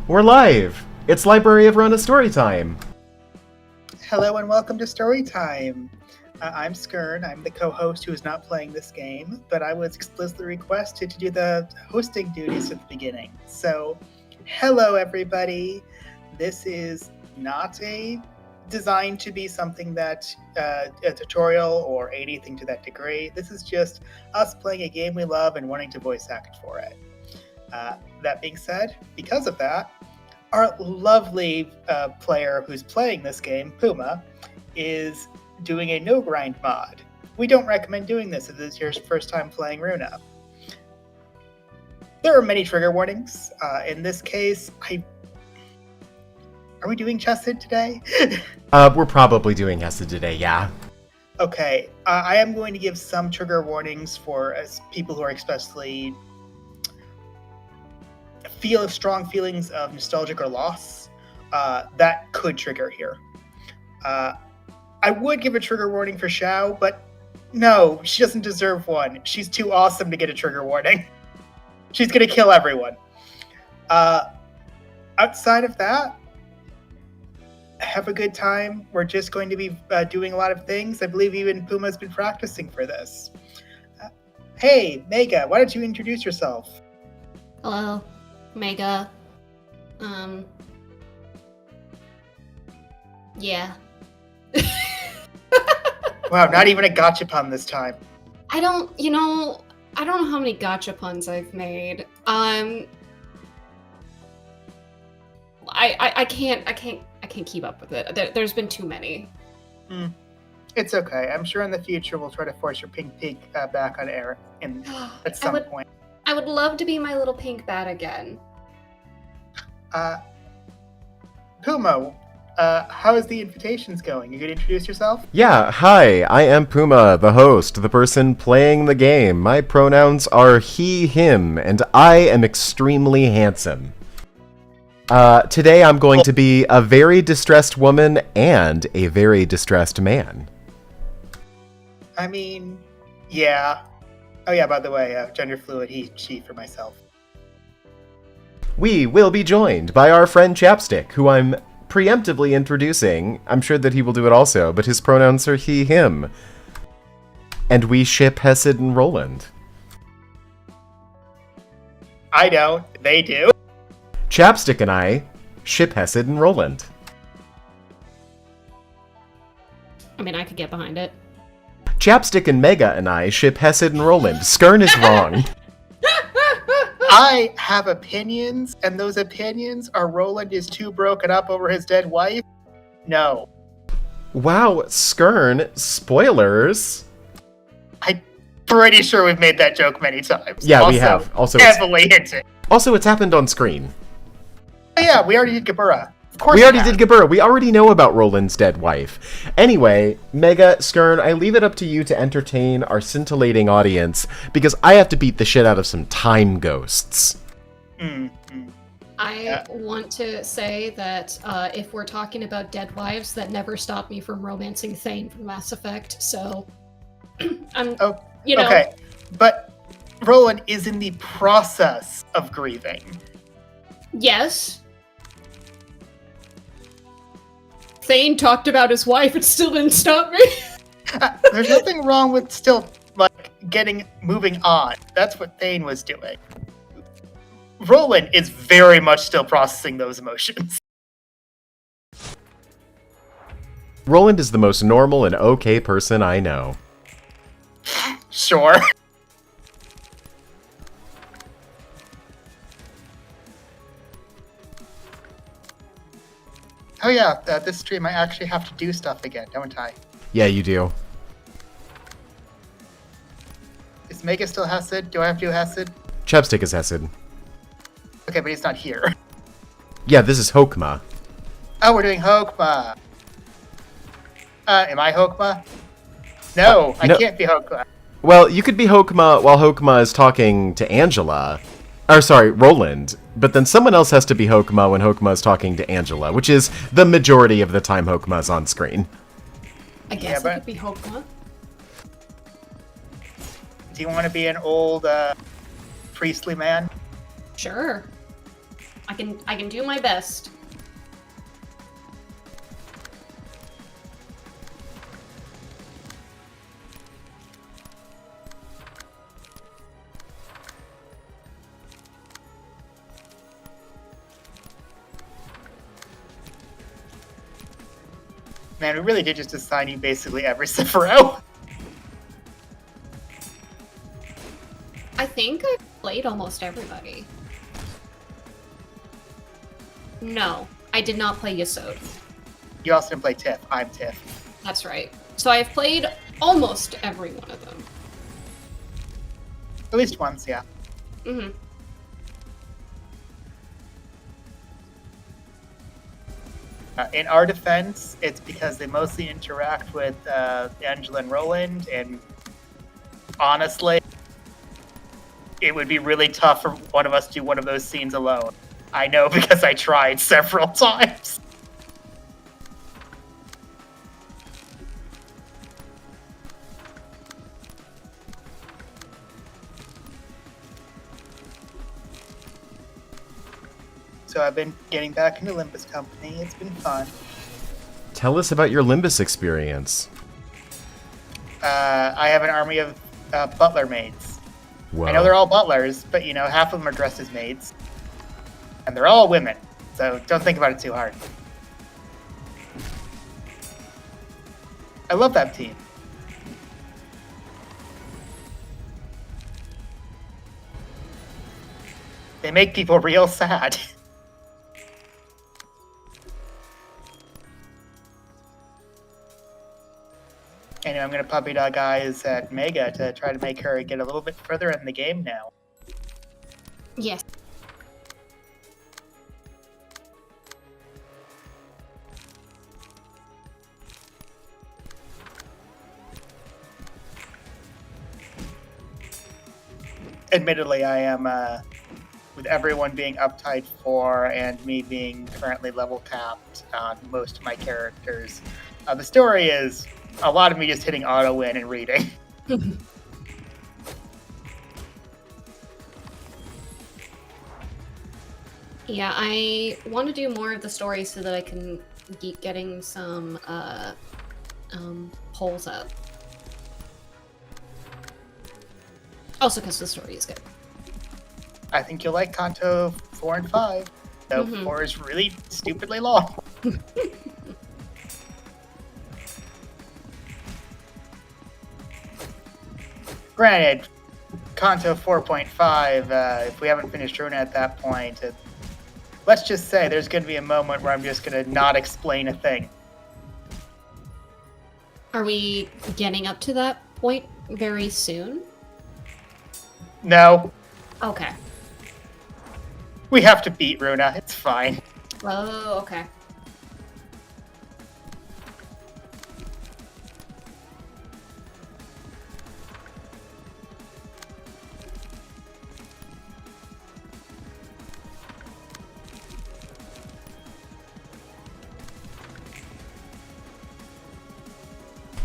We're live! It's Library of Rona Storytime! Hello and welcome to Storytime. I'm Skern. I'm the co-host who is not playing this game, but I was explicitly requested to do the hosting duties at the beginning. So, hello everybody. This is not designed to be something that a tutorial or anything to that degree. This is just us playing a game we love and wanting to voice act for it. That being said, because of that, our lovely player who's playing this game, Puma, is doing a NoGrind mod. We don't recommend doing this if this is your first time playing Ruina. There are many trigger warnings. In this case, are we doing Chesed today? We're probably doing Hesed today, yeah. Okay, I am going to give some trigger warnings for people who are especially feel strong feelings of nostalgic or loss. That could trigger here. I would give a trigger warning for Xiao, but no, she doesn't deserve one. She's too awesome to get a trigger warning. She's gonna kill everyone. Outside of that, have a good time. We're just going to be doing a lot of things. I believe even Puma's been practicing for this. Hey, Mega, why don't you introduce yourself? Hello, Mega. Yeah. Wow, not even a gachapon this time. I don't know how many gachapuns I've made. I can't keep up with it. There's been too many. It's okay. I'm sure in the future we'll try to force your pink peak back on air at some point. I would love to be my little pink bat again. Puma, how is the invitations going? You gonna introduce yourself? Yeah, hi, I am Puma, the host, the person playing the game. My pronouns are he, him, and I am extremely handsome. Today I'm going to be a very distressed woman and a very distressed man. I mean, yeah. Oh yeah, by the way, gender fluid, he, she for myself. We will be joined by our friend Chapstick, who I'm preemptively introducing. I'm sure that he will do it also, but his pronouns are he, him. And we ship Hesed and Roland. I don't. They do. Chapstick and I ship Hesed and Roland. I mean, I could get behind it. Chapstick and Mega and I ship Hesed and Roland. Skern is wrong. I have opinions, and those opinions are Roland is too broken up over his dead wife. No. Wow, Skern, spoilers. I'm pretty sure we've made that joke many times. Yeah, we have. Also, heavily hinted. It's happened on screen. Oh, yeah, we already did Gabura. Of course We already did Gabura. We already know about Roland's dead wife. Anyway, Mega, Skern, I leave it up to you to entertain our scintillating audience, because I have to beat the shit out of some time ghosts. I want to say that if we're talking about dead wives, that never stopped me from romancing Thane from Mass Effect, so... Okay, but Roland is in the process of grieving. Yes. Thane talked about his wife, it still didn't stop me. There's nothing wrong with still, moving on. That's what Thane was doing. Roland is very much still processing those emotions. Roland is the most normal and okay person I know. Sure. Oh yeah, this stream I actually have to do stuff again, don't I? Yeah, you do. Is Mega still Hesed? Do I have to do Hesed? Chapstick is Hesed. Okay, but he's not here. Yeah, this is Hokma. Oh, we're doing Hokma. Am I Hokma? No, I can't be Hokma. Well, you could be Hokma while Hokma is talking to Angela. Or, sorry, Roland. But then someone else has to be Hokma when Hokma is talking to Angela, which is the majority of the time Hokma is on screen. I guess it could be Hokma. Do you want to be an old priestly man? Sure. I can do my best. Man, we really did just assign you basically every Sephiroth. I think I've played almost everybody. No, I did not play Yasode. You also didn't play Tiff. I'm Tiff. That's right. So I've played almost every one of them. At least once, yeah. Mm-hmm. In our defense, it's because they mostly interact with Angela and Roland, and honestly, it would be really tough for one of us to do one of those scenes alone. I know because I tried several times. So I've been getting back into Limbus Company. It's been fun. Tell us about your Limbus experience. I have an army of butler maids. Whoa. I know they're all butlers, but you know, half of them are dressed as maids. And they're all women, so don't think about it too hard. I love that team. They make people real sad. Anyway, I'm going to puppy dog eyes at Mega to try to make her get a little bit further in the game now. Yes. Admittedly, I am, with everyone being up tied 4 and me being currently level capped on most of my characters, the story is a lot of me just hitting auto win and reading. Yeah, I want to do more of the story so that I can keep getting some polls up. Also because the story is good. I think you'll like Kanto 4 and 5. So 4 is really stupidly long. Granted, Kanto 4.5, if we haven't finished Ruina at that point, let's just say there's going to be a moment where I'm just going to not explain a thing. Are we getting up to that point very soon? No, Okay. we have to beat Ruina. It's fine. Oh, okay.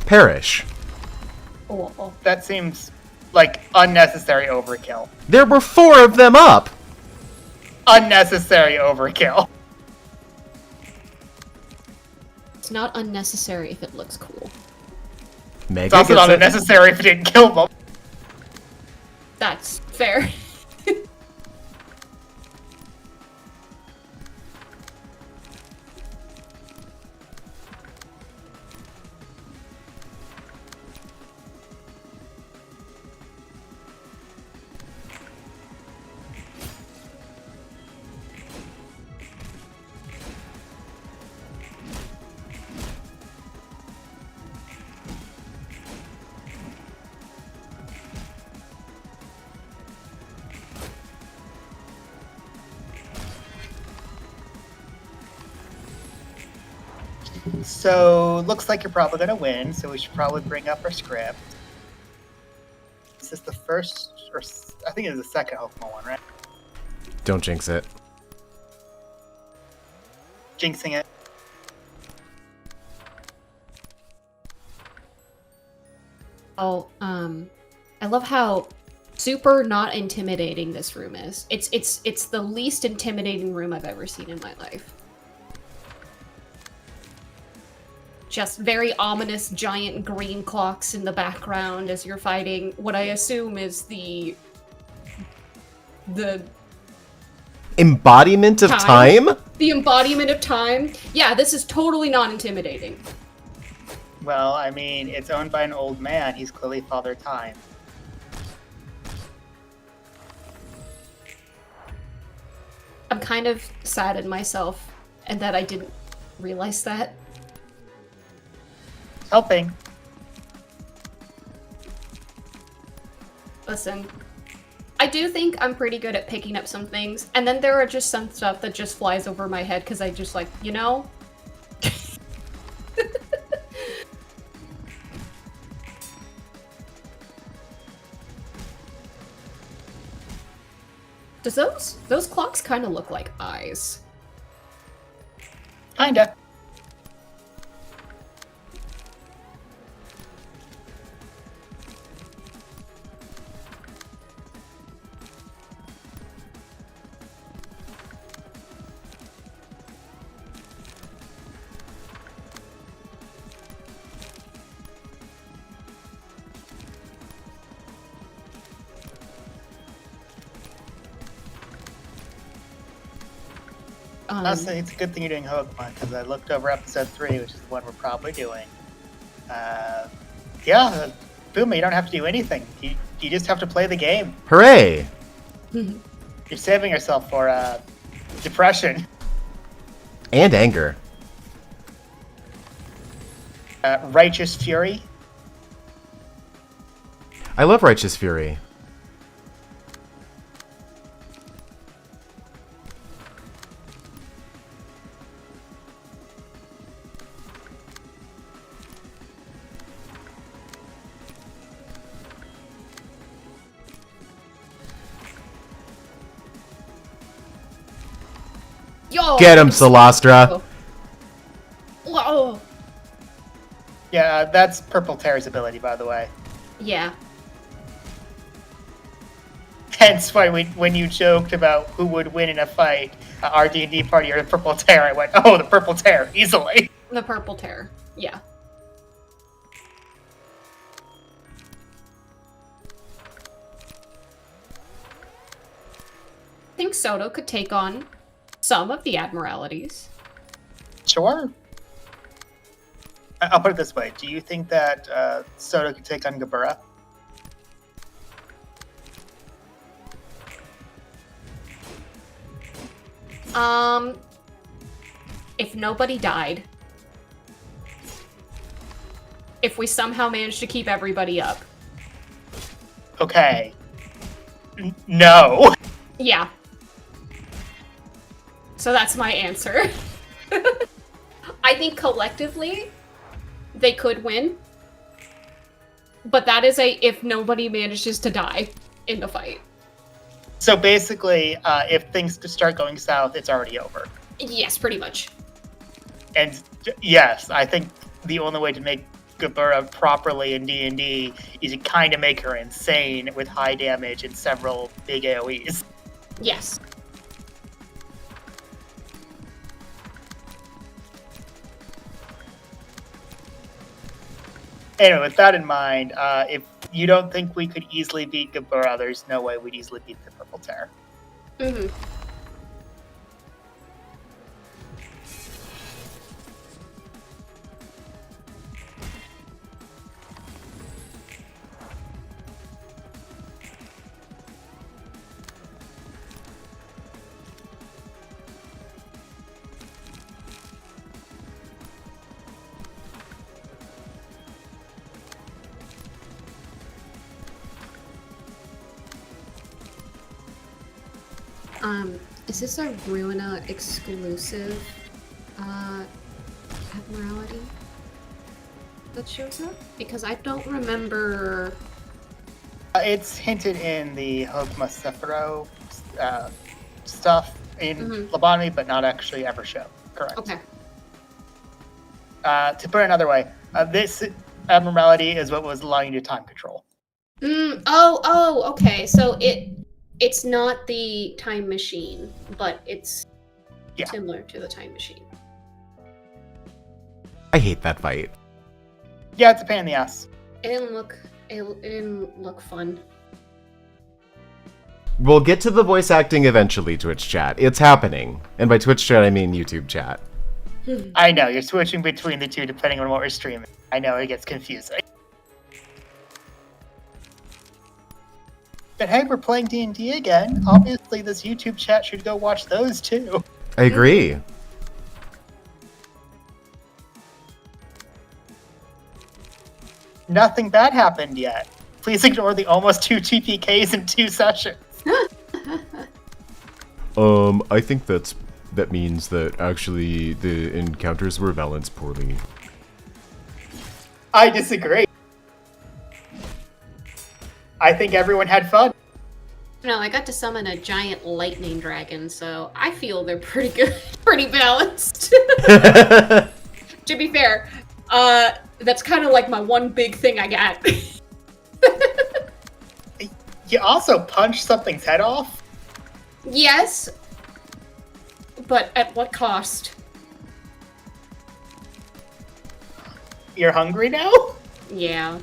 Perish. Oh. That seems like unnecessary overkill. There were 4 of them up! Unnecessary overkill. It's not unnecessary if it looks cool. Mega It's also gets not it. unnecessary if it didn't kill them. That's fair. So, looks like you're probably going to win, so we should probably bring up our script. Is this the first, or I think it was the second Pokemon one, right? Don't jinx it. Jinxing it. Oh, I love how super not intimidating this room is. It's the least intimidating room I've ever seen in my life. Just very ominous giant green clocks in the background as you're fighting what I assume is the embodiment of time? The embodiment of time. Yeah, this is totally not intimidating. Well, I mean, it's owned by an old man. He's clearly Father Time. I'm kind of sad at myself and that I didn't realize that. Helping. Listen, I do think I'm pretty good at picking up some things, and then there are just some stuff that just flies over my head because I just like, you know? Does those clocks kind of look like eyes? Kinda. Honestly, it's a good thing you're doing Pokemon, because I looked over episode 3, which is the one we're probably doing. Yeah, Puma, you don't have to do anything. You just have to play the game. Hooray! You're saving yourself for depression. And anger. Righteous Fury. I love Righteous Fury. Yo! Get him, Solastra! Whoa! Yeah, that's Purple Tear's ability, by the way. Yeah. Hence why when you joked about who would win in a fight, our D&D party or the Purple Tear, I went, oh, the Purple Tear, easily. The Purple Tear, yeah. I think Soto could take on some of the Admiralities. Sure. I'll put it this way. Do you think that Soto could take on Gabura? If nobody died, if we somehow managed to keep everybody up. Okay. No. Yeah. So that's my answer. I think collectively, they could win. But that is a if nobody manages to die in the fight. So basically, if things start going south, it's already over. Yes, pretty much. And yes, I think the only way to make Gabura properly in D&D is to kind of make her insane with high damage and several big AoEs. Yes. Anyway, with that in mind, if you don't think we could easily beat Gabura, there's no way we'd easily beat the Purple Tear. Mm-hmm. Is this a Ruina exclusive Admiralty that shows up? Because I don't remember. It's hinted in the Hogma Sephiroth stuff in Lobotomy, but not actually ever shown. Correct. Okay. To put it another way, this abnormality is what was allowing you to time control. Okay. So it's not the time machine, but it's similar to the time machine. I hate that fight. Yeah, it's a pain in the ass. It didn't look fun. We'll get to the voice acting eventually, Twitch chat. It's happening. And by Twitch chat, I mean YouTube chat. I know, you're switching between the two depending on what we're streaming. I know, it gets confusing. But hey, we're playing D&D again. Obviously, this YouTube chat should go watch those too. I agree. Nothing bad happened yet. Please ignore the almost 2 TPKs in 2 sessions. I think that means that actually the encounters were balanced poorly. I disagree. I think everyone had fun. No, I got to summon a giant lightning dragon, so I feel they're pretty good, pretty balanced. To be fair, that's kind of like my one big thing I got. You also punched something's head off? Yes, but at what cost? You're hungry now? Yeah.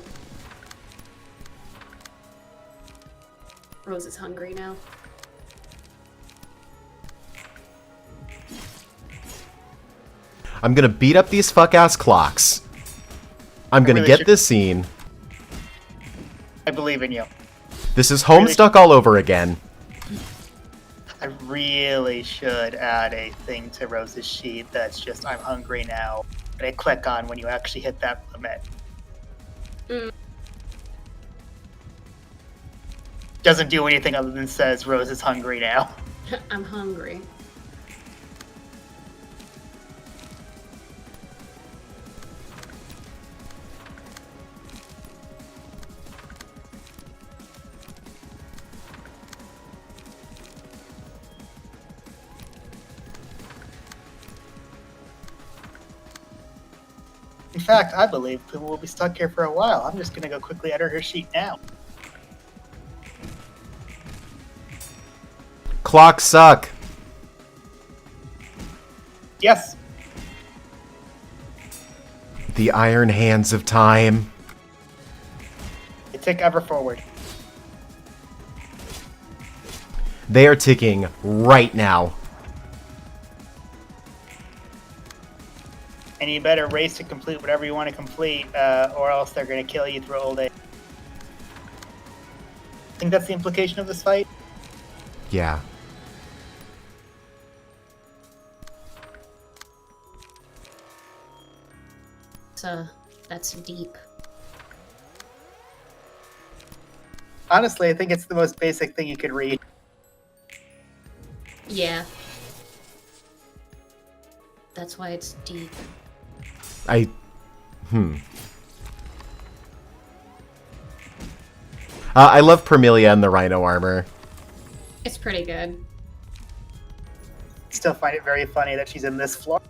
Rose is hungry now. I'm gonna beat up these fuck-ass clocks. I'm gonna really get should- this scene. I believe in you. This is Homestuck all over again. I really should add a thing to Rose's sheet that's just, I'm hungry now, that I click on when you actually hit that limit. Doesn't do anything other than says, Rose is hungry now. I'm hungry. In fact, I believe Puma will be stuck here for a while. I'm just gonna go quickly enter her sheet now. Clocks suck. Yes. The iron hands of time. They tick ever forward. They are ticking right now. And you better race to complete whatever you want to complete, or else they're gonna kill you through old age. I think that's the implication of this fight. Yeah. So that's deep. Honestly, I think it's the most basic thing you could read. Yeah. That's why it's deep. I love Permelia and the Rhino armor. It's pretty good. Still find it very funny that she's in this floor.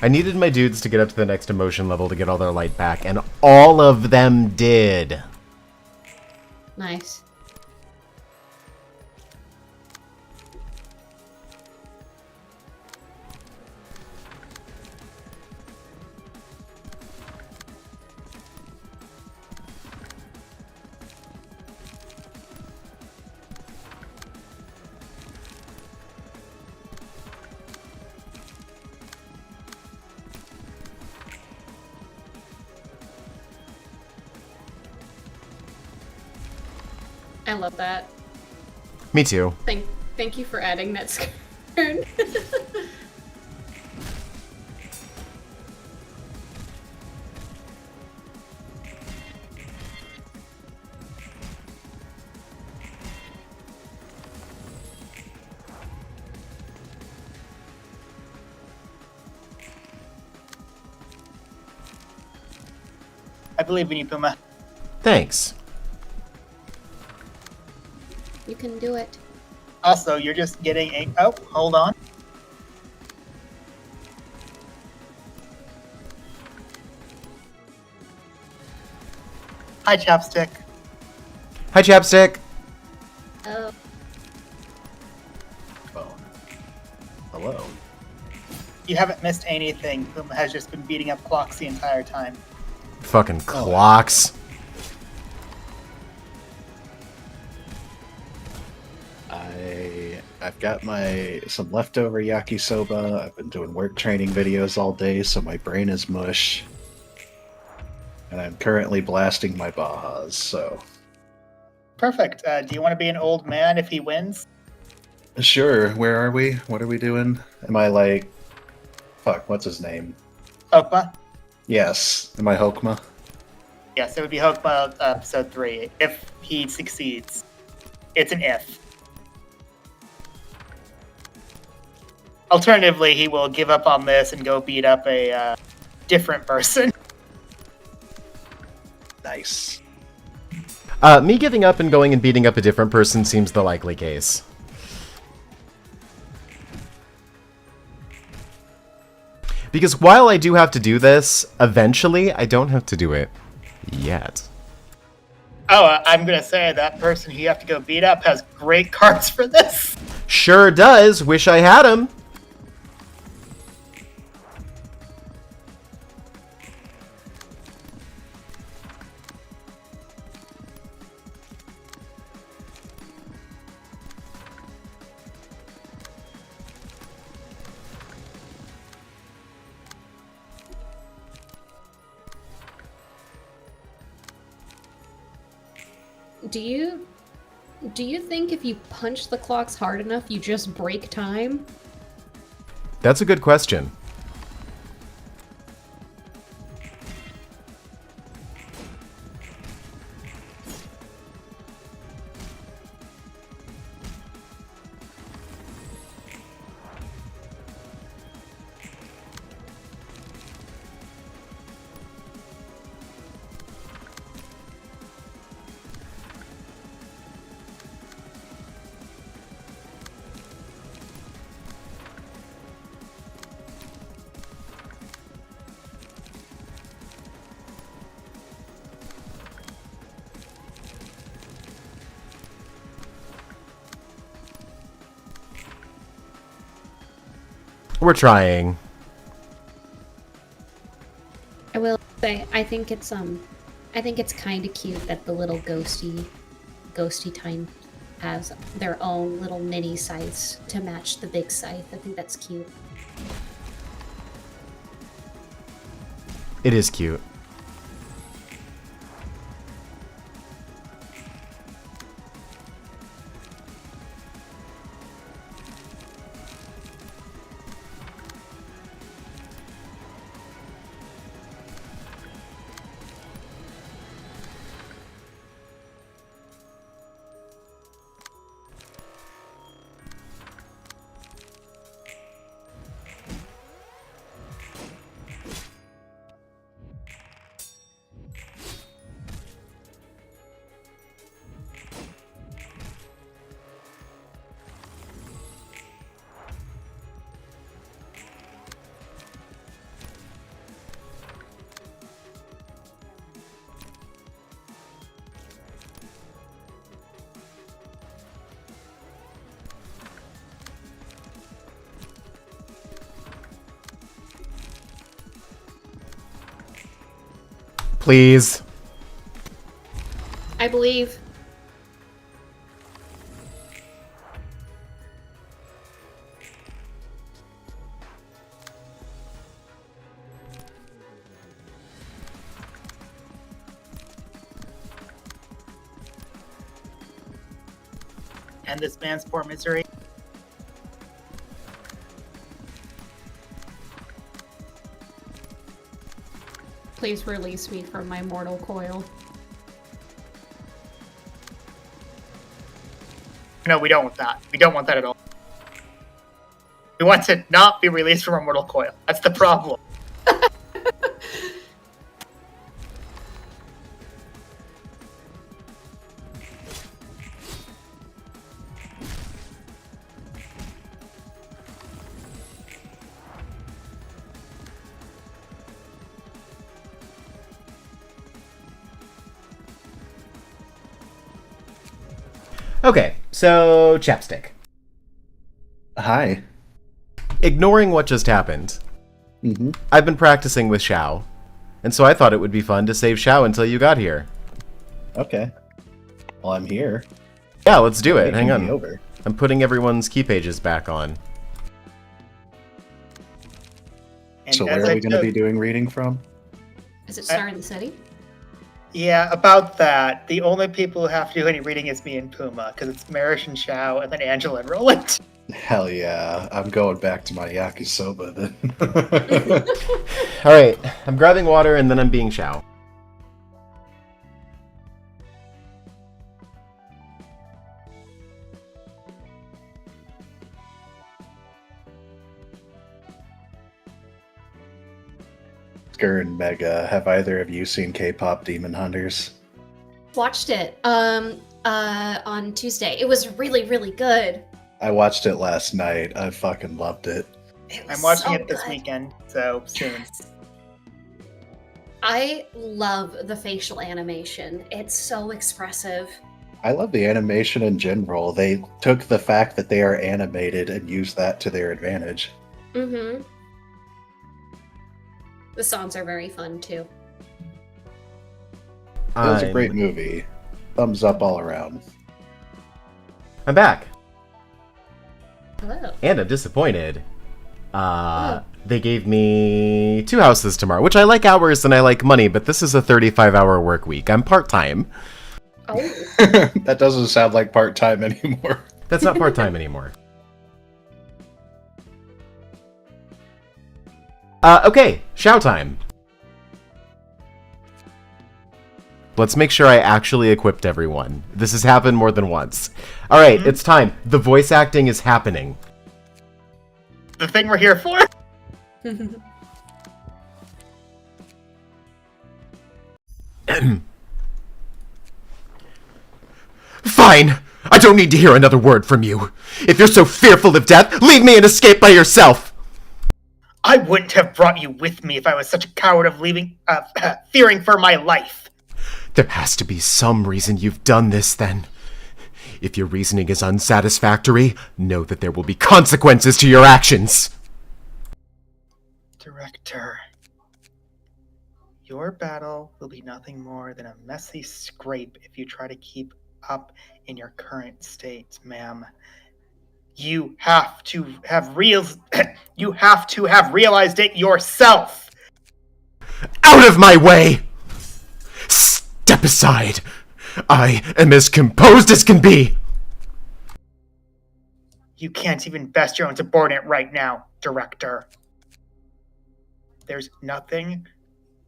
I needed my dudes to get up to the next emotion level to get all their light back, and all of them did. Nice. I love that. Me too. Think Thank you for adding that, Skern. I believe in you, Puma. Thanks. You can do it. Also, you're just getting a... Oh, hold on. Hi, Chopstick. Hi, Chapstick. Oh. Phone. Hello. You haven't missed anything. Puma has just been beating up clocks the entire time. Fucking clocks. I've got some leftover yakisoba. I've been doing work training videos all day, so my brain is mush. And I'm currently blasting my Bajas, so... Perfect. Do you want to be an old man if he wins? Sure, where are we? What are we doing? Am I like... Fuck, what's his name? Hokma? Yes. Am I Hokma? Yes, it would be Hokma episode 3, if he succeeds. It's an if. Alternatively, he will give up on this and go beat up a different person. Nice. Me giving up and going and beating up a different person seems the likely case. Because while I do have to do this, eventually, I don't have to do it yet. Oh, I'm going to say that person who you have to go beat up has great cards for this. Sure does. Wish I had him. Do you think if you punch the clocks hard enough, you just break time? That's a good question. We're trying. I will say, I think it's kind of cute that the little ghosty time has their own little mini scythes to match the big scythe. I think that's cute. It is cute. Please. I believe. And this man's poor misery. Please release me from my mortal coil. No, we don't want that. We don't want that at all. We want to not be released from our mortal coil. That's the problem. Okay, so Chapstick. Hi. Ignoring what just happened, I've been practicing with Xiao, and so I thought it would be fun to save Xiao until you got here. Okay. Well, I'm here. Yeah, let's do it. Hang Making on. me over. I'm putting everyone's key pages back on. And So as where are I we going to took- be doing reading from? Is it Star in the City? Yeah, about that. The only people who have to do any reading is me and Puma, because it's Marish and Xiao, and then Angela and Roland. Hell yeah. I'm going back to my yakisoba then. Alright, I'm grabbing water and then I'm being Xiao. Sker and Mega, have either of you seen K-pop Demon Hunters? Watched it on Tuesday. It was really, really good. I watched it last night. I fucking loved it. It was I'm watching so it this good. weekend, so soon. I love the facial animation. It's so expressive. I love the animation in general. They took the fact that they are animated and used that to their advantage. Mm-hmm. The songs are very fun too. It was a great movie. Thumbs up all around. I'm back. Hello. And I'm disappointed. They gave me 2 houses tomorrow, which I like hours and I like money, but this is a 35-hour work week. I'm part-time. Oh. That doesn't sound like part-time anymore. That's not part-time anymore. Okay, Xiao time. Let's make sure I actually equipped everyone. This has happened more than once. Alright, It's time. The voice acting is happening. The thing we're here for? Fine! I don't need to hear another word from you. If you're so fearful of death, leave me and escape by yourself! I wouldn't have brought you with me if I was such a coward of fearing for my life. There has to be some reason you've done this, then. If your reasoning is unsatisfactory, know that there will be consequences to your actions. Director, your battle will be nothing more than a messy scrape if you try to keep up in your current state, ma'am. You have to have you have to have realized it yourself. Out of my way! Step aside. I am as composed as can be. You can't even best your own subordinate right now, Director. There's nothing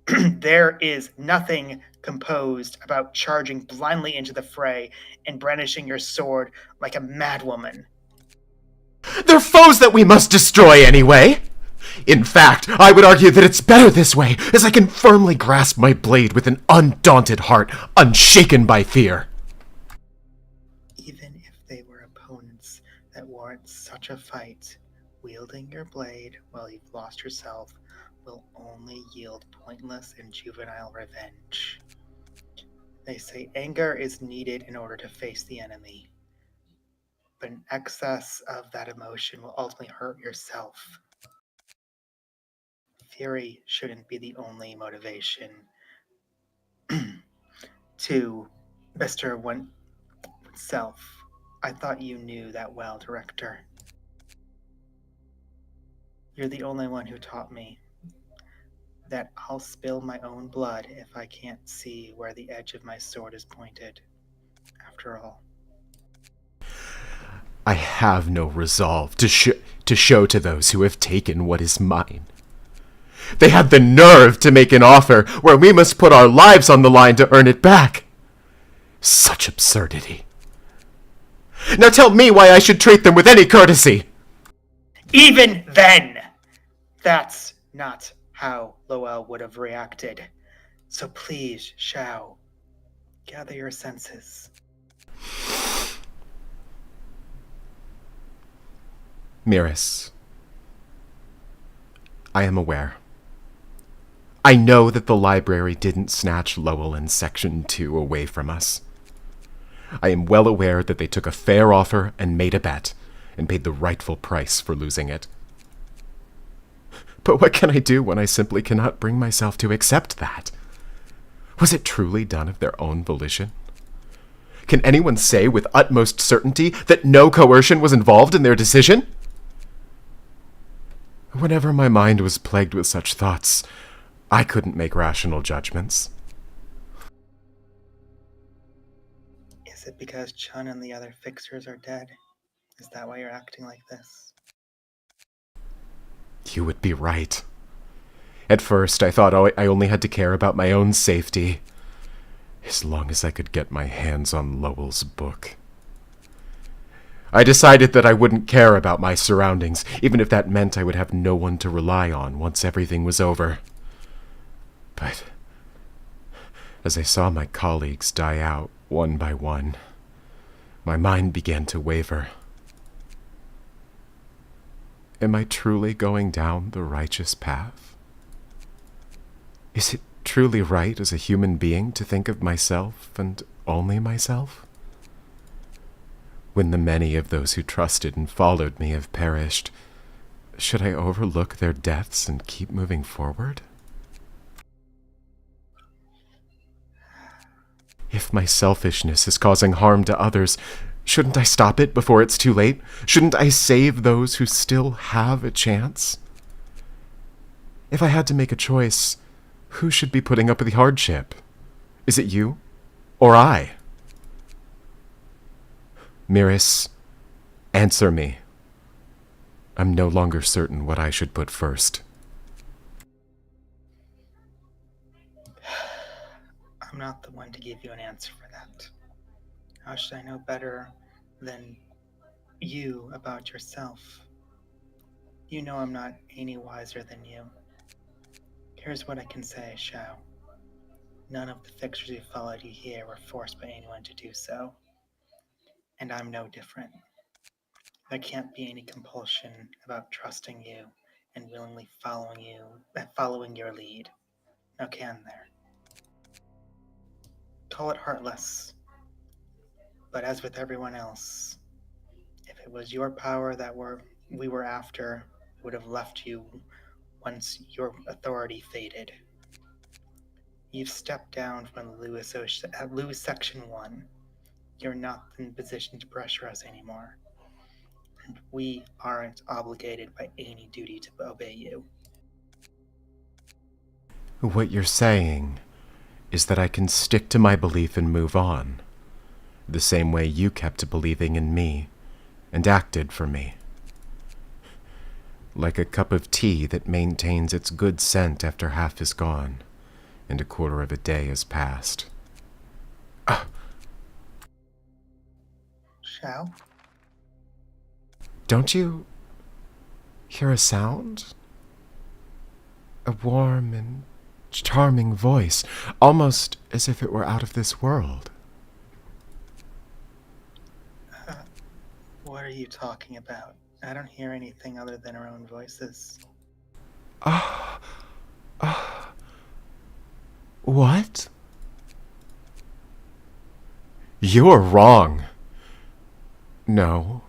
there is nothing composed about charging blindly into the fray and brandishing your sword like a madwoman. They're foes that we must destroy anyway. In fact, I would argue that it's better this way, as I can firmly grasp my blade with an undaunted heart, unshaken by fear. Even if they were opponents that warrant such a fight, wielding your blade while you've lost yourself will only yield pointless and juvenile revenge. They say anger is needed in order to face the enemy, but an excess of that emotion will ultimately hurt yourself. Fury shouldn't be the only motivation to Mr. Oneself. I thought you knew that well, Director. You're the only one who taught me that I'll spill my own blood if I can't see where the edge of my sword is pointed. After all, I have no resolve to show to those who have taken what is mine. They had the nerve to make an offer where we must put our lives on the line to earn it back. Such absurdity. Now tell me why I should treat them with any courtesy. Even then, that's not how Lowell would have reacted. So please, Shao, gather your senses. Miris, I am aware. I know that the library didn't snatch Lowell in Section 2 away from us. I am well aware that they took a fair offer and made a bet, and paid the rightful price for losing it. But what can I do when I simply cannot bring myself to accept that? Was it truly done of their own volition? Can anyone say with utmost certainty that no coercion was involved in their decision? Whenever my mind was plagued with such thoughts, I couldn't make rational judgments. Is it because Chun and the other fixers are dead? Is that why you're acting like this? You would be right. At first, I thought I only had to care about my own safety, as long as I could get my hands on Lowell's book. I decided that I wouldn't care about my surroundings, even if that meant I would have no one to rely on once everything was over. But as I saw my colleagues die out one by one, my mind began to waver. Am I truly going down the righteous path? Is it truly right as a human being to think of myself and only myself? When the many of those who trusted and followed me have perished, should I overlook their deaths and keep moving forward? If my selfishness is causing harm to others, shouldn't I stop it before it's too late? Shouldn't I save those who still have a chance? If I had to make a choice, who should be putting up with the hardship? Is it you or I? Miris, answer me. I'm no longer certain what I should put first. I'm not the one to give you an answer for that. How should I know better than you about yourself? You know I'm not any wiser than you. Here's what I can say, Shao. None of the fixers who followed you here were forced by anyone to do so. And I'm no different. There can't be any compulsion about trusting you and willingly following your lead. Now can there? Call it heartless. But as with everyone else, if it was your power that we were after, we would have left you once your authority faded. You've stepped down from Lewis Section 1. You're not in position to pressure us anymore. And we aren't obligated by any duty to obey you. What you're saying is that I can stick to my belief and move on, the same way you kept believing in me and acted for me. Like a cup of tea that maintains its good scent after half is gone and a quarter of a day has passed. Shao? Don't you hear a sound? A warm and charming voice, almost as if it were out of this world. What are you talking about? I don't hear anything other than our own voices. What? You're wrong. No.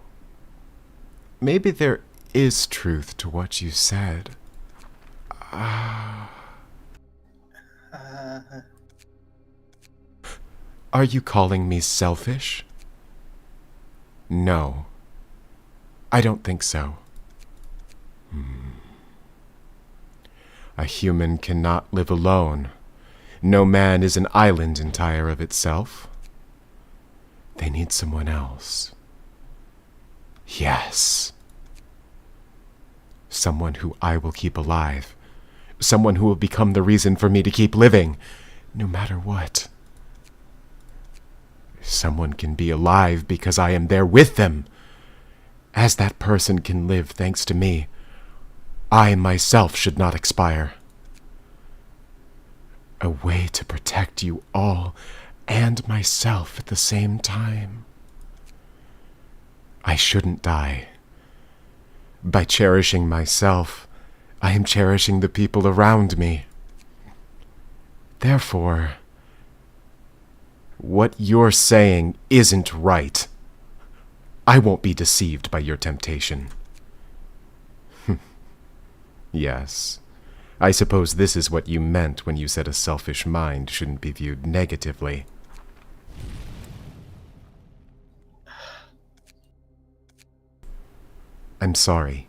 Maybe there is truth to what you said. Are you calling me selfish? No. I don't think so. A human cannot live alone. No man is an island entire of itself. They need someone else. Yes. Someone who I will keep alive. Someone who will become the reason for me to keep living, no matter what. Someone can be alive because I am there with them. As that person can live thanks to me, I myself should not expire. A way to protect you all and myself at the same time. I shouldn't die. By cherishing myself, I am cherishing the people around me. Therefore, what you're saying isn't right. I won't be deceived by your temptation. Yes, I suppose this is what you meant when you said a selfish mind shouldn't be viewed negatively. I'm sorry.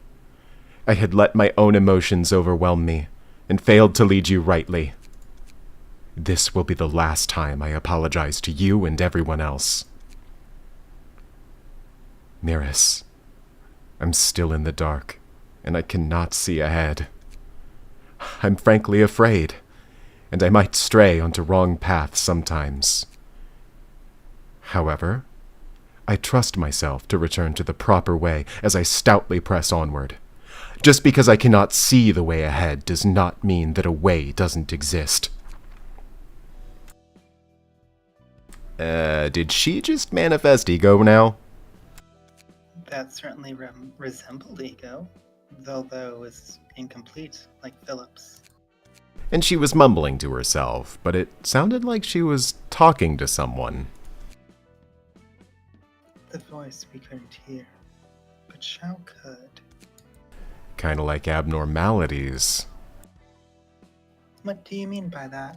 I had let my own emotions overwhelm me, and failed to lead you rightly. This will be the last time I apologize to you and everyone else. Miris, I'm still in the dark, and I cannot see ahead. I'm frankly afraid, and I might stray onto wrong paths sometimes. However, I trust myself to return to the proper way as I stoutly press onward. Just because I cannot see the way ahead does not mean that a way doesn't exist. Did she just manifest ego now? That certainly resembled ego, although it was incomplete, like Philip's. And she was mumbling to herself, but it sounded like she was talking to someone. The voice we couldn't hear, but Xiao could. Kinda like abnormalities. What do you mean by that?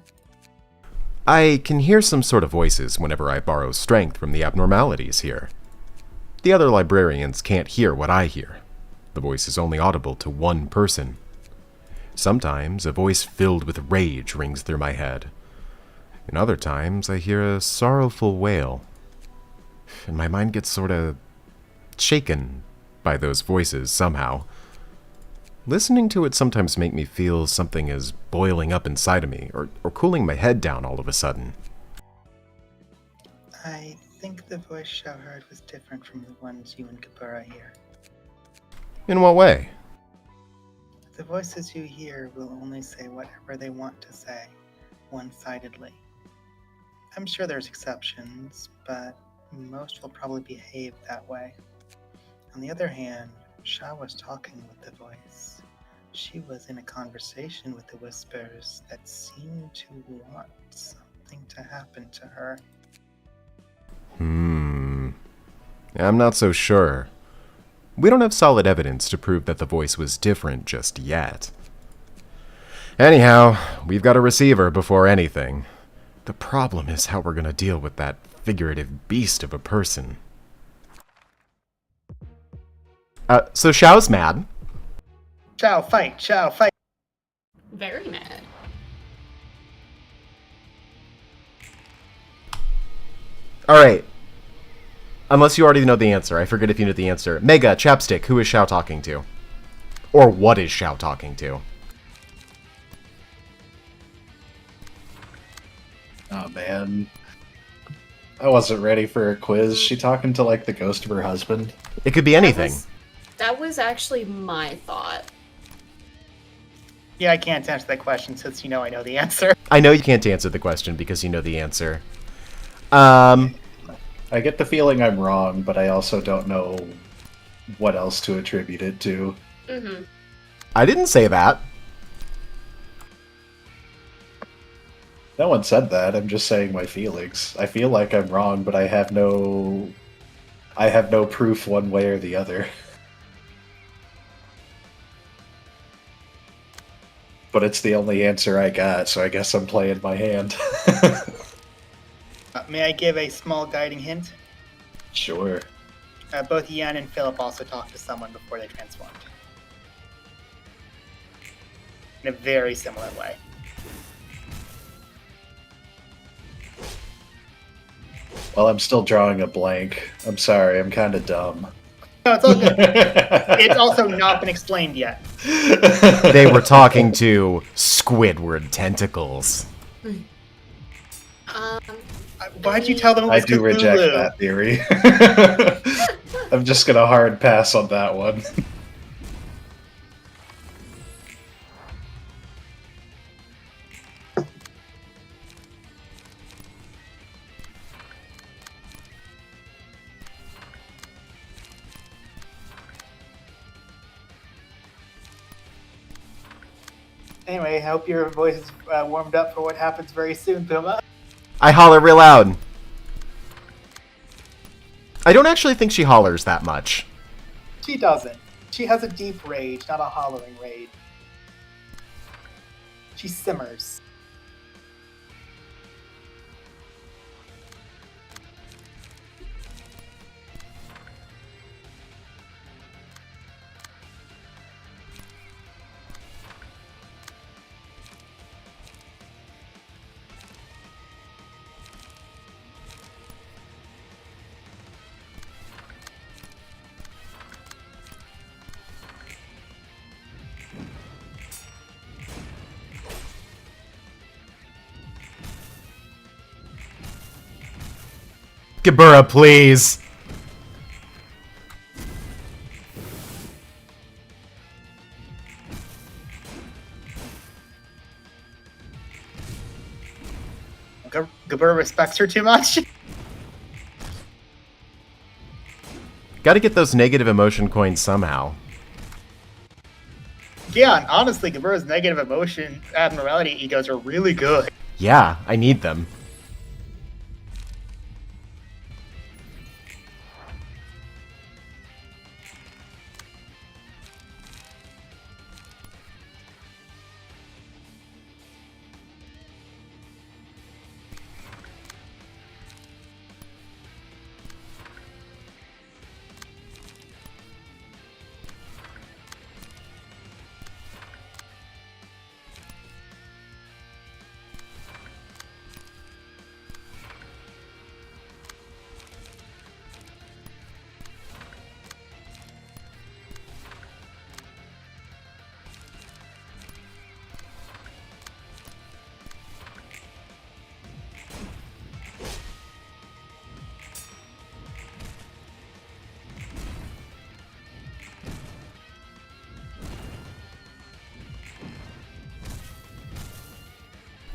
I can hear some sort of voices whenever I borrow strength from the abnormalities here. The other librarians can't hear what I hear. The voice is only audible to one person. Sometimes a voice filled with rage rings through my head. And other times I hear a sorrowful wail. And my mind gets sorta shaken by those voices somehow. Listening to it sometimes make me feel something is boiling up inside of me, or cooling my head down all of a sudden. I think the voice Xiao heard was different from the ones you and Kabura hear. In what way? The voices you hear will only say whatever they want to say, one-sidedly. I'm sure there's exceptions, but most will probably behave that way. On the other hand, Xiao was talking with the voice. She was in a conversation with the whispers that seemed to want something to happen to her. I'm not so sure. We don't have solid evidence to prove that the voice was different just yet. Anyhow, we've got a receiver before anything. The problem is how we're gonna deal with that figurative beast of a person. So Xiao's mad. Xiao, fight! Xiao, fight! Very mad. Alright. Unless you already know the answer. I forget if you know the answer. Mega, Chapstick, who is Xiao talking to? Or what is Xiao talking to? Oh man. I wasn't ready for a quiz. She talking to like the ghost of her husband? It could be anything. That was actually my thought. Yeah, I can't answer that question since you know I know the answer. I know you can't answer the question because you know the answer. I get the feeling I'm wrong, but I also don't know what else to attribute it to. Mm-hmm. I didn't say that. No one said that. I'm just saying my feelings. I feel like I'm wrong, but I have no proof one way or the other. But it's the only answer I got, so I guess I'm playing my hand. May I give a small guiding hint? Sure. Both Yan and Philip also talked to someone before they transformed. In a very similar way. Well, I'm still drawing a blank. I'm sorry, I'm kind of dumb. No, it's all good. It's also not been explained yet. They were talking to Squidward tentacles. Why'd you tell them it I was do Cthulhu? reject that theory. I'm just gonna hard pass on that one. Anyway, I hope your voice is warmed up for what happens very soon, Puma. I holler real loud. I don't actually think she hollers that much. She doesn't. She has a deep rage, not a hollering rage. She simmers. Gabura, please. Gabur respects her too much. Gotta get those negative emotion coins somehow. Yeah, and honestly, Gabur's negative emotion abnormality egos are really good. Yeah, I need them.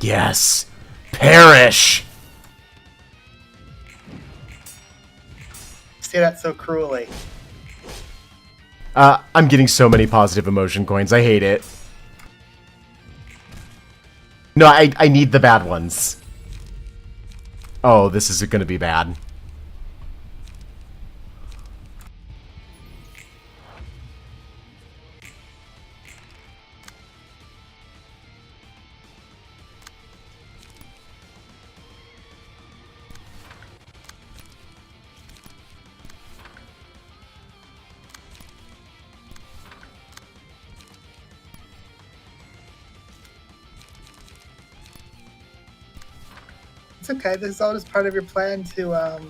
Yes! Perish! Say that so cruelly. I'm getting so many positive emotion coins. I hate it. No, I need the bad ones. Oh, this is gonna be bad. It's okay. This is all just part of your plan to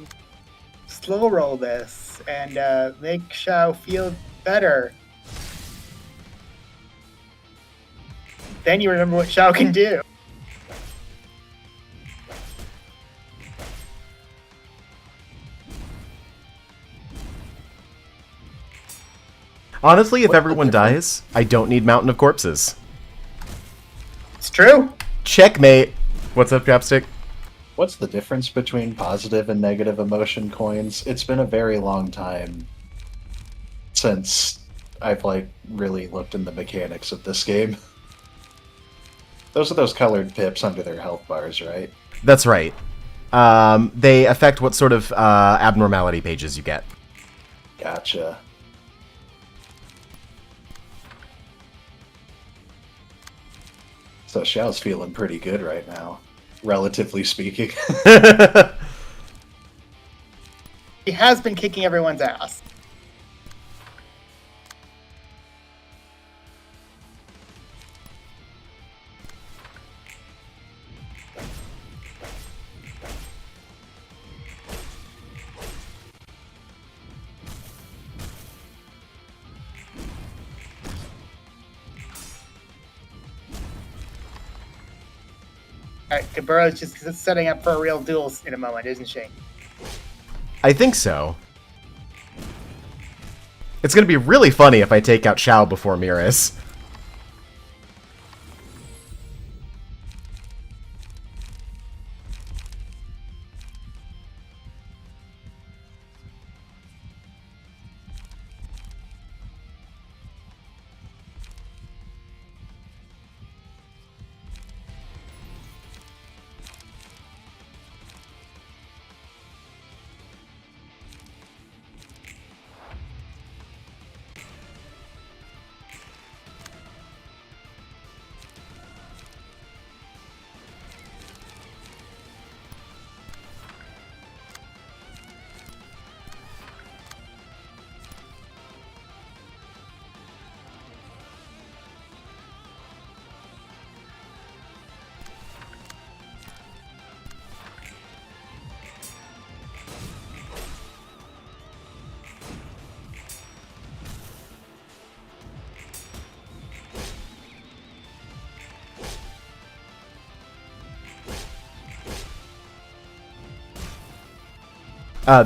slow roll this and make Shao feel better. Then you remember what Shao can do. Honestly, if everyone dies, I don't need Mountain of Corpses. It's true. Checkmate! What's up, Chapstick? What's the difference between positive and negative emotion coins? It's been a very long time since I've, like, really looked in the mechanics of this game. Those are those colored pips under their health bars, right? That's right. They affect what sort of abnormality pages you get. Gotcha. So Xiao's feeling pretty good right now, relatively speaking. He has been kicking everyone's ass. Kaburra's just setting up for a real duel in a moment, isn't she? I think so. It's gonna be really funny if I take out Xiao before Miris.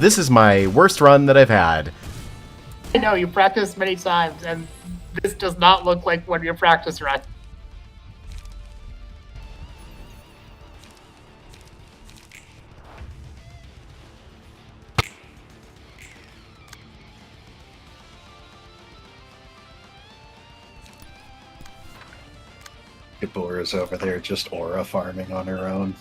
This is my worst run that I've had. I know, you practiced many times, and this does not look like one of your practice runs. Kaburra's over there just aura farming on her own.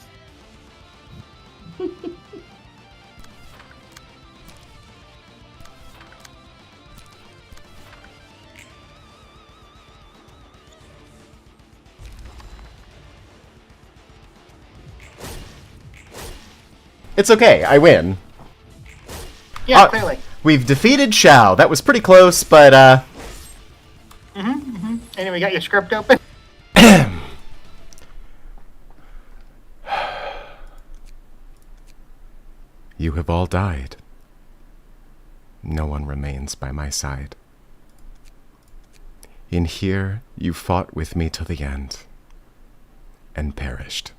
It's okay, I win. Yeah, clearly. We've defeated Xiao. That was pretty close, but, Anyway, got your script open? You have all died. No one remains by my side. In here, you fought with me till the end, and perished.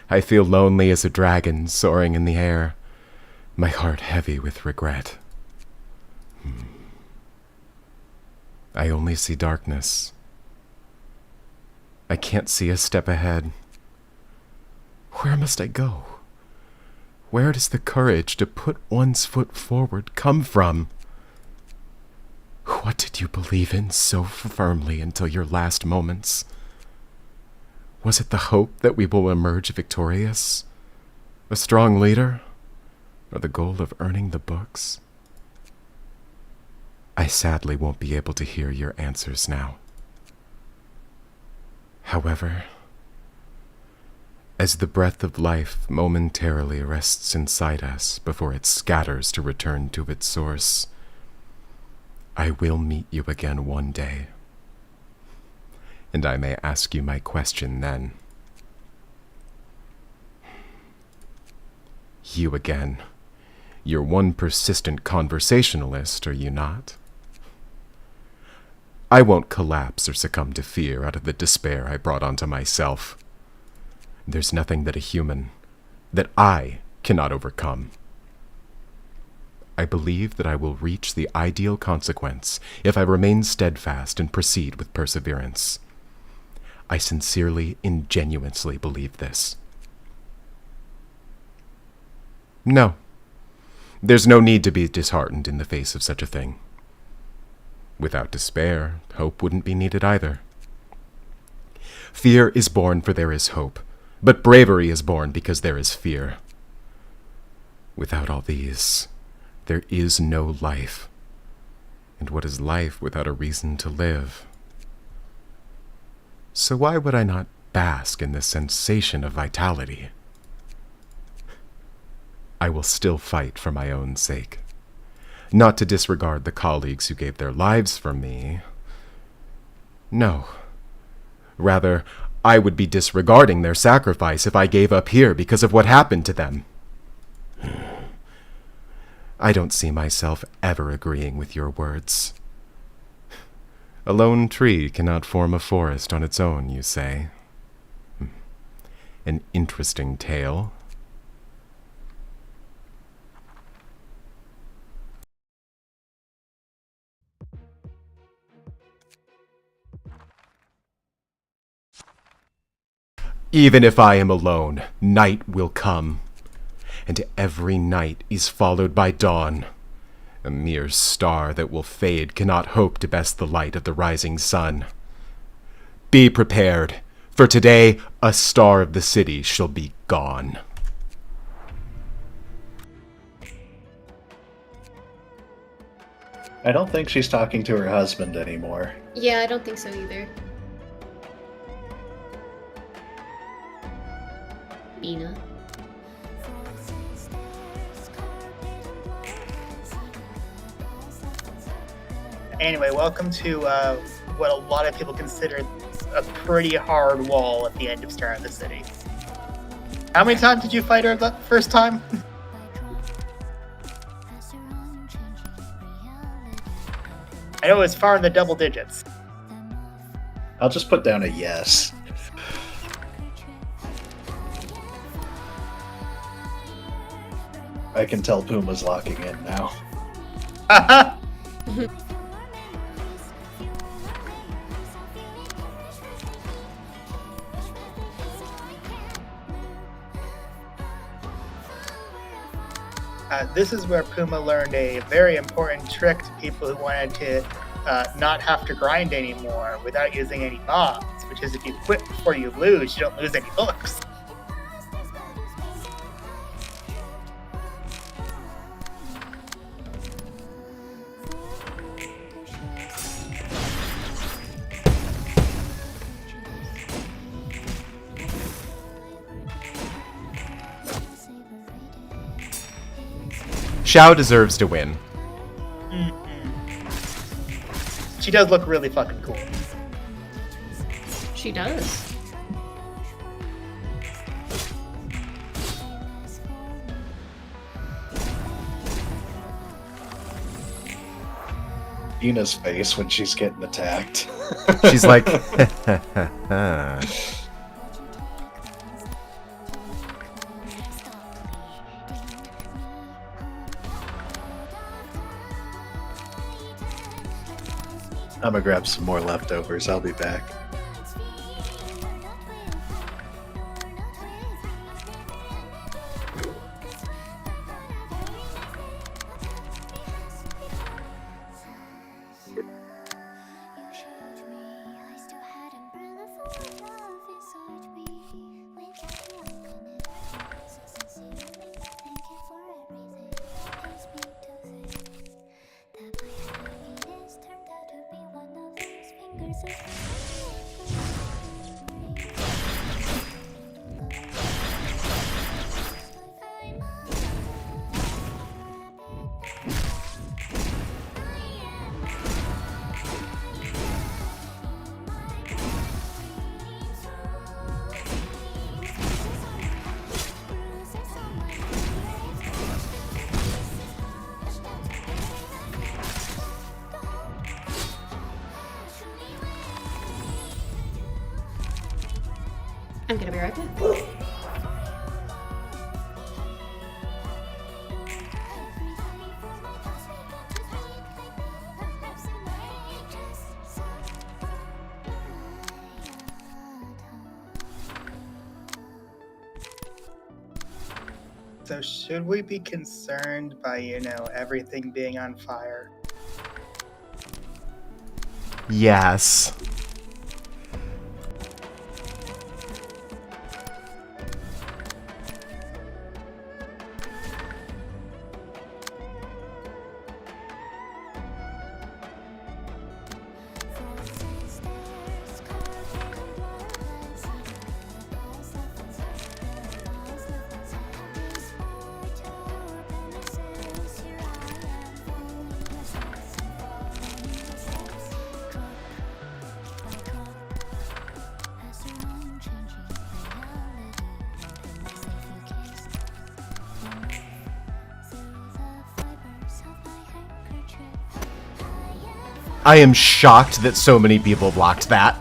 I feel lonely as a dragon soaring in the air, my heart heavy with regret. I only see darkness. I can't see a step ahead. Where must I go? Where does the courage to put one's foot forward come from? What did you believe in so firmly until your last moments? Was it the hope that we will emerge victorious? A strong leader? Or the goal of earning the books? I sadly won't be able to hear your answers now. However, as the breath of life momentarily rests inside us before it scatters to return to its source, I will meet you again one day, and I may ask you my question then. You again. You're one persistent conversationalist, are you not? I won't collapse or succumb to fear out of the despair I brought onto myself. There's nothing that a human, that I cannot overcome. I believe that I will reach the ideal consequence if I remain steadfast and proceed with perseverance. I sincerely and genuinely believe this. No. There's no need to be disheartened in the face of such a thing. Without despair, hope wouldn't be needed either. Fear is born for there is hope, but bravery is born because there is fear. Without all these, there is no life. And what is life without a reason to live? So why would I not bask in the sensation of vitality? I will still fight for my own sake. Not to disregard the colleagues who gave their lives for me. No. Rather, I would be disregarding their sacrifice if I gave up here because of what happened to them. I don't see myself ever agreeing with your words. A lone tree cannot form a forest on its own, you say. An interesting tale. Even if I am alone, night will come, and every night is followed by dawn. A mere star that will fade cannot hope to best the light of the rising sun. Be prepared, for today a star of the city shall be gone. I don't think she's talking to her husband anymore. Yeah, I don't think so either. Bina. Anyway, welcome to what a lot of people consider a pretty hard wall at the end of Star of the City. How many times did you fight her the first time? I know it was far in the double digits. I'll just put down a yes. I can tell Puma's locking in now. This is where Puma learned a very important trick to people who wanted to not have to grind anymore without using any mobs, which is if you quit before you lose, you don't lose any books. Xiao deserves to win. She does look really fucking cool. She does. Ina's face when she's getting attacked. She's like, I'm gonna grab some more leftovers. I'll be back. I'm gonna be right back. So should we be concerned by, everything being on fire? yes. I am shocked that so many people blocked that.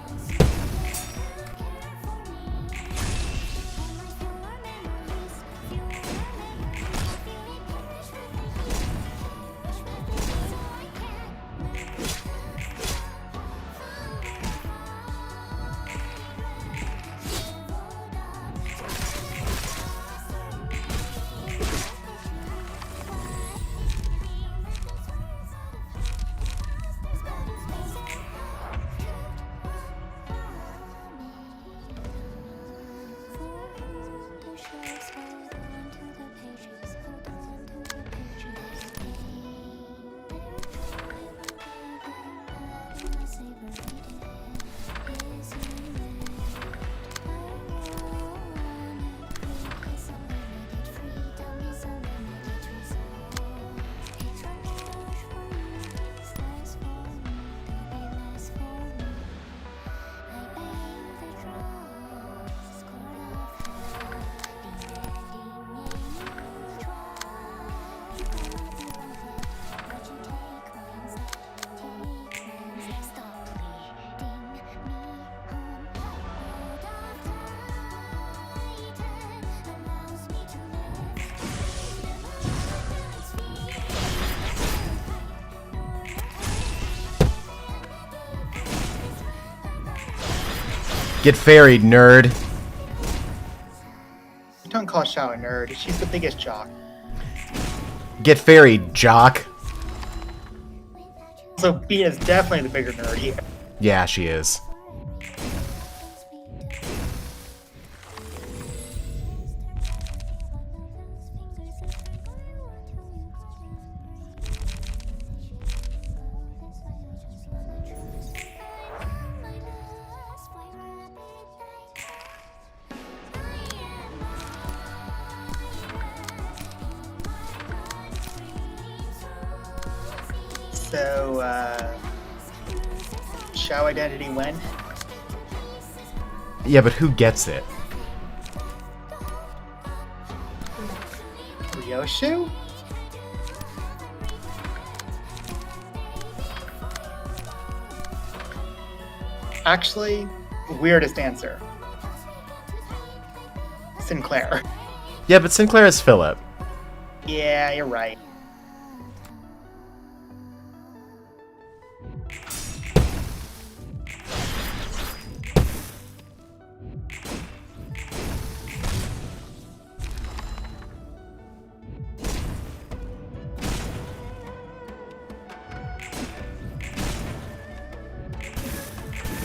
Get ferried, nerd. Don't call Xiao a nerd. She's the biggest jock. Get ferried, jock. So B is definitely the bigger nerd here. Yeah, she is. So, Xiao identity when? Yeah, but who gets it? Ryoshu? Actually, weirdest answer. Sinclair. Yeah, but Sinclair is Philip. Yeah, you're right.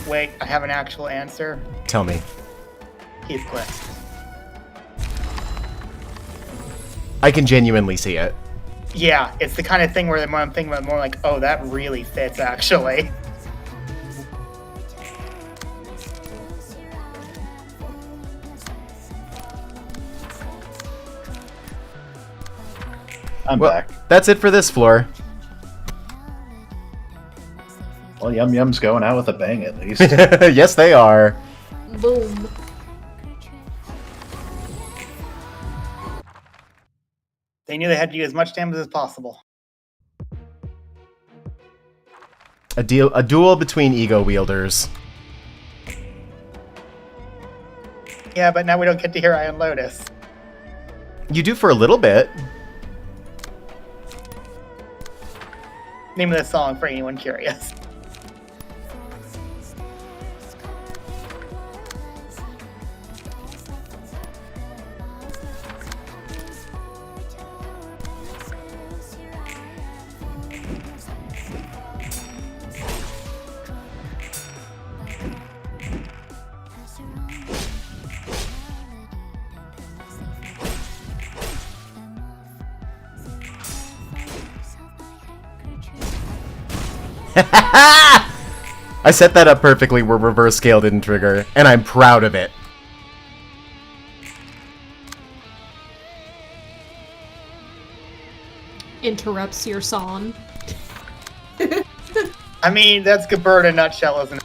Wait, I have an actual answer. Tell me. Heathcliff. I can genuinely see it. Yeah, it's the kind of thing where the more I'm thinking about it, more like, oh, that really fits, actually. I'm Well, back. that's it for this floor. Well, Yum Yum's going out with a bang at least. Yes, they are. Boom. They knew they had to do as much damage as possible. A duel between ego wielders. Yeah, but now we don't get to hear Iron Lotus. You do for a little bit. Name of the song for anyone curious. I set that up perfectly where reverse scale didn't trigger, and I'm proud of it. Interrupts your song. I mean, that's Gabert in a nutshell, isn't it?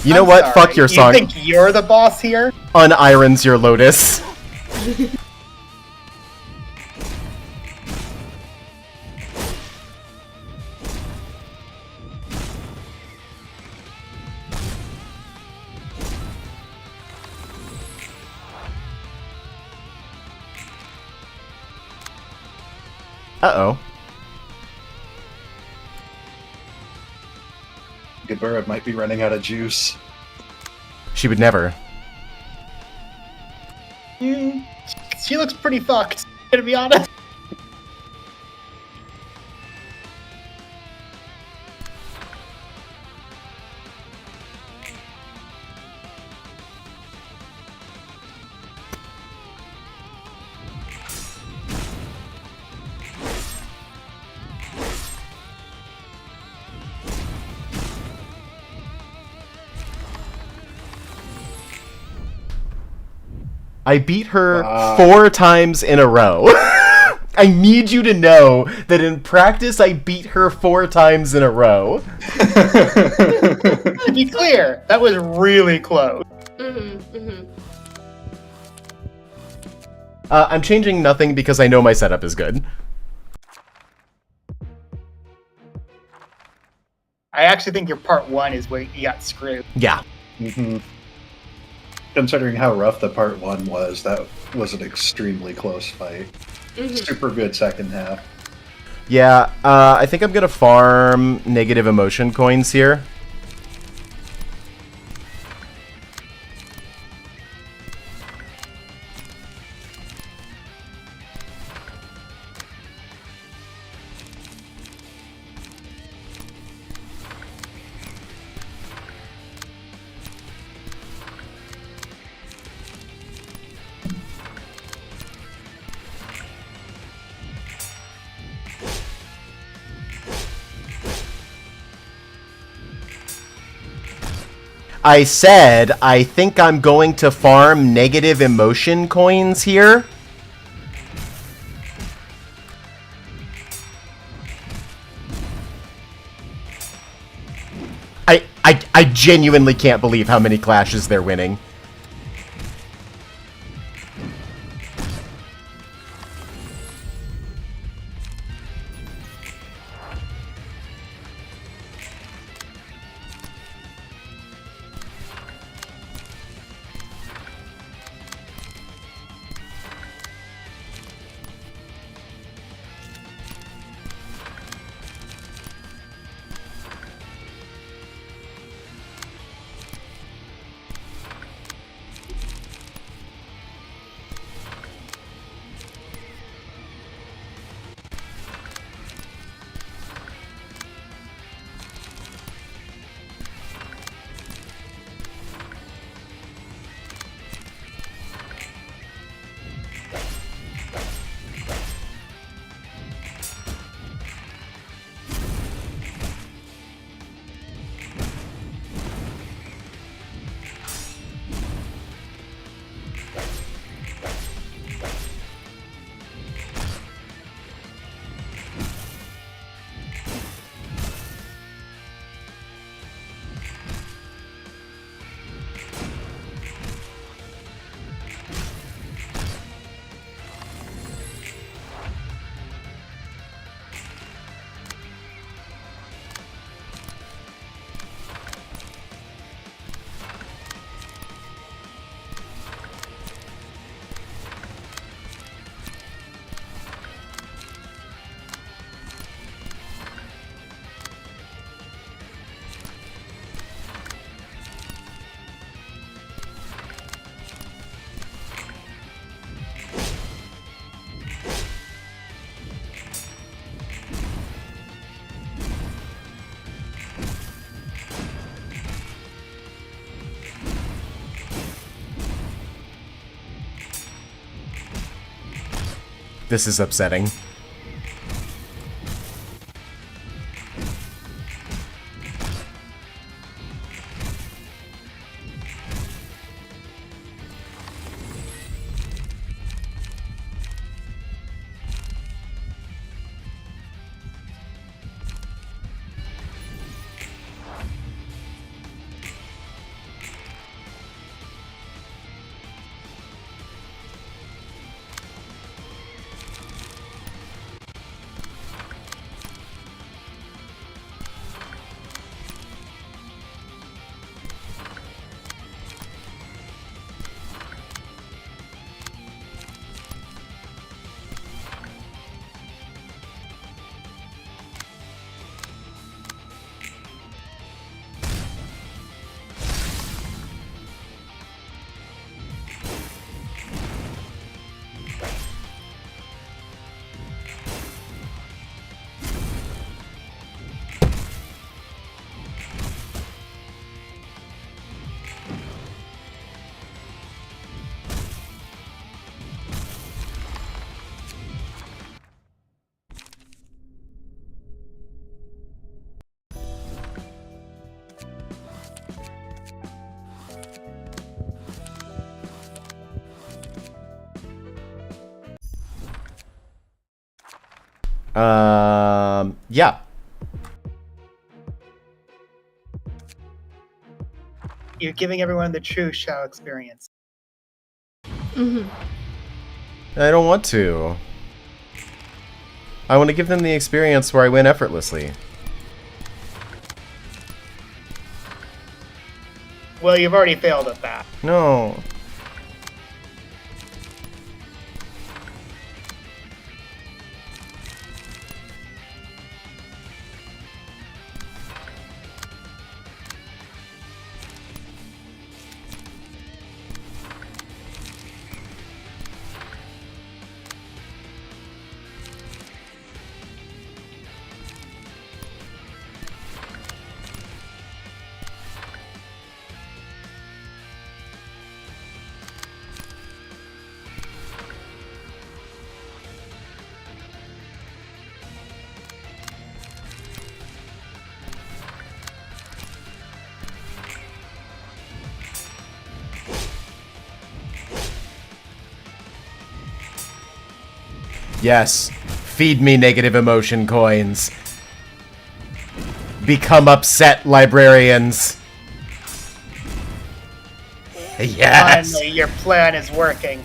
You know I'm what? sorry. Fuck your song. You think you're the boss here? Unirons your Lotus. Uh-oh. Gabura might be running out of juice. She would never. She looks pretty fucked, to be honest. I beat her 4 times in a row. I need you to know that in practice I beat her 4 times in a row. To be clear, that was really close. I'm changing nothing because I know my setup is good. I actually think your part 1 is where you got screwed. Yeah. Mm-hmm. Considering how rough the part 1 was, that was an extremely close fight. Super good second half. Yeah, I think I'm gonna farm negative emotion coins here. I said, I think I'm going to farm negative emotion coins here. I genuinely can't believe how many clashes they're winning. This is upsetting. Yeah. You're giving everyone the true Shao experience. Mm-hmm. I don't want to. I want to give them the experience where I win effortlessly. Well, you've already failed at that. No. Yes. Feed me negative emotion coins. Become upset, librarians. Yes! Finally, your plan is working.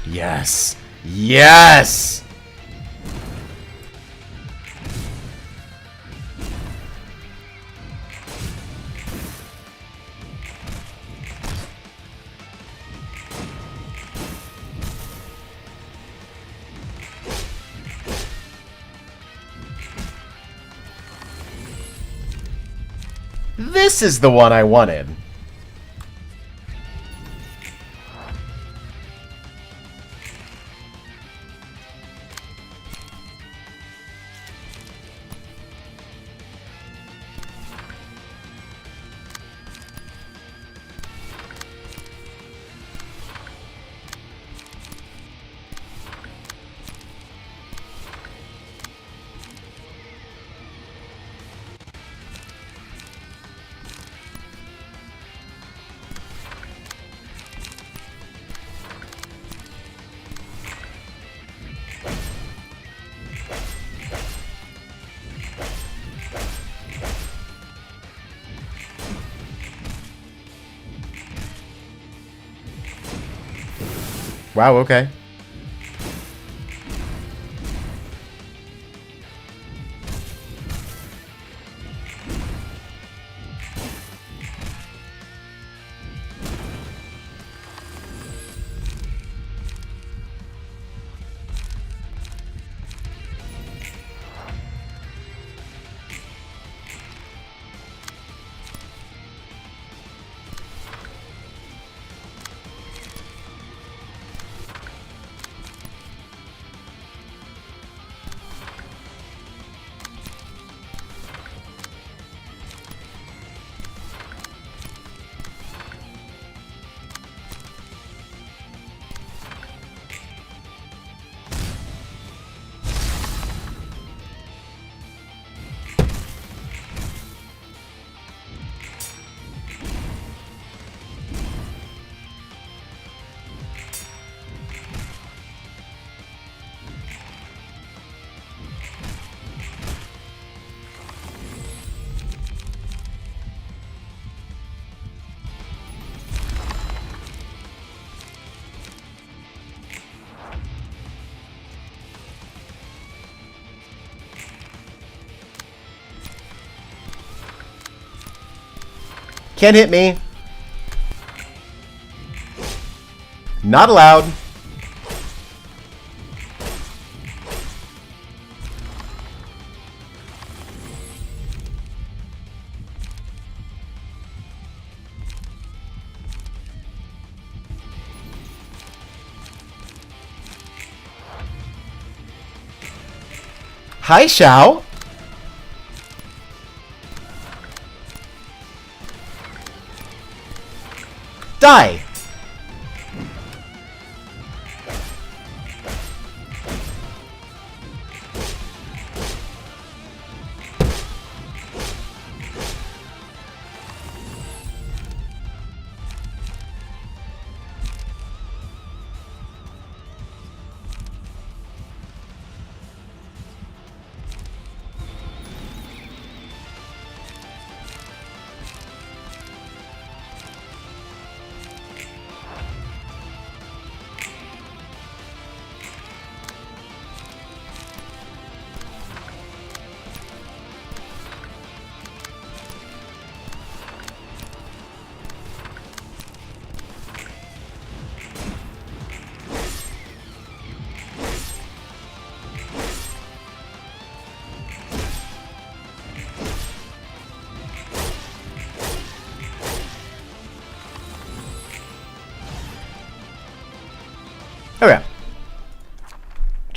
Yes! Yes! This is the one I wanted. Wow, okay. Can't hit me. Not allowed. Hi, Xiao. Die.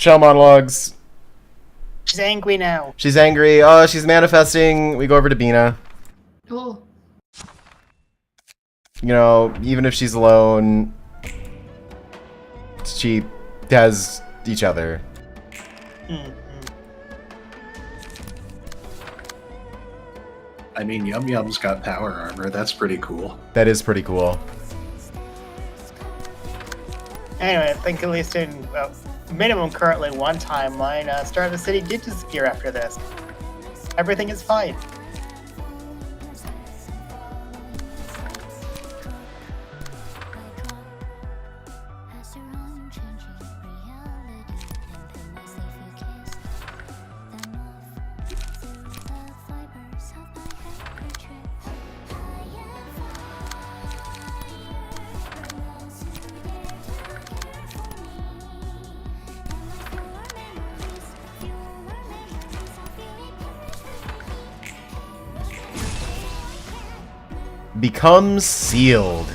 Shell monologues. She's angry now. She's angry. Oh, she's manifesting. We go over to Bina. Oh. You know, even if she's alone, she has each other. Mm-hmm. I mean, Yum Yum's got power armor. That's pretty cool. That is pretty cool. Anyway, I think at least in minimum currently one timeline, Star of the City did disappear after this. Everything is fine. Becomes sealed.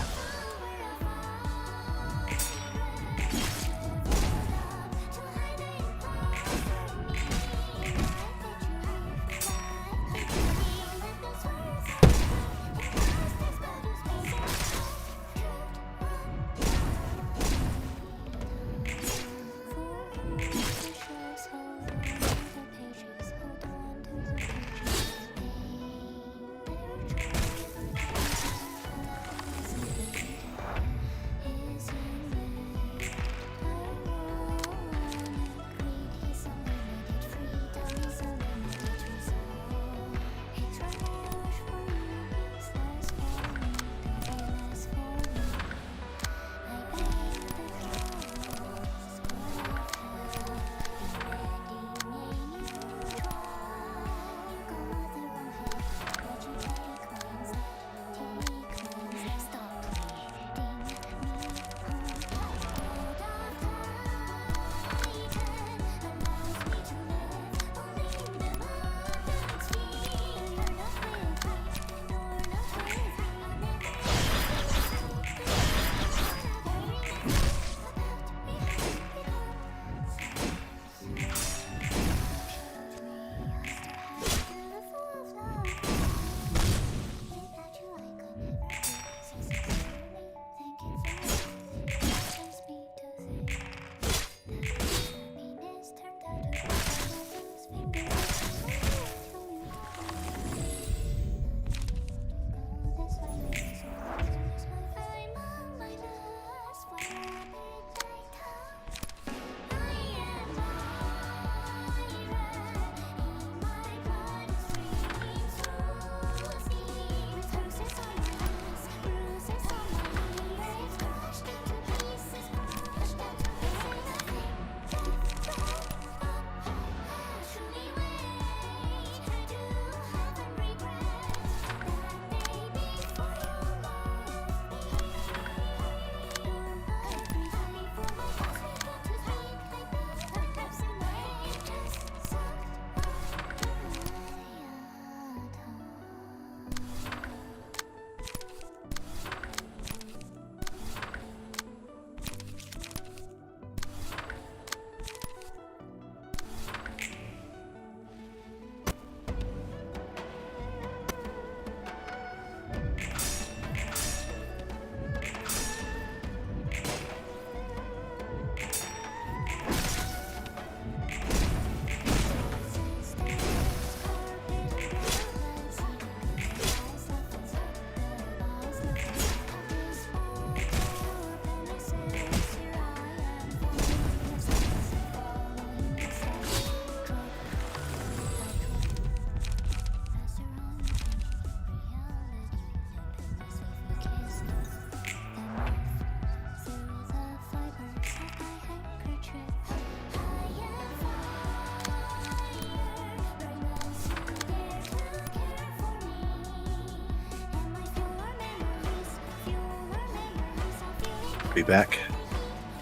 Be back.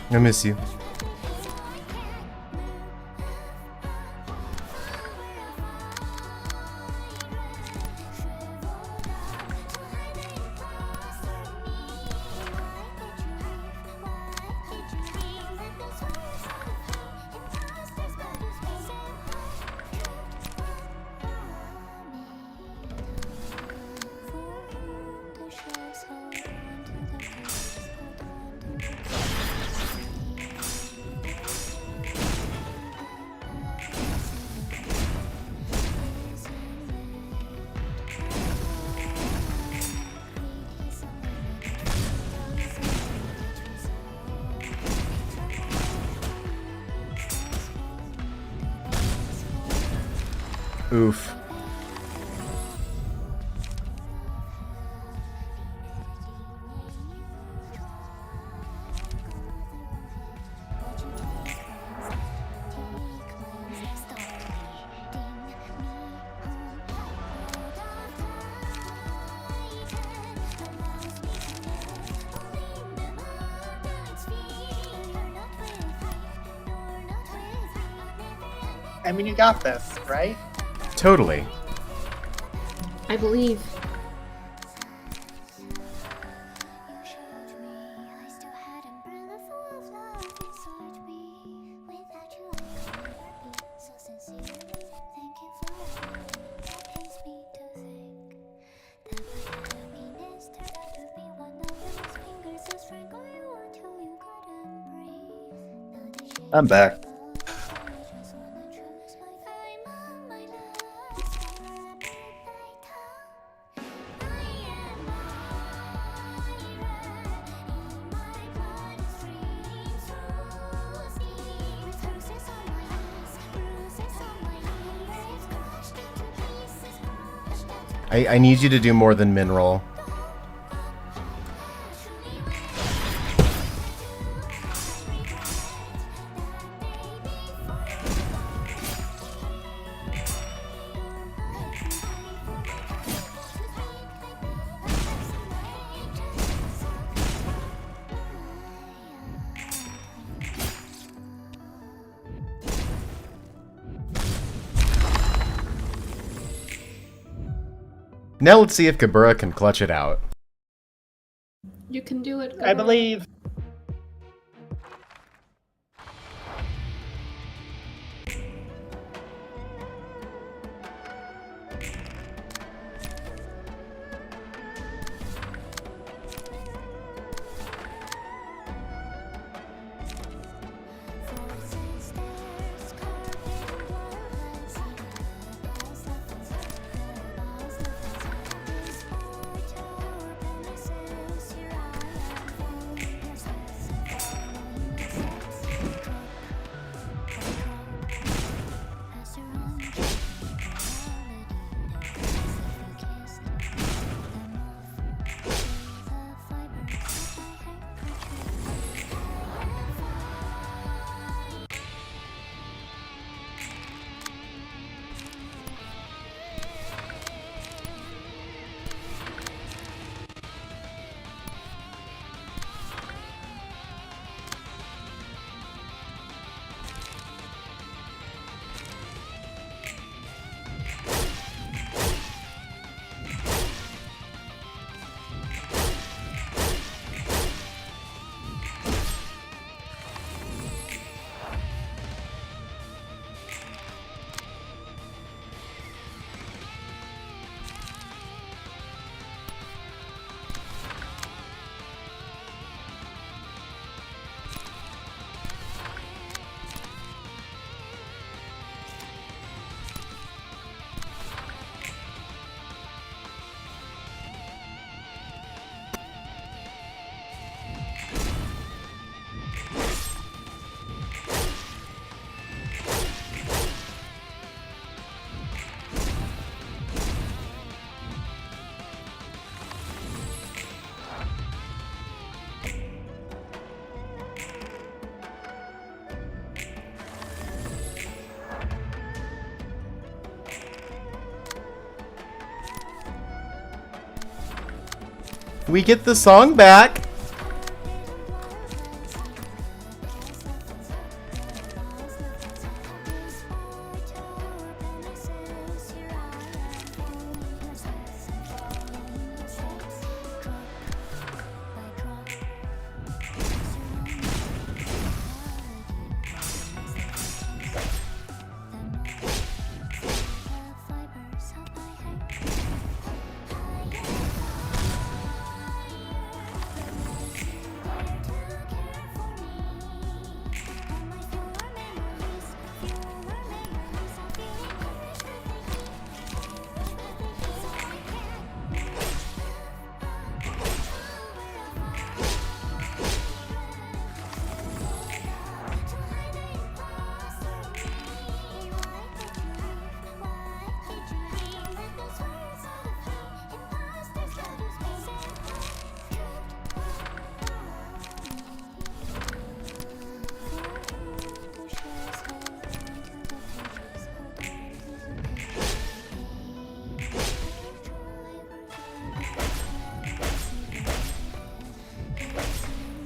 I miss you. Oof. I mean, you got this, right? Totally. I believe. I'm back. I need you to do more than mineral. Now let's see if Kabura can clutch it out. You can do it. I believe. We get the song back.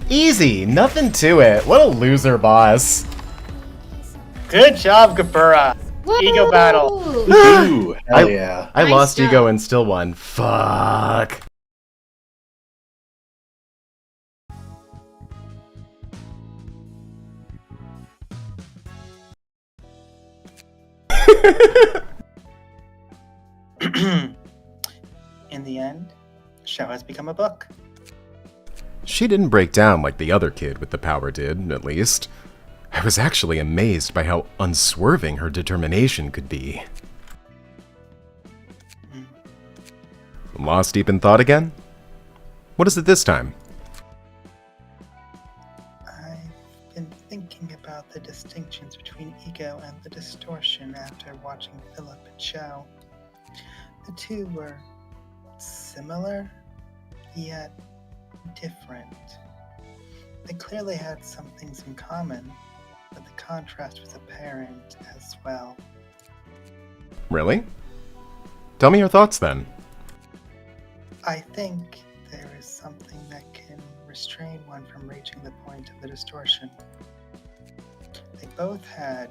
Easy, nothing to it. What a loser, boss. Good job, Gabura. Ego battle. Ooh, hell yeah. I Nice lost job. ego and still won. Fuck. In the end, Shao has become a book. She didn't break down like the other kid with the power did, at least. I was actually amazed by how unswerving her determination could be. Lost deep in thought again? What is it this time? I've been thinking about the distinctions between ego and the distortion after watching Philip and Shao. The two were similar, yet different. They clearly had some things in common, but the contrast was apparent as well. Really? Tell me your thoughts then. I think there is something that can restrain one from reaching the point of the distortion. They both had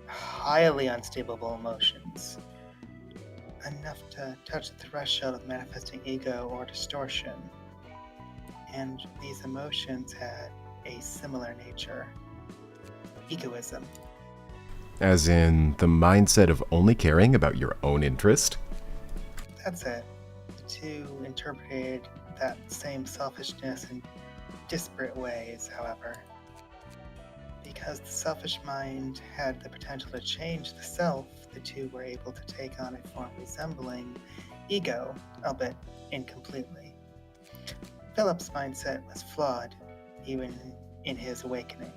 highly unstable emotions, enough to touch the threshold of manifesting ego or distortion. And these emotions had a similar nature. Egoism. As in, the mindset of only caring about your own interest? That's it. The two interpreted that same selfishness in disparate ways, however. Because the selfish mind had the potential to change the self, the two were able to take on a form resembling ego, albeit incompletely. Philip's mindset was flawed, even in his awakening.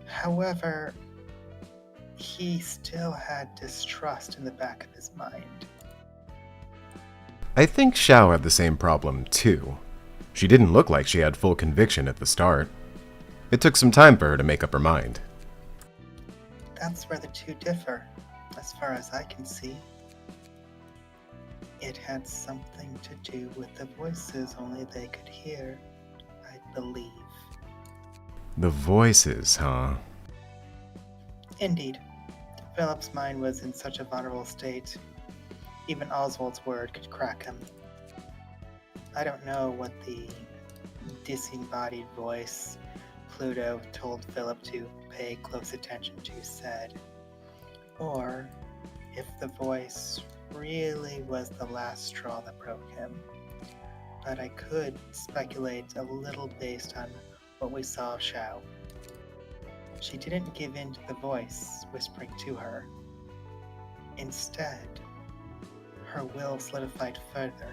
However, he still had distrust in the back of his mind. I think Shao had the same problem, too. She didn't look like she had full conviction at the start. It took some time for her to make up her mind. That's where the two differ, as far as I can see. It had something to do with the voices only they could hear, I believe. The voices, huh? Indeed. Philip's mind was in such a vulnerable state, even Oswald's word could crack him. I don't know what the disembodied voice Pluto told Philip to pay close attention to said, or if the voice really was the last straw that broke him. But I could speculate a little based on what we saw of Shao. She didn't give in to the voice whispering to her. Instead, her will solidified further.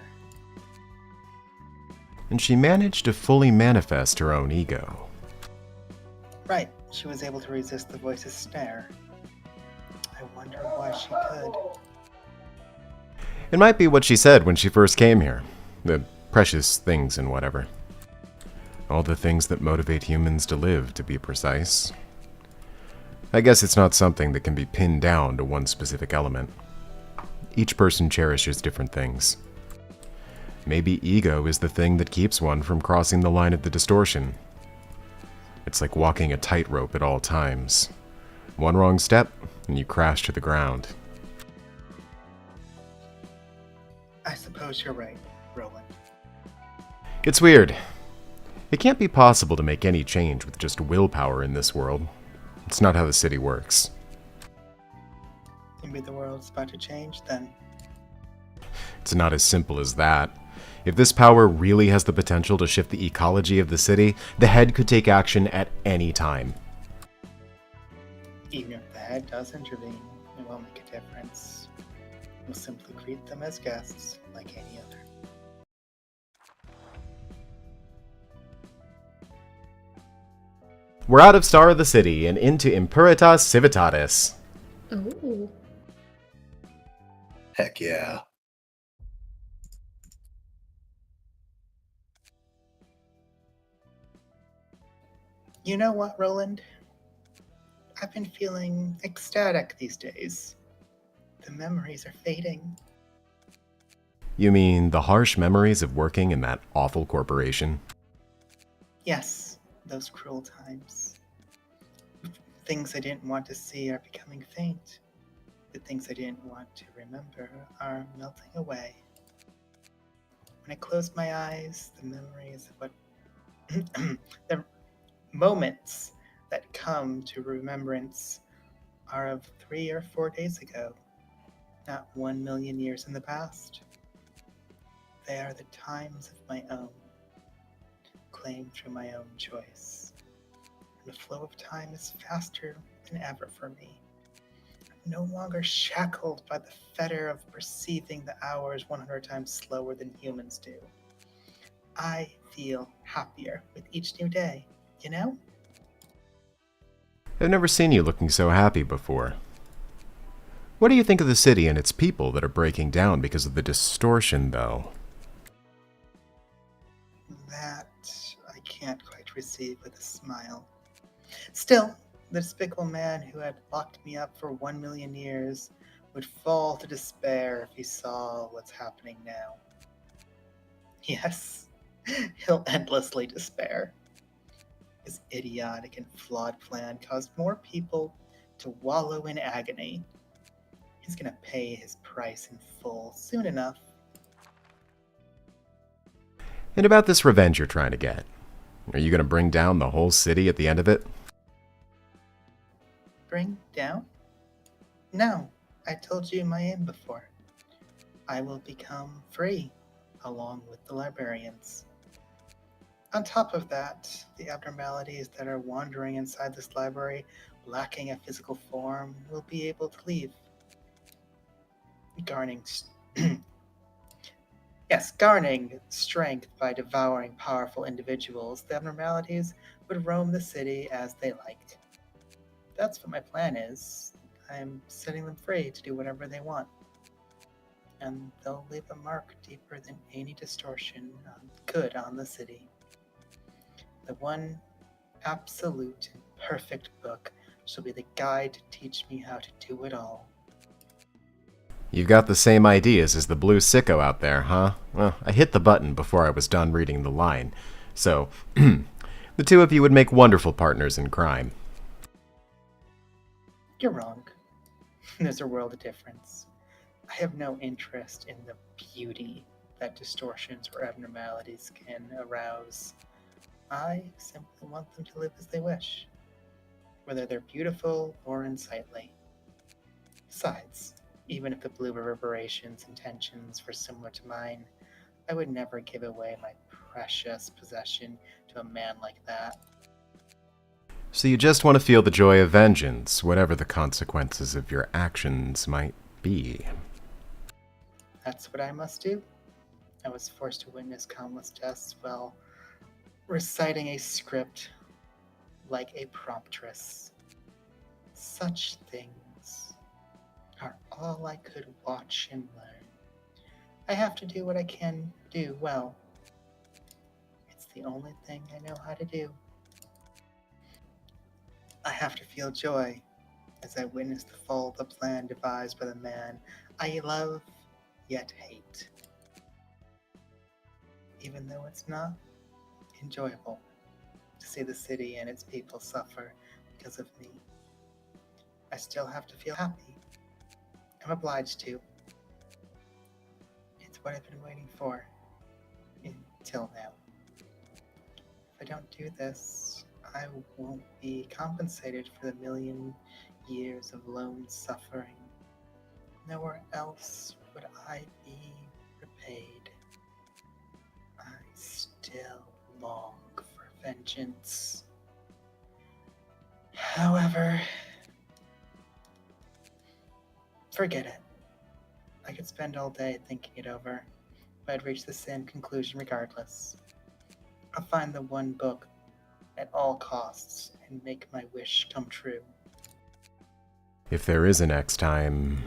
And she managed to fully manifest her own ego. Right, she was able to resist the voice's snare. I wonder why she could. It might be what she said when she first came here. The precious things and whatever. All the things that motivate humans to live, to be precise. I guess it's not something that can be pinned down to one specific element. Each person cherishes different things. Maybe ego is the thing that keeps one from crossing the line of the distortion. It's like walking a tightrope at all times. One wrong step, and you crash to the ground. I suppose you're right, Roland. It's weird. It can't be possible to make any change with just willpower in this world. It's not how the city works. Maybe the world's about to change then. It's not as simple as that. If this power really has the potential to shift the ecology of the city, the head could take action at any time. Even if the head does intervene, it won't make a difference. We'll simply greet them as guests, like any other. We're out of Star of the City and into Imperitas Civitatis. Ooh. Heck yeah. You know what, Roland? I've been feeling ecstatic these days. The memories are fading. You mean the harsh memories of working in that awful corporation? Yes, those cruel times. Things I didn't want to see are becoming faint. The things I didn't want to remember are melting away. When I close my eyes, the memories of what the moments that come to remembrance are of 3 or 4 days ago, not 1 million years in the past. They are the times of my own, claimed through my own choice. And the flow of time is faster than ever for me. I'm no longer shackled by the fetter of perceiving the hours 100 times slower than humans do. I feel happier with each new day, you know? I've never seen you looking so happy before. What do you think of the city and its people that are breaking down because of the distortion, though? That I can't quite receive with a smile. Still, the despicable man who had locked me up for 1 million years would fall to despair if he saw what's happening now. Yes, he'll endlessly despair. His idiotic and flawed plan caused more people to wallow in agony. He's gonna pay his price in full soon enough. And about this revenge you're trying to get. Are you going to bring down the whole city at the end of it? Bring down? No, I told you my aim before. I will become free, along with the librarians. On top of that, the abnormalities that are wandering inside this library, lacking a physical form, will be able to leave. Garning strength by devouring powerful individuals, the abnormalities would roam the city as they liked. That's what my plan is. I'm setting them free to do whatever they want. And they'll leave a mark deeper than any distortion could on the city. The one absolute and perfect book shall be the guide to teach me how to do it all. You've got the same ideas as the blue sicko out there, huh? Well, I hit the button before I was done reading the line. So, the two of you would make wonderful partners in crime. You're wrong. There's a world of difference. I have no interest in the beauty that distortions or abnormalities can arouse. I simply want them to live as they wish, whether they're beautiful or unsightly. Besides, even if the blue reverberations' intentions were similar to mine, I would never give away my precious possession to a man like that. So you just want to feel the joy of vengeance, whatever the consequences of your actions might be. That's what I must do. I was forced to witness countless deaths while reciting a script like a promptress. Such things are all I could watch and learn. I have to do what I can do well. It's the only thing I know how to do. I have to feel joy as I witness the fall of the plan devised by the man I love yet hate. Even though it's not enjoyable to see the city and its people suffer because of me, I still have to feel happy. I'm obliged to. It's what I've been waiting for until now. If I don't do this, I won't be compensated for the 1,000,000 years of lone suffering. Nowhere else would I be repaid. I still long for vengeance. However, forget it. I could spend all day thinking it over, but I'd reach the same conclusion regardless. I'll find the one book at all costs and make my wish come true. If there is a next time,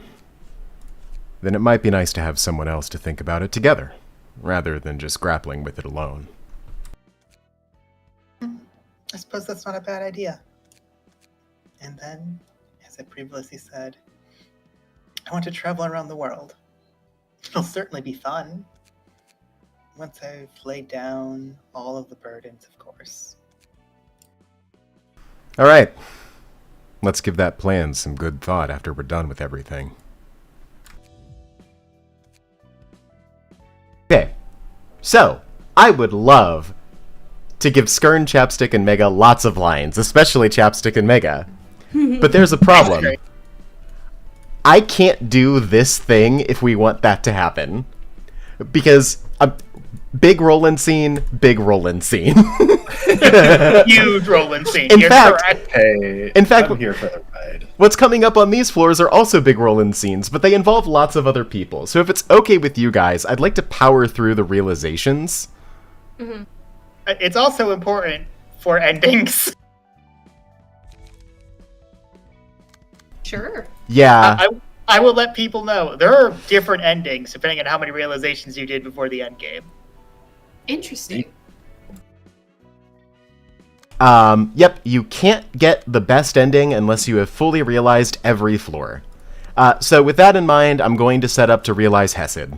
then it might be nice to have someone else to think about it together, rather than just grappling with it alone. I suppose that's not a bad idea. And then, as I previously said, I want to travel around the world. It'll certainly be fun. Once I've laid down all of the burdens, of course. All right. Let's give that plan some good thought after we're done with everything. Okay. So, I would love to give Skern, Chapstick, and Mega lots of lines, especially Chapstick and Mega. But there's a problem. I can't do this thing if we want that to happen. Because big Roland scene, big Roland scene. Huge Roland scene. In You're fact, correct. Hey, In fact, I'm here for the ride. what's coming up on these floors are also big Roland scenes, but they involve lots of other people. So if it's okay with you guys, I'd like to power through the realizations. It's also important for endings. Sure. Yeah. I will let people know there are different endings depending on how many realizations you did before the end game. Interesting. Yep, you can't get the best ending unless you have fully realized every floor. So with that in mind, I'm going to set up to realize Hesed.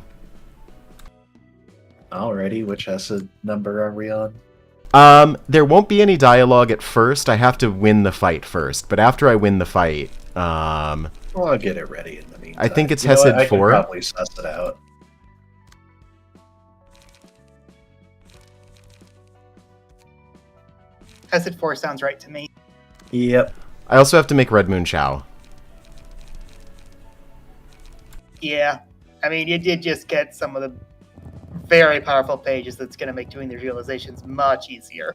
Alrighty, which Hesed number are we on? There won't be any dialogue at first. I have to win the fight first, but after I win the fight, Well, I'll get it ready in the meantime. I think it's You know what? Hesed I can 4. probably suss it out. Hesed 4 sounds right to me. Yep. I also have to make Red Moon Chow. Yeah. I mean, you did just get some of the very powerful pages that's going to make doing the realizations much easier.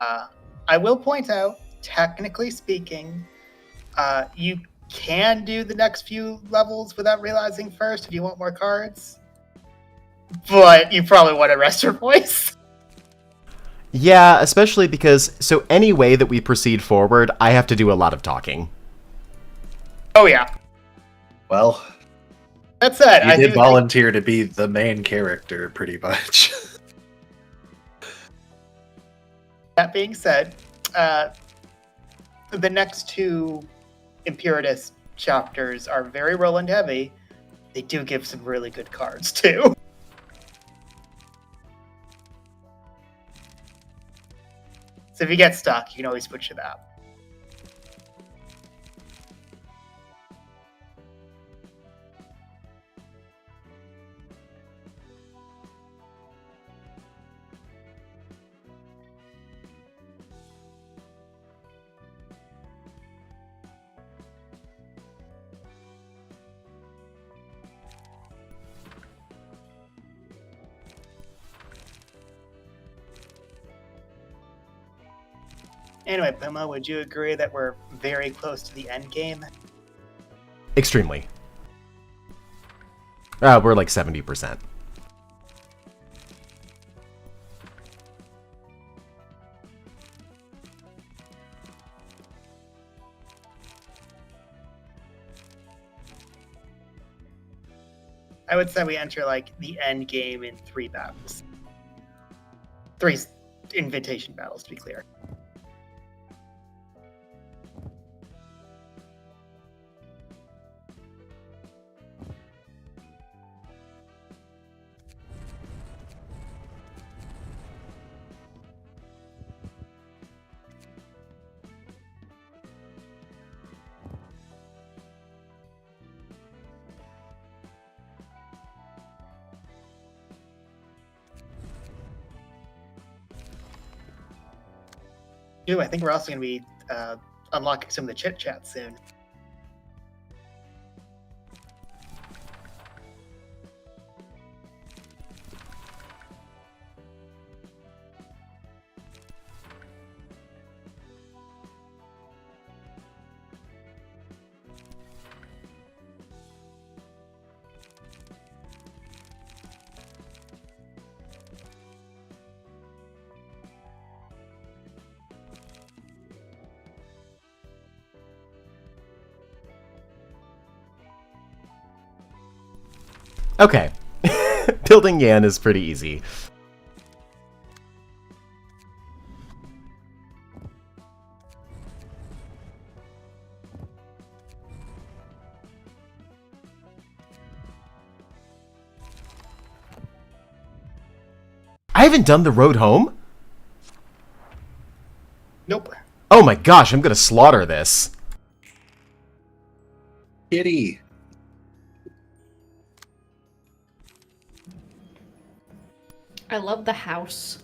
I will point out, technically speaking, you can do the next few levels without realizing first if you want more cards. But you probably want to rest your voice. Yeah, especially because, so any way that we proceed forward, I have to do a lot of talking. Oh, yeah. Well, That said, you I did do volunteer to be the main character, pretty much. That being said, the next two Impuritus chapters are very Roland heavy. They do give some really good cards, too. So if you get stuck, you can always switch to that. Anyway, Puma, would you agree that we're very close to the end game? Extremely. We're like 70%. I would say we enter like the end game in 3 battles. 3 invitation battles, to be clear. Ooh, I think we're also going to be unlocking some of the chit chat soon. Okay. Building Yan is pretty easy. I haven't done the road home? Nope. Oh my gosh, I'm gonna slaughter this. Kitty. I love the house.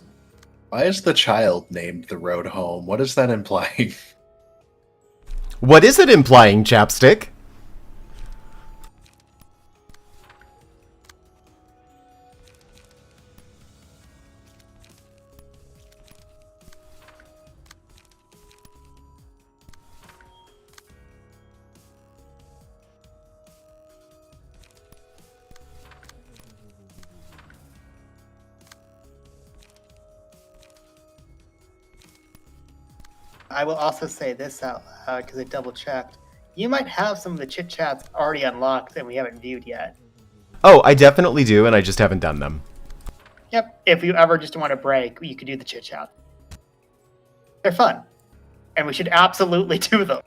Why is the child named the road home? What is that implying? What is it implying, Chapstick? I will also say this out loud because I double checked. You might have some of the chit chats already unlocked and we haven't viewed yet. Oh, I definitely do, and I just haven't done them. Yep. If you ever just want a break, you could do the chit chat. They're fun, and we should absolutely do them.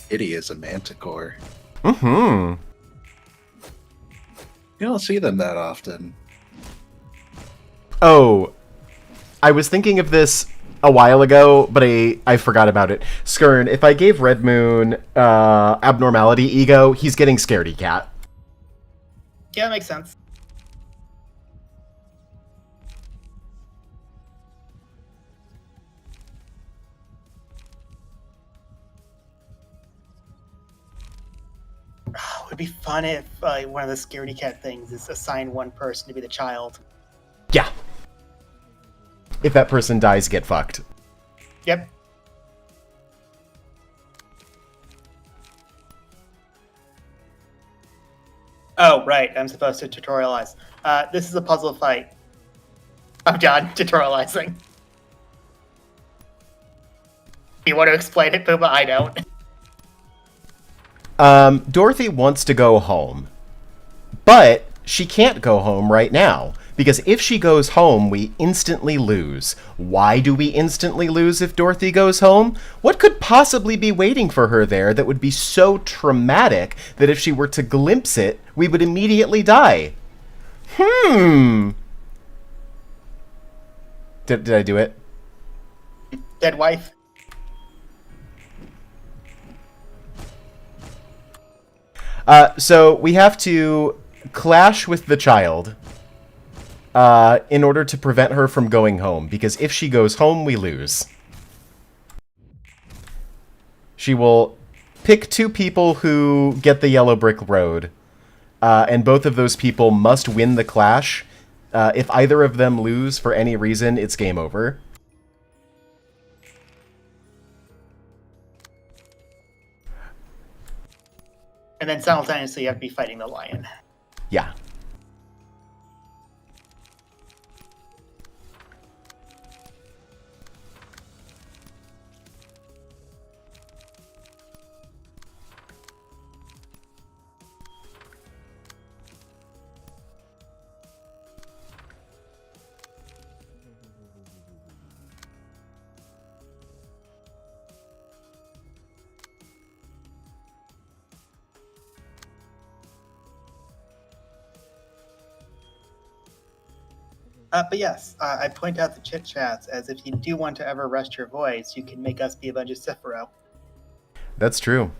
Kitty is a manticore. Mm-hmm. You don't see them that often. Oh, I was thinking of this a while ago, but I forgot about it. Skern, if I gave Red Moon abnormality ego, he's getting scaredy cat. Yeah, that makes sense. Oh, it'd be fun if one of the scaredy cat things is assign one person to be the child. Yeah. If that person dies, get fucked. Yep. Oh, right. I'm supposed to tutorialize. This is a puzzle fight. I'm done tutorializing. You want to explain it, Puma? I don't. Dorothy wants to go home, but she can't go home right now, because if she goes home, we instantly lose. Why do we instantly lose if Dorothy goes home? What could possibly be waiting for her there that would be so traumatic that if she were to glimpse it, we would immediately die? Did I do it? Dead wife. So we have to clash with the child in order to prevent her from going home, because if she goes home, we lose. She will pick two people who get the yellow brick road, and both of those people must win the clash. If either of them lose for any reason, it's game over. And then simultaneously you have to be fighting the lion. Yeah. But yes, I point out the chit chats as if you do want to ever rest your voice, you can make us be a bunch of Sephiroth. That's true.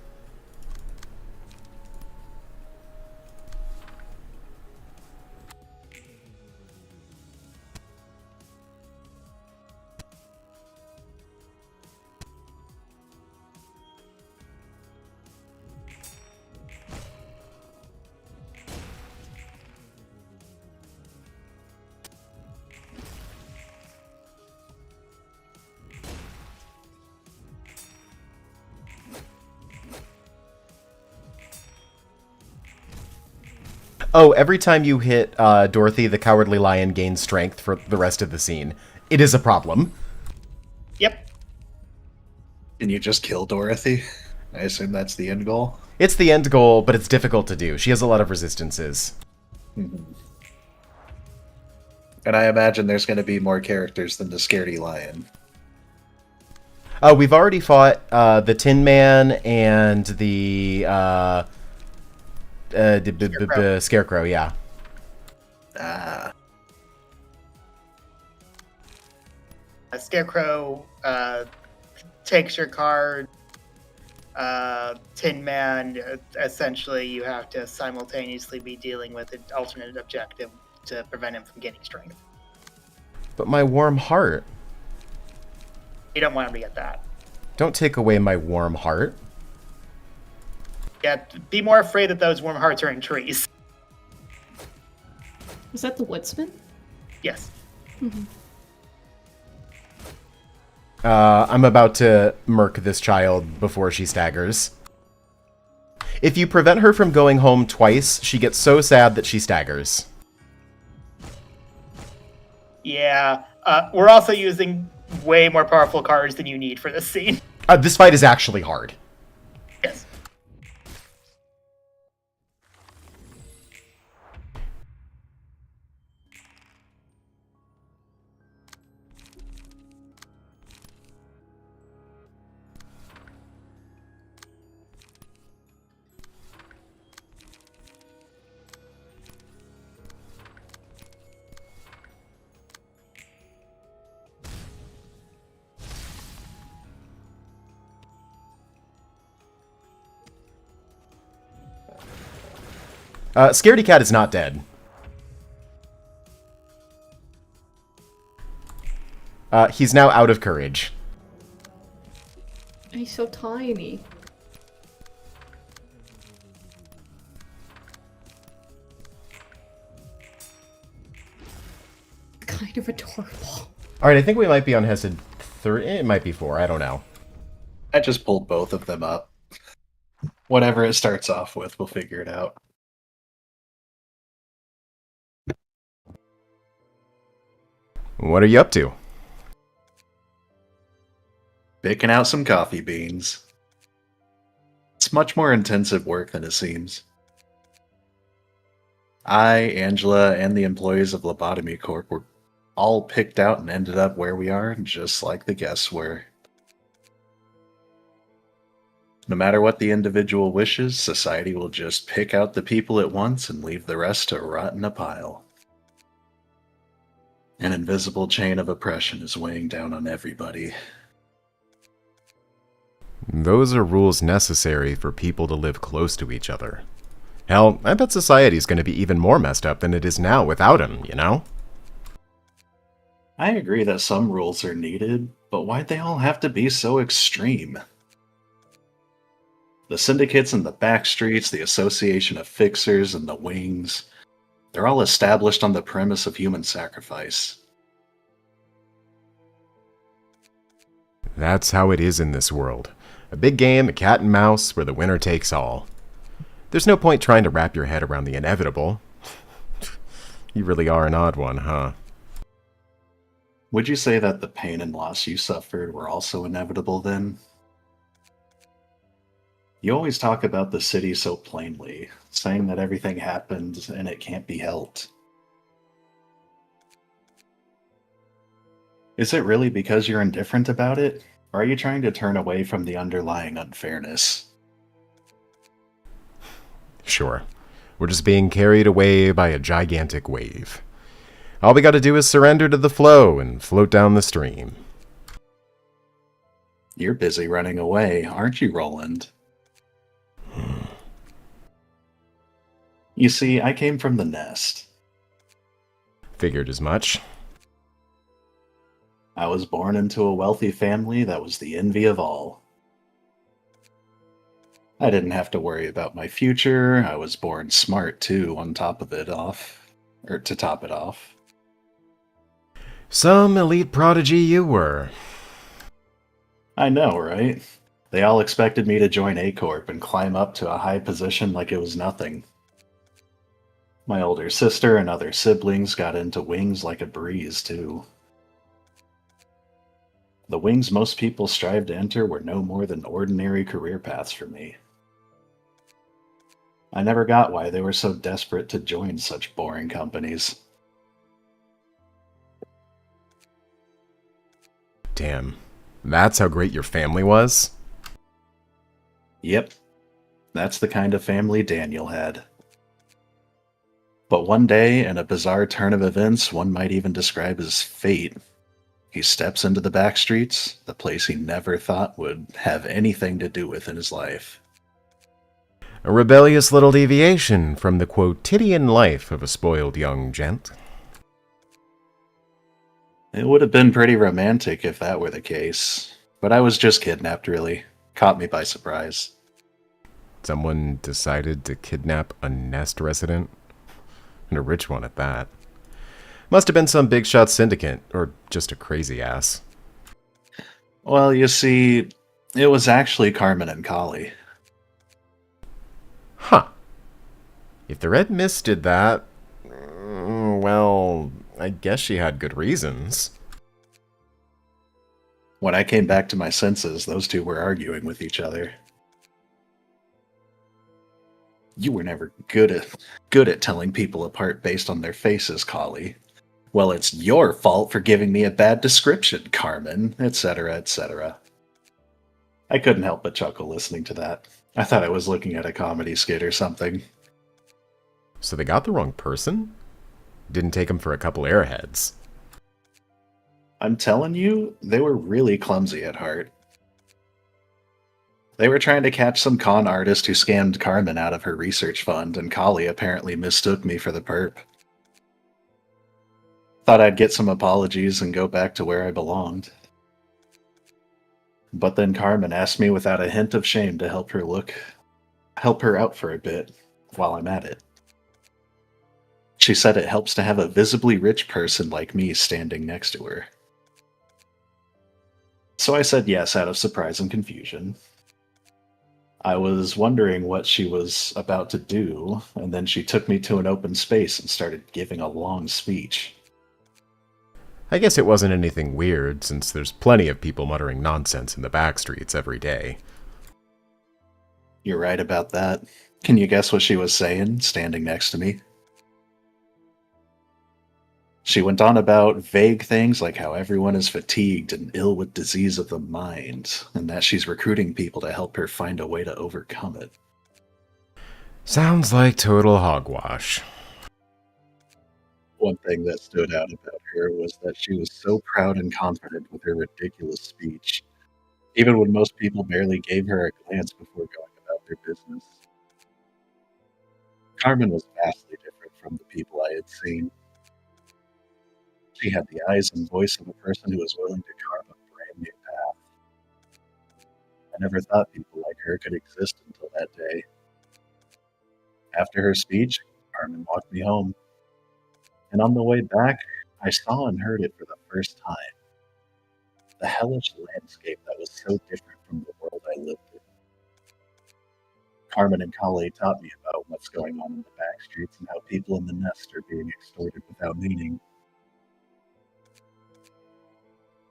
Oh, every time you hit Dorothy, the Cowardly Lion gains strength for the rest of the scene. It is a problem. Yep. Can you just kill Dorothy? I assume that's the end goal. It's the end goal, but it's difficult to do. She has a lot of resistances. Mhm. And I imagine there's going to be more characters than the Scaredy Lion. We've already fought the Tin Man and the Scarecrow, yeah. Ah. A Scarecrow takes your card. Tin Man, essentially, you have to simultaneously be dealing with an alternate objective to prevent him from gaining strength. But my warm heart. You don't want him to get that. Don't take away my warm heart. Yeah, be more afraid that those warm hearts are in trees. Is that the woodsman? Yes. Mm-hmm. I'm about to murk this child before she staggers. If you prevent her from going home twice, she gets so sad that she staggers. Yeah, we're also using way more powerful cards than you need for this scene. This fight is actually hard. Yes. Scaredy Cat is not dead. He's now out of courage. He's so tiny. Kind of adorable. Alright, I think we might be on Hesed 3. It might be 4, I don't know. I just pulled both of them up. Whatever it starts off with, we'll figure it out. What are you up to? Picking out some coffee beans. It's much more intensive work than it seems. I, Angela, and the employees of Lobotomy Corp were all picked out and ended up where we are, just like the guests were. No matter what the individual wishes, society will just pick out the people at once and leave the rest to rot in a pile. An invisible chain of oppression is weighing down on everybody. Those are rules necessary for people to live close to each other. Hell, I bet society's going to be even more messed up than it is now without him, you know? I agree that some rules are needed, but why'd they all have to be so extreme? The syndicates and the backstreets, the association of fixers and the wings, they're all established on the premise of human sacrifice. That's how it is in this world. A big game, a cat and mouse, where the winner takes all. There's no point trying to wrap your head around the inevitable. You really are an odd one, huh? Would you say that the pain and loss you suffered were also inevitable then? You always talk about the city so plainly, saying that everything happened and it can't be helped. Is it really because you're indifferent about it, or are you trying to turn away from the underlying unfairness? Sure. We're just being carried away by a gigantic wave. All we gotta do is surrender to the flow and float down the stream. You're busy running away, aren't you, Roland? You see, I came from the nest. Figured as much. I was born into a wealthy family that was the envy of all. I didn't have to worry about my future. I was born smart too, to top it off. Some elite prodigy you were. I know, right? They all expected me to join A-Corp and climb up to a high position like it was nothing. My older sister and other siblings got into wings like a breeze, too. The wings most people strive to enter were no more than ordinary career paths for me. I never got why they were so desperate to join such boring companies. Damn. That's how great your family was? Yep, that's the kind of family Daniel had. But one day, in a bizarre turn of events one might even describe as fate, he steps into the back streets, the place he never thought would have anything to do with in his life. A rebellious little deviation from the quotidian life of a spoiled young gent. It would have been pretty romantic if that were the case, but I was just kidnapped, really. Caught me by surprise. Someone decided to kidnap a Nest resident? And a rich one at that. Must have been some big shot syndicate, or just a crazy ass. Well, you see, it was actually Carmen and Collie. Huh. If the Red Mist did that, well, I guess she had good reasons. When I came back to my senses, those two were arguing with each other. You were never good at telling people apart based on their faces, Collie. Well, it's your fault for giving me a bad description, Carmen, etc., etc. I couldn't help but chuckle listening to that. I thought I was looking at a comedy skit or something. So they got the wrong person? Didn't take him for a couple airheads. I'm telling you, they were really clumsy at heart. They were trying to catch some con artist who scammed Carmen out of her research fund, and Collie apparently mistook me for the perp. Thought I'd get some apologies and go back to where I belonged. But then Carmen asked me without a hint of shame to help her out for a bit while I'm at it. She said it helps to have a visibly rich person like me standing next to her. So I said yes out of surprise and confusion. I was wondering what she was about to do, and then she took me to an open space and started giving a long speech. I guess it wasn't anything weird, since there's plenty of people muttering nonsense in the back streets every day. You're right about that. Can you guess what she was saying, standing next to me? She went on about vague things like how everyone is fatigued and ill with disease of the mind, and that she's recruiting people to help her find a way to overcome it. Sounds like total hogwash. One thing that stood out about her was that she was so proud and confident with her ridiculous speech, even when most people barely gave her a glance before going about their business. Carmen was vastly different from the people I had seen. She had the eyes and voice of a person who was willing to carve a brand new path. I never thought people like her could exist until that day. After her speech, Carmen walked me home. And on the way back, I saw and heard it for the first time. The hellish landscape that was so different from the world I lived in. Carmen and Collie taught me about what's going on in the back streets and how people in the nest are being extorted without meaning.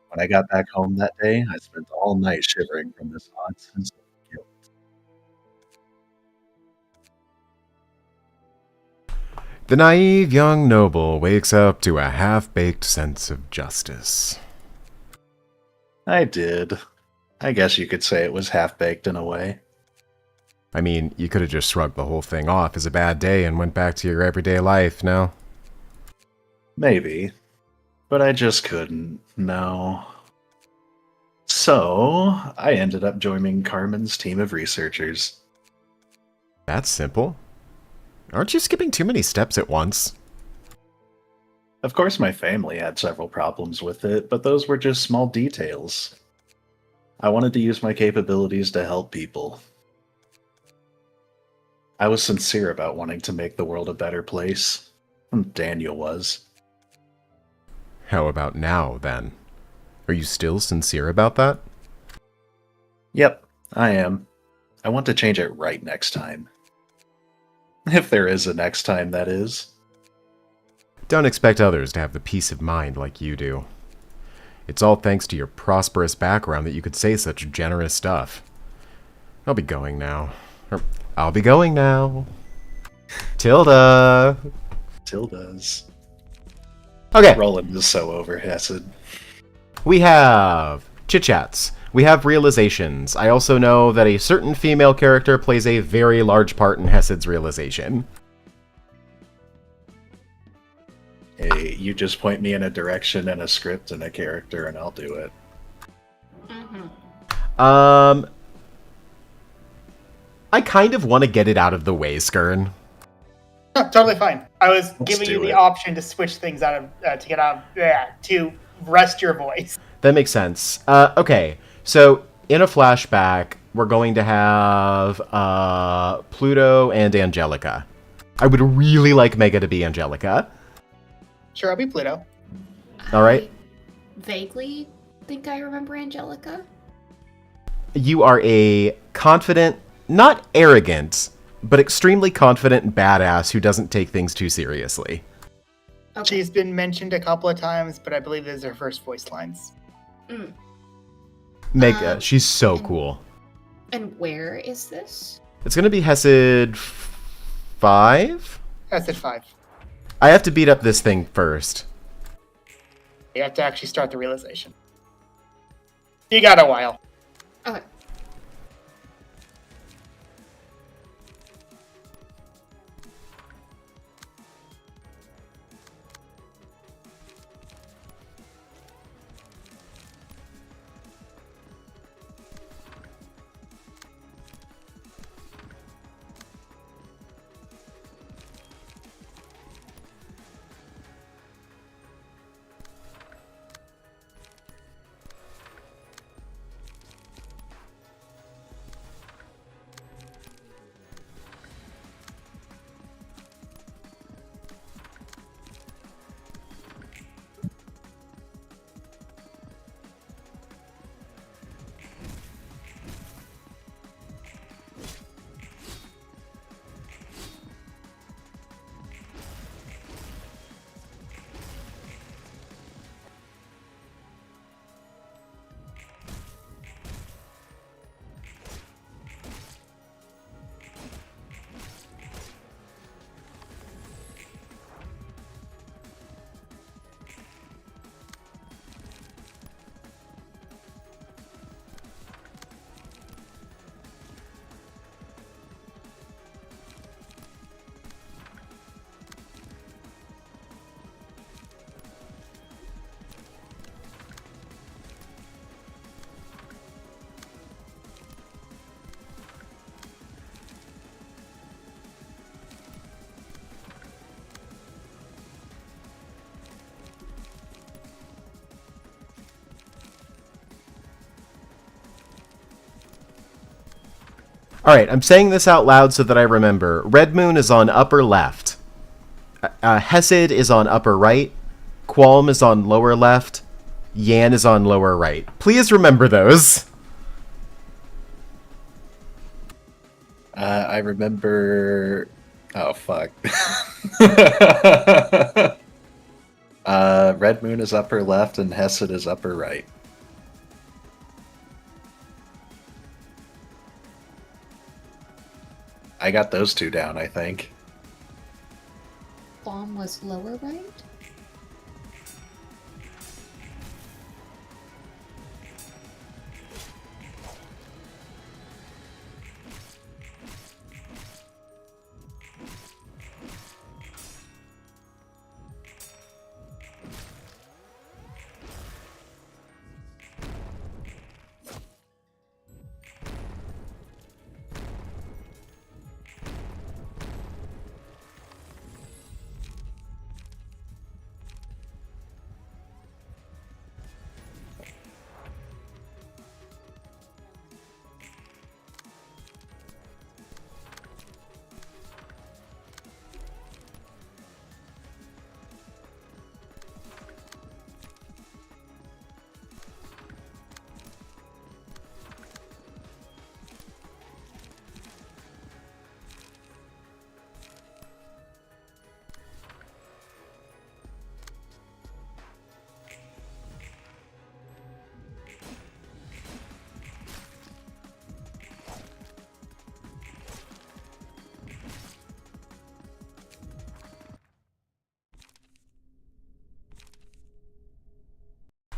When I got back home that day, I spent all night shivering from this odd sense of guilt. The naive young noble wakes up to a half-baked sense of justice. I did. I guess you could say it was half-baked in a way. I mean, you could have just shrugged the whole thing off as a bad day and went back to your everyday life, no? Maybe. But I just couldn't, no. So, I ended up joining Carmen's team of researchers. That's simple. Aren't you skipping too many steps at once? Of course my family had several problems with it, but those were just small details. I wanted to use my capabilities to help people. I was sincere about wanting to make the world a better place. Daniel was. How about now, then? Are you still sincere about that? Yep, I am. I want to change it right next time. If there is a next time, that is. Don't expect others to have the peace of mind like you do. It's all thanks to your prosperous background that you could say such generous stuff. I'll be going now. Tilda. Tildas. Okay. Roland is so over Hesed. We have chit-chats. We have realizations. I also know that a certain female character plays a very large part in Hesed's realization. Hey, you just point me in a direction and a script and a character, and I'll do it. I kind of want to get it out of the way, Skern. No, totally fine. I was Let's giving you do the it. option to switch things out of to get out to rest your voice. That makes sense. Okay, so in a flashback, we're going to have Pluto and Angelica. I would really like Mega to be Angelica. Sure, I'll be Pluto. All right. I vaguely think I remember Angelica. You are a confident, not arrogant, but extremely confident badass who doesn't take things too seriously. Okay. She's been mentioned a couple of times, but I believe these are her first voice lines. Mega, she's so cool. And where is this? It's going to be Hesed 5? That's at 5. I have to beat up this thing first. You have to actually start the realization. You got a while. Okay. Alright, I'm saying this out loud so that I remember. Red Moon is on upper left. Hesed is on upper right. Qualm is on lower left. Yan is on lower right. Please remember those. I remember... Oh, fuck. Red Moon is upper left and Hesed is upper right. I got those two down, I think. Bomb was lower right?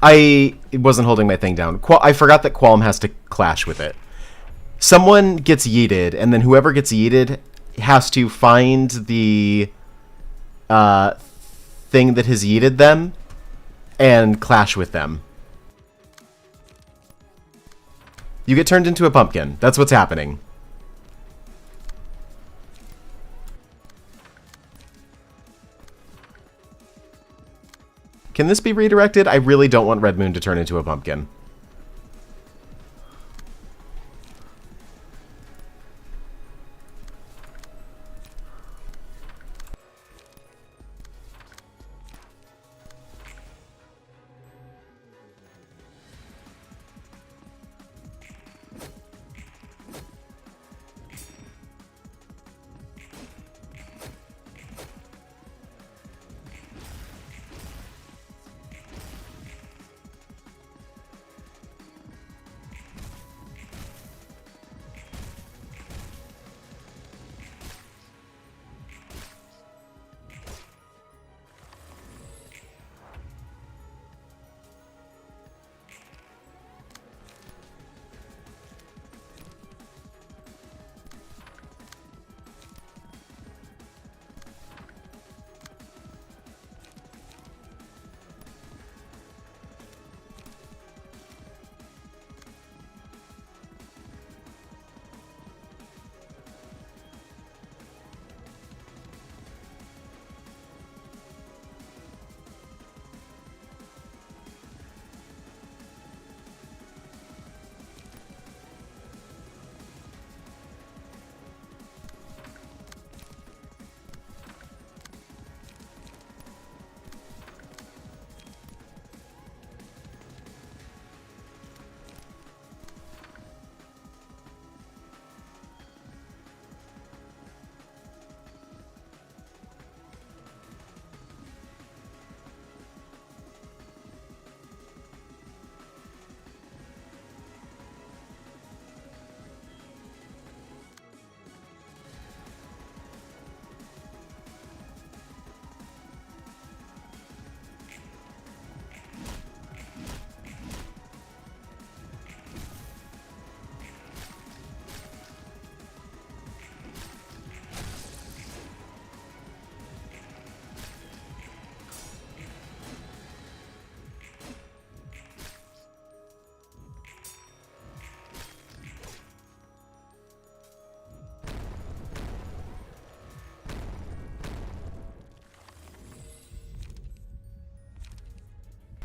I wasn't holding my thing down. I forgot that Qualm has to clash with it. Someone gets yeeted, and then whoever gets yeeted has to find the thing that has yeeted them and clash with them. You get turned into a pumpkin. That's what's happening. Can this be redirected? I really don't want Red Moon to turn into a pumpkin.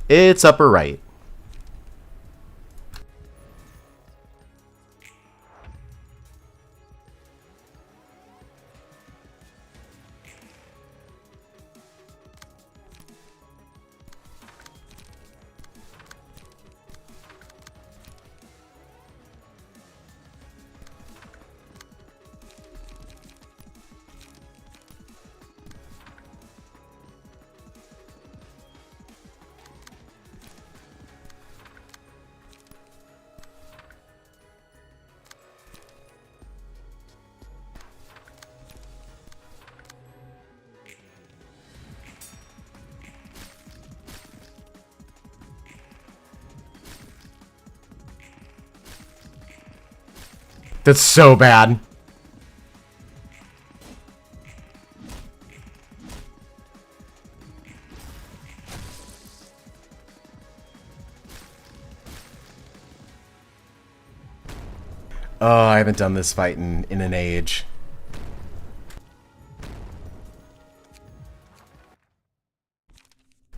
It's upper right. That's so bad. Oh, I haven't done this fight in an age.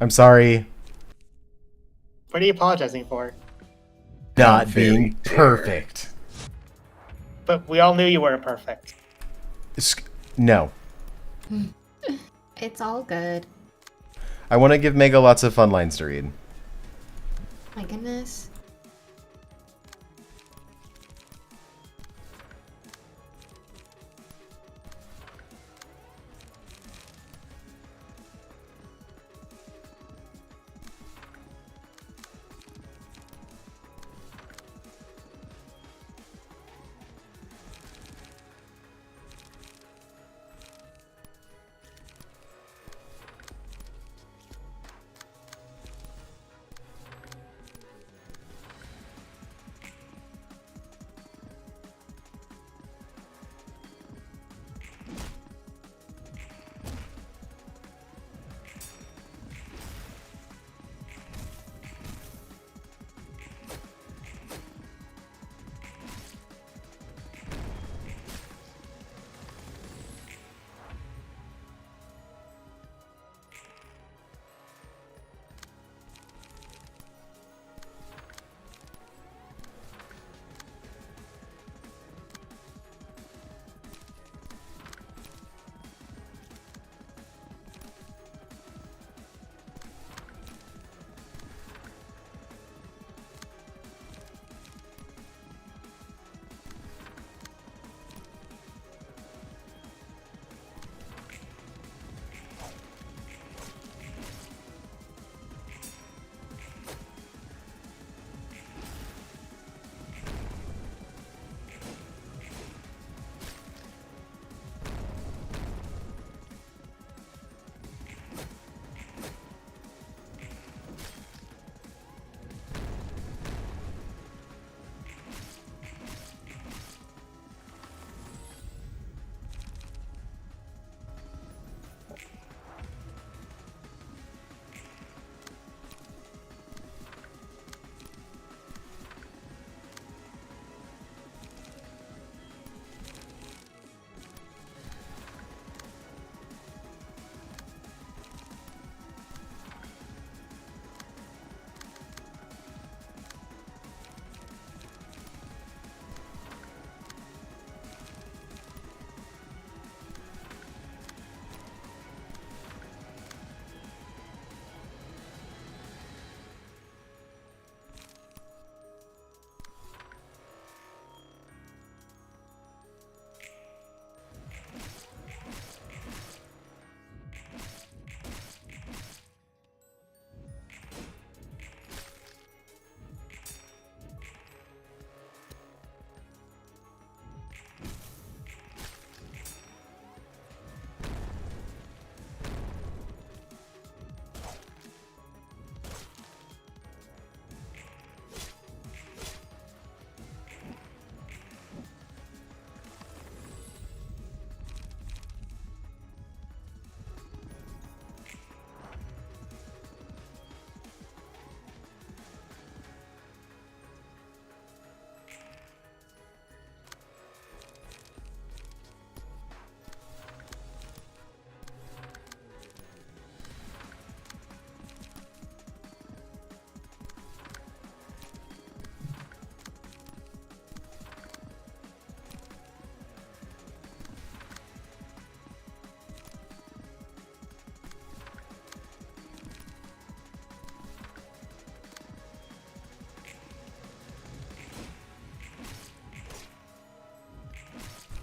I'm sorry. What are you apologizing for? Not being perfect. But we all knew you weren't perfect. No. It's all good. I want to give Mega lots of fun lines to read. My goodness.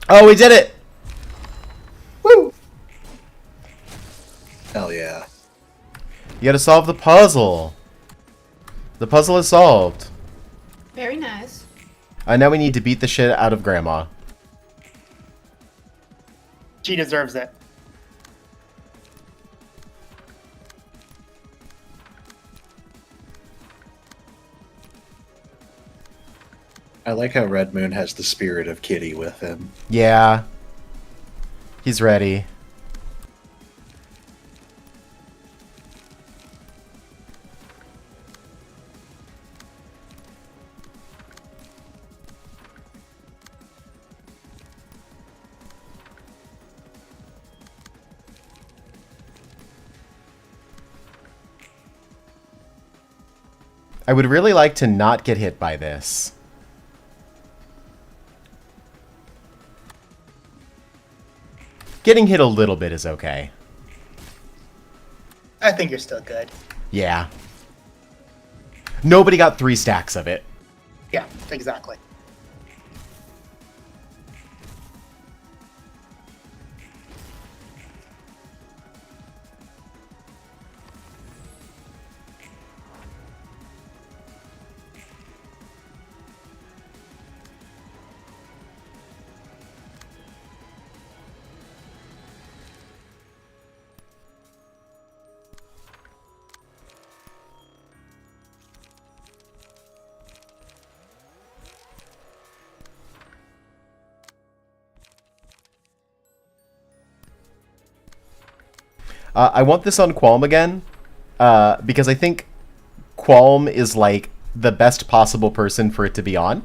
Oh, we did it! Woo! Hell yeah. You gotta solve the puzzle. The puzzle is solved. Very nice. Now we need to beat the shit out of Grandma. She deserves it. I like how Red Moon has the spirit of Kitty with him. Yeah. He's ready. I would really like to not get hit by this. Getting hit a little bit is okay. I think you're still good. Yeah. Nobody got 3 stacks of it. Yeah, exactly. I want this on Qualm again, because I think Qualm is, like, the best possible person for it to be on.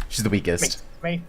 She's the weakest. Me.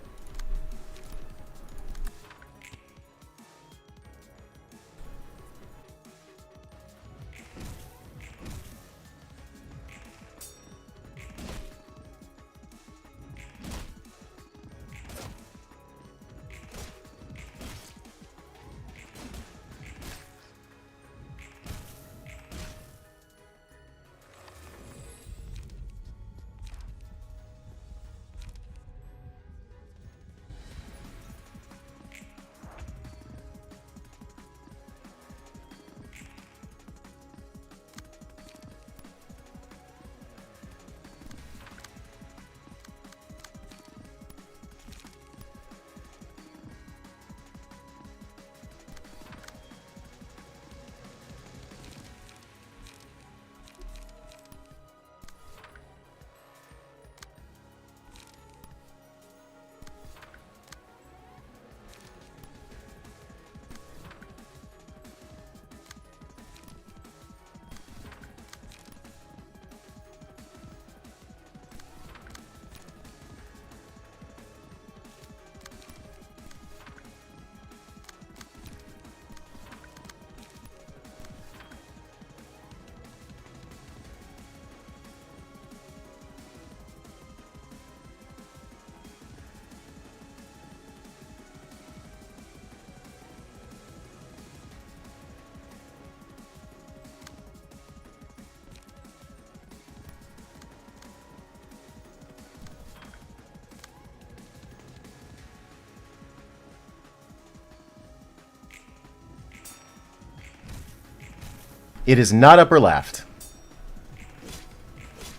It is not upper left.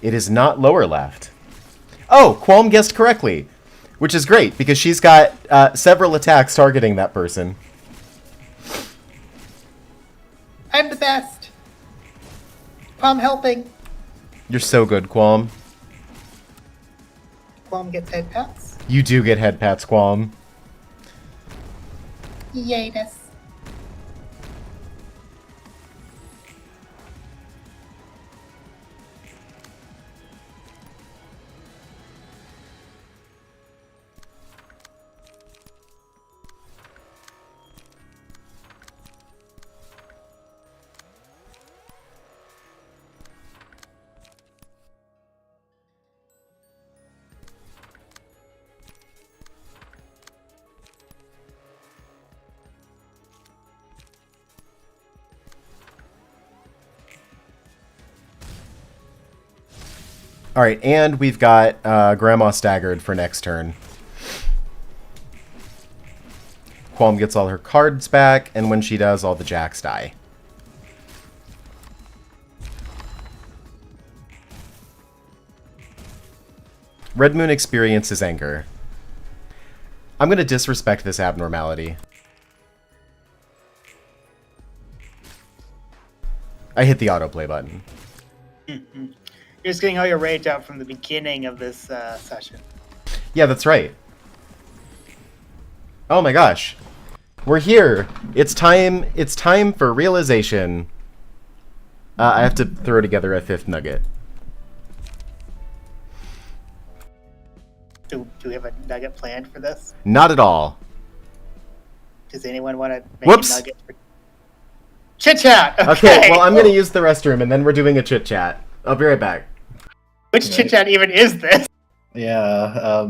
It is not lower left. Oh, Qualm guessed correctly, which is great because she's got several attacks targeting that person. I'm the best. Qualm helping. You're so good, Qualm. Qualm gets head pats. You do get head pats, Qualm. Yayness. All right, and we've got Grandma staggered for next turn. Qualm gets all her cards back, and when she does, all the jacks die. Red Moon experiences anger. I'm going to disrespect this abnormality. I hit the autoplay button. You're just getting all your rage out from the beginning of this session. Yeah, that's right. Oh my gosh. We're here. It's time for realization. I have to throw together a 5th nugget. Do we have a nugget planned for this? Not at all. Does anyone want to make Whoops. a nugget for chit chat? Okay, well, I'm going to use the restroom, and then we're doing a chit-chat. I'll be right back. Which chit chat even is this? Yeah,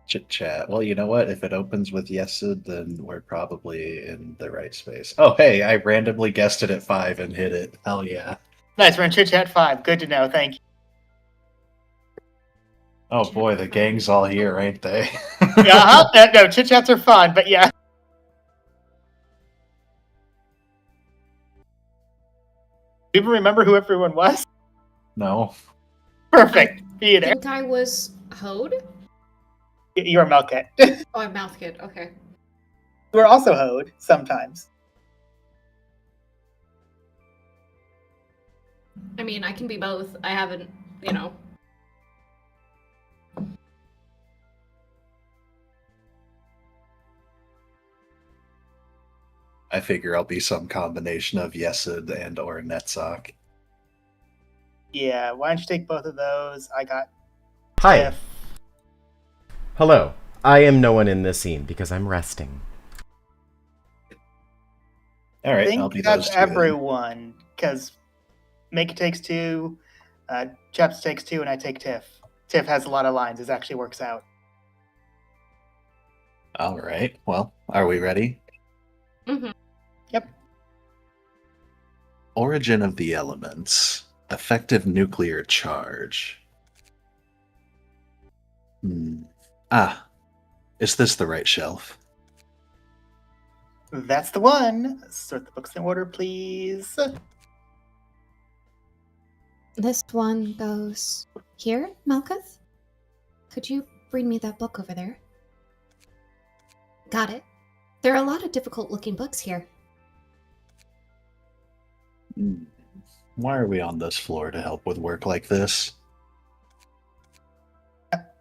chit chat. Well, you know what? If it opens with Yesid, then we're probably in the right space. Oh, hey, I randomly guessed it at 5 and hit it. Hell yeah. Nice, we're in chit chat 5. Good to know. Thank you. Oh boy, the gang's all here, ain't they? No, chit chats are fun, but yeah. Do you even remember who everyone was? No. Perfect. Be I there. think I was Hode? You're a Melkit. Oh, I'm Mouth Kid. Okay. We're also Hode sometimes. I mean, I can be both. I haven't, you know. I figure I'll be some combination of Yesid and or Netzok. Yeah, why don't you take both of those? I got Hi. Tiff. Hello. I am no one in this scene because I'm resting. All I right, think I'll be that's those two then. everyone, because Make takes 2, Chaps takes 2, and I take Tiff. Tiff has a lot of lines. This actually works out. All right. Well, are we ready? Mm-hmm. Yep. Origin of the elements. Effective nuclear charge. Ah, is this the right shelf? That's the one. Sort the books in order, please. This one goes here, Malkuth? Could you bring me that book over there? Got it. There are a lot of difficult-looking books here. Why are we on this floor to help with work like this?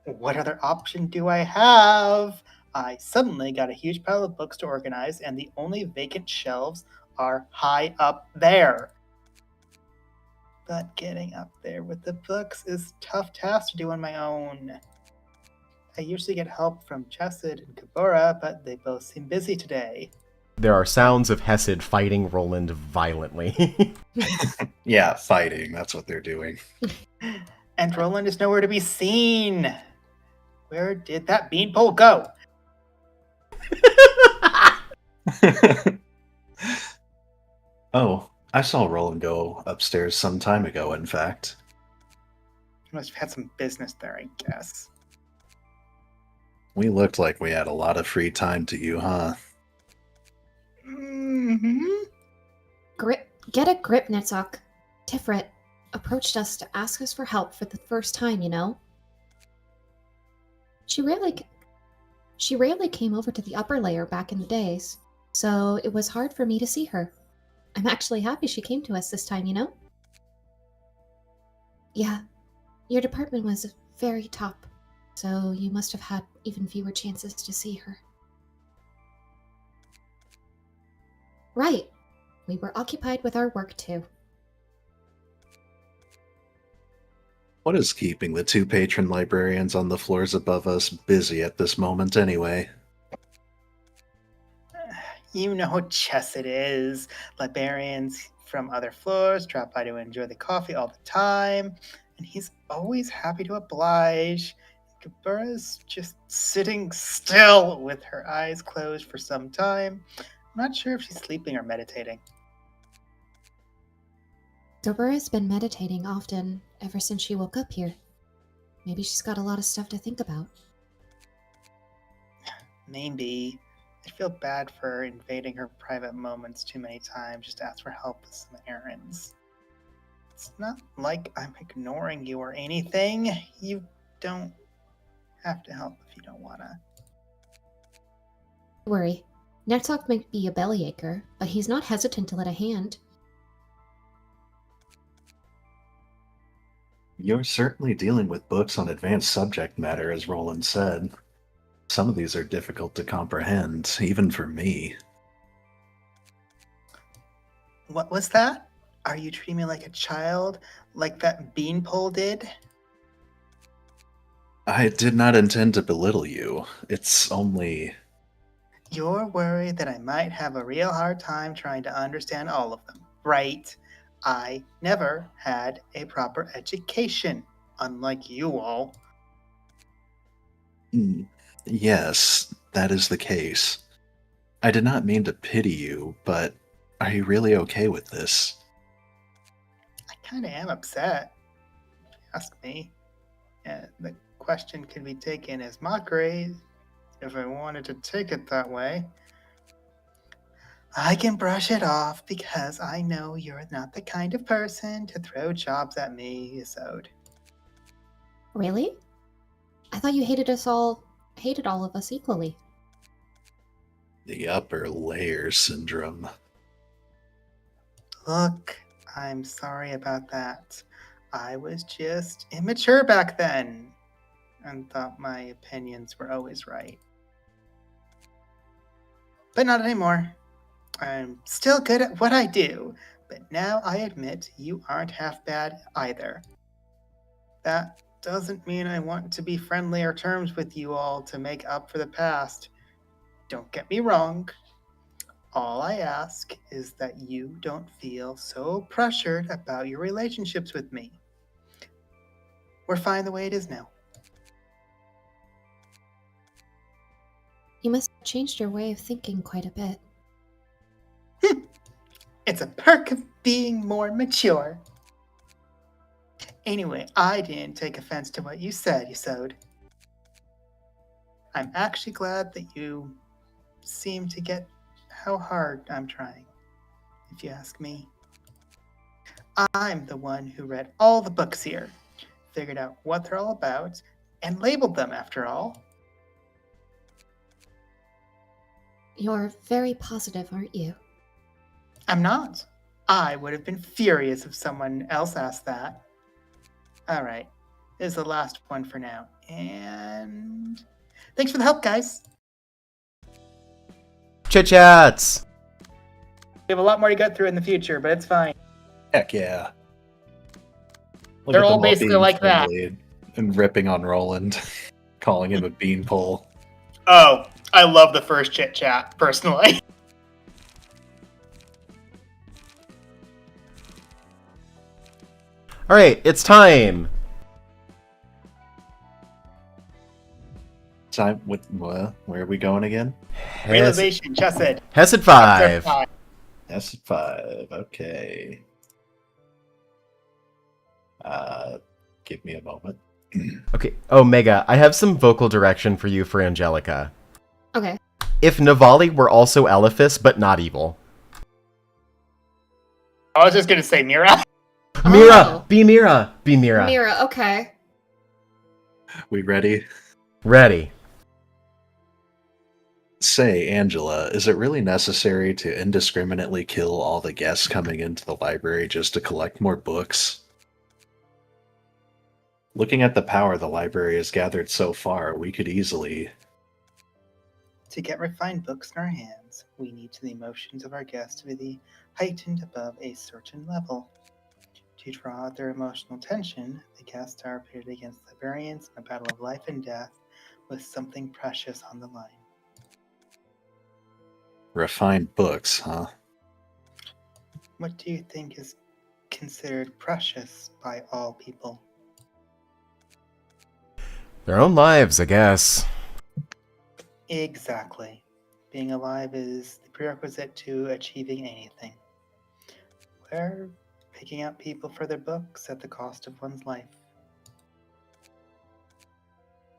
What other option do I have? I suddenly got a huge pile of books to organize, and the only vacant shelves are high up there. But getting up there with the books is a tough task to do on my own. I usually get help from Chesed and Kabura, but they both seem busy today. There are sounds of Hesed fighting Roland violently. Yeah, fighting. That's what they're doing. And Roland is nowhere to be seen. Where did that beanpole go? Oh, I saw Roland go upstairs some time ago, in fact. He must have had some business there, I guess. We looked like we had a lot of free time to you, huh? Mm-hmm. Get a grip, Netzok. Tiferet approached us to ask us for help for the first time, you know? She rarely came over to the upper layer back in the days, so it was hard for me to see her. I'm actually happy she came to us this time, you know? Yeah, your department was very top, so you must have had even fewer chances to see her. Right. We were occupied with our work, too. What is keeping the 2 patron librarians on the floors above us busy at this moment anyway? You know how Chesed is. Librarians from other floors drop by to enjoy the coffee all the time, and he's always happy to oblige. Kabura's just sitting still with her eyes closed for some time. I'm not sure if she's sleeping or meditating. Kabura's been meditating often ever since she woke up here. Maybe she's got a lot of stuff to think about. Maybe. I feel bad for invading her private moments too many times just to ask for help with some errands. It's not like I'm ignoring you or anything. You don't have to help if you don't wanna. Don't worry. Netzok might be a bellyachre, but he's not hesitant to let a hand. You're certainly dealing with books on advanced subject matter, as Roland said. Some of these are difficult to comprehend, even for me. What was that? Are you treating me like a child, like that beanpole did? I did not intend to belittle you. It's only... You're worried that I might have a real hard time trying to understand all of them, right? I never had a proper education, unlike you all. Yes, that is the case. I did not mean to pity you, but are you really okay with this? I kinda am upset. If you ask me. The question could be taken as mockery, if I wanted to take it that way. I can brush it off because I know you're not the kind of person to throw jobs at me, Yasode. Really? I thought you hated all of us equally. The upper layer syndrome. Look, I'm sorry about that. I was just immature back then and thought my opinions were always right. But not anymore. I'm still good at what I do, but now I admit you aren't half bad either. That doesn't mean I want to be friendlier terms with you all to make up for the past. Don't get me wrong. All I ask is that you don't feel so pressured about your relationships with me. We're fine the way it is now. You must have changed your way of thinking quite a bit. It's a perk of being more mature. Anyway, I didn't take offense to what you said, Yasode. I'm actually glad that you seem to get how hard I'm trying, if you ask me. I'm the one who read all the books here, figured out what they're all about, and labeled them after all. You're very positive, aren't you? I'm not. I would have been furious if someone else asked that. Alright, this is the last one for now. And thanks for the help, guys. Chit-chats! We have a lot more to go through in the future, but it's fine. Heck yeah. Look They're at all them basically being like that. friendly and ripping on Roland, calling him a beanpole. Oh, I love the first chit chat, personally. Alright, it's time! Time with where are we going again? Realization, Chesed. Hesed 5. That's 5. Okay. Give me a moment. Okay, oh, Mega, I have some vocal direction for you for Angelica. Okay. If Navali were also Elephas, but not evil. I was just gonna say Mira. Mira! Oh. Be Mira! Be Mira. Mira, okay. We ready? Ready. Say, Angela, is it really necessary to indiscriminately kill all the guests coming into the library just to collect more books? Looking at the power the library has gathered so far, we could easily... To get refined books in our hands, we need the emotions of our guests to be heightened above a certain level. To draw out their emotional tension, the guests are pitted against librarians in a battle of life and death with something precious on the line. Refined books, huh? What do you think is considered precious by all people? Their own lives, I guess. Exactly. Being alive is the prerequisite to achieving anything. We're picking out people for their books at the cost of one's life.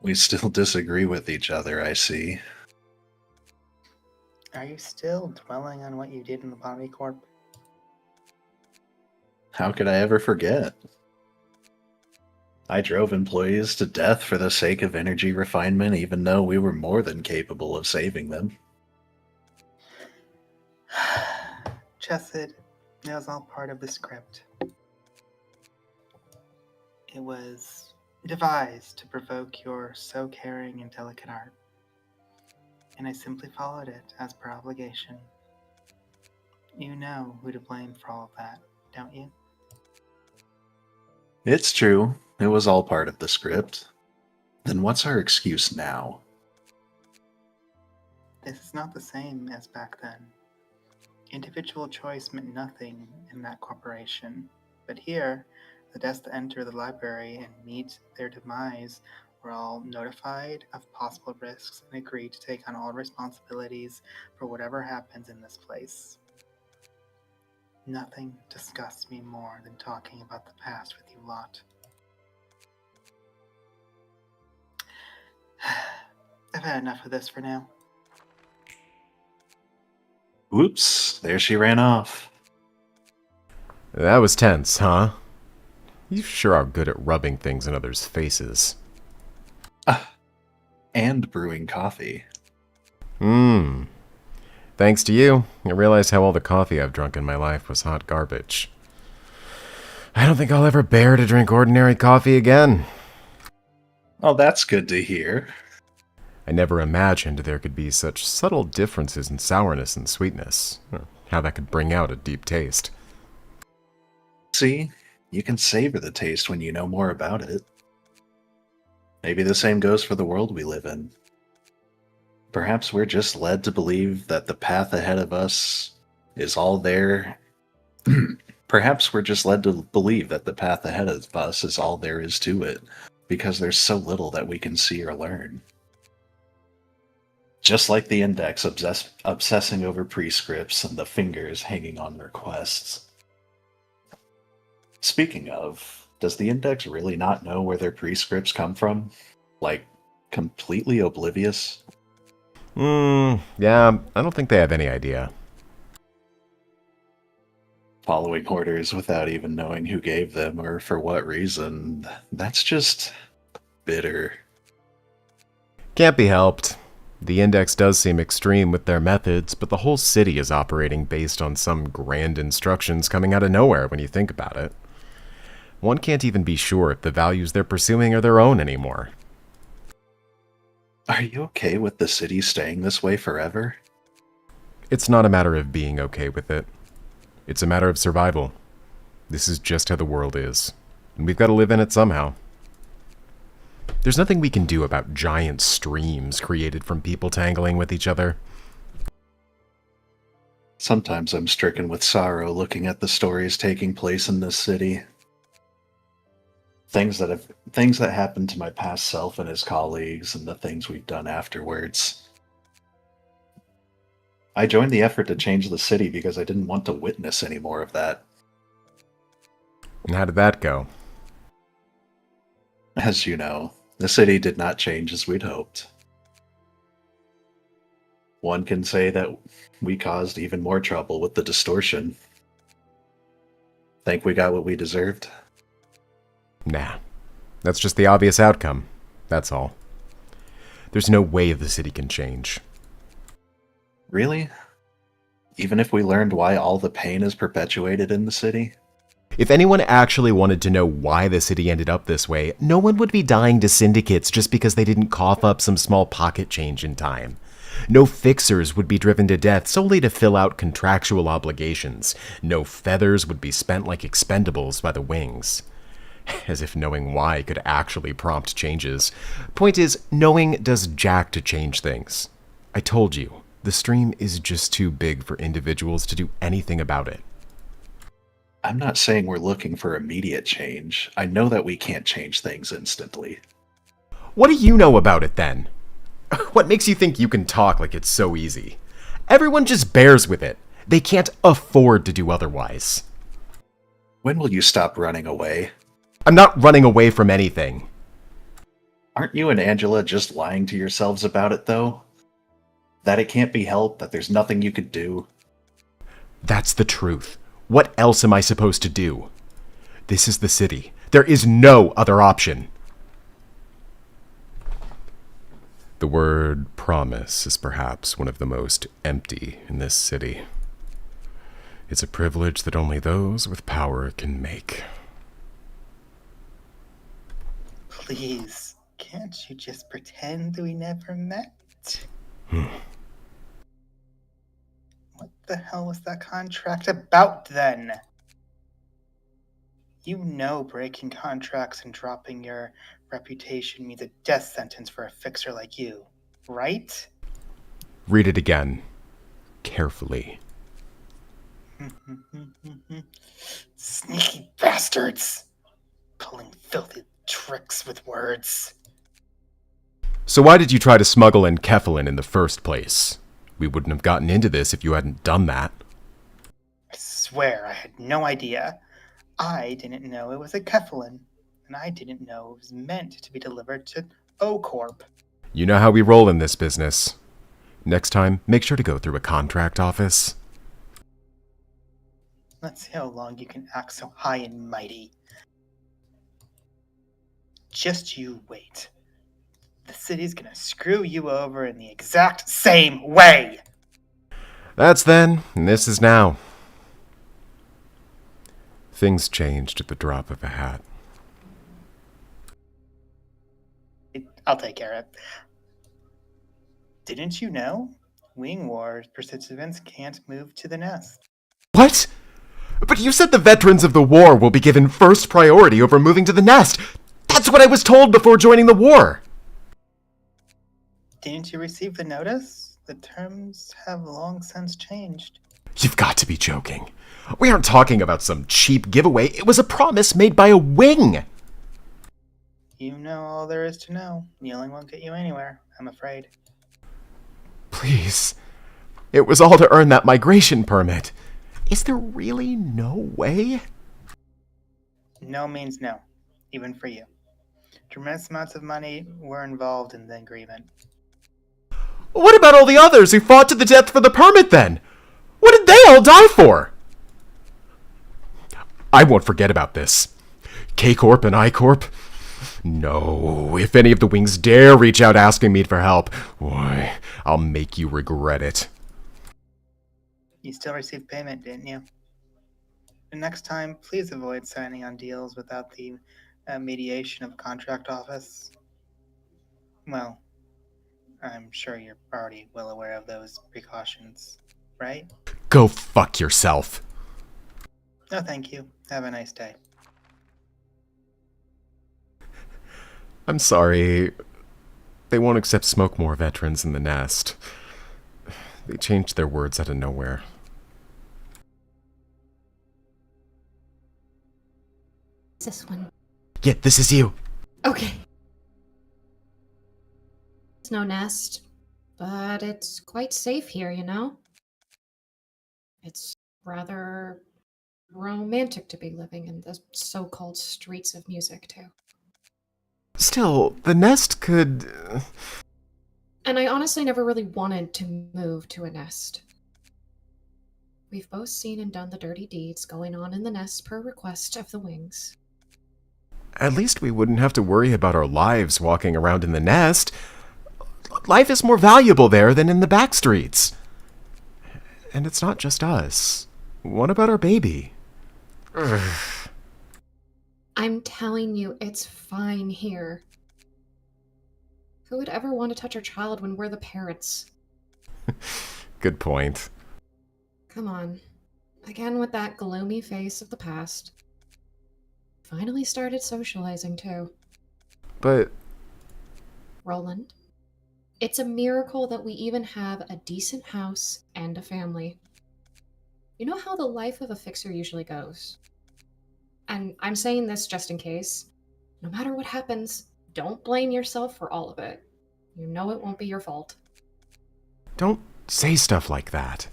We still disagree with each other, I see. Are you still dwelling on what you did in the Bobby Corp? How could I ever forget? I drove employees to death for the sake of energy refinement, even though we were more than capable of saving them. Chesed, it was all part of the script. It was devised to provoke your so caring and delicate heart. And I simply followed it as per obligation. You know who to blame for all of that, don't you? It's true. It was all part of the script. Then what's our excuse now? This is not the same as back then. Individual choice meant nothing in that corporation. But here, the desks that enter the library and meet their demise were all notified of possible risks and agreed to take on all responsibilities for whatever happens in this place. Nothing disgusts me more than talking about the past with you lot. I've had enough of this for now. Oops, there she ran off. That was tense, huh? You sure are good at rubbing things in others' faces. And brewing coffee. Thanks to you, I realized how all the coffee I've drunk in my life was hot garbage. I don't think I'll ever bear to drink ordinary coffee again. Oh, that's good to hear. I never imagined there could be such subtle differences in sourness and sweetness, or how that could bring out a deep taste. See, you can savor the taste when you know more about it. Maybe the same goes for the world we live in. Perhaps we're just led to believe that the path ahead of us is all there. Perhaps we're just led to believe that the path ahead of us is all there is to it, because there's so little that we can see or learn. Just like the index obsessing over prescripts and the fingers hanging on requests. Speaking of, does the index really not know where their prescripts come from? Like, completely oblivious? Yeah, I don't think they have any idea. Following orders without even knowing who gave them or for what reason, that's just bitter. Can't be helped. The index does seem extreme with their methods, but the whole city is operating based on some grand instructions coming out of nowhere when you think about it. One can't even be sure if the values they're pursuing are their own anymore. Are you okay with the city staying this way forever? It's not a matter of being okay with it. It's a matter of survival. This is just how the world is, and we've got to live in it somehow. There's nothing we can do about giant streams created from people tangling with each other. Sometimes I'm stricken with sorrow looking at the stories taking place in this city. Things that happened to my past self and his colleagues, and the things we've done afterwards. I joined the effort to change the city because I didn't want to witness any more of that. And how did that go? As you know, the city did not change as we'd hoped. One can say that we caused even more trouble with the distortion. Think we got what we deserved? Nah. That's just the obvious outcome. That's all. There's no way the city can change. Really? Even if we learned why all the pain is perpetuated in the city? If anyone actually wanted to know why the city ended up this way, no one would be dying to syndicates just because they didn't cough up some small pocket change in time. No fixers would be driven to death solely to fill out contractual obligations. No feathers would be spent like expendables by the wings. As if knowing why could actually prompt changes. Point is, knowing does jack to change things. I told you, the stream is just too big for individuals to do anything about it. I'm not saying we're looking for immediate change. I know that we can't change things instantly. What do you know about it then? What makes you think you can talk like it's so easy? Everyone just bears with it. They can't afford to do otherwise. When will you stop running away? I'm not running away from anything. Aren't you and Angela just lying to yourselves about it, though? That it can't be helped, that there's nothing you could do. That's the truth. What else am I supposed to do? This is the city. There is no other option. The word promise is perhaps one of the most empty in this city. It's a privilege that only those with power can make. Please, can't you just pretend we never met? What the hell was that contract about then? You know breaking contracts and dropping your reputation means a death sentence for a fixer like you, right? Read it again. Carefully. Sneaky bastards! Pulling filthy tricks with words. So why did you try to smuggle in Kefalin in the first place? We wouldn't have gotten into this if you hadn't done that. I swear I had no idea. I didn't know it was a Kefalin, and I didn't know it was meant to be delivered to O-Corp. You know how we roll in this business. Next time, make sure to go through a contract office. Let's see how long you can act so high and mighty. Just you wait. The city's gonna screw you over in the exact same way! That's then, and this is now. Things changed at the drop of a hat. I'll take care of it. Didn't you know? Wing War participants can't move to the nest. What? But you said the veterans of the war will be given first priority over moving to the nest. That's what I was told before joining the war. Didn't you receive the notice? The terms have long since changed. You've got to be joking. We aren't talking about some cheap giveaway. It was a promise made by a wing. You know all there is to know. Kneeling won't get you anywhere, I'm afraid. Please. It was all to earn that migration permit. Is there really no way? No means no, even for you. Tremendous amounts of money were involved in the agreement. What about all the others who fought to the death for the permit then? What did they all die for? I won't forget about this. K-Corp and I-Corp? No, if any of the wings dare reach out asking me for help, why, I'll make you regret it. You still received payment, didn't you? The next time, please avoid signing on deals without the mediation of contract office. Well, I'm sure you're already well aware of those precautions, right? Go fuck yourself. No, thank you. Have a nice day. I'm sorry. They won't accept Smokemore veterans in the nest. They changed their words out of nowhere. This one. Yeah, this is you. Okay. It's no nest, but it's quite safe here, you know? It's rather romantic to be living in the so-called streets of music, too. Still, the nest could... And I honestly never really wanted to move to a nest. We've both seen and done the dirty deeds going on in the nest per request of the wings. At least we wouldn't have to worry about our lives walking around in the nest. Life is more valuable there than in the back streets. And it's not just us. What about our baby? Ugh. I'm telling you, it's fine here. Who would ever want to touch our child when we're the parents? Good point. Come on. Again with that gloomy face of the past. Finally started socializing, too. But... Roland, it's a miracle that we even have a decent house and a family. You know how the life of a fixer usually goes. And I'm saying this just in case. No matter what happens, don't blame yourself for all of it. You know it won't be your fault. Don't say stuff like that.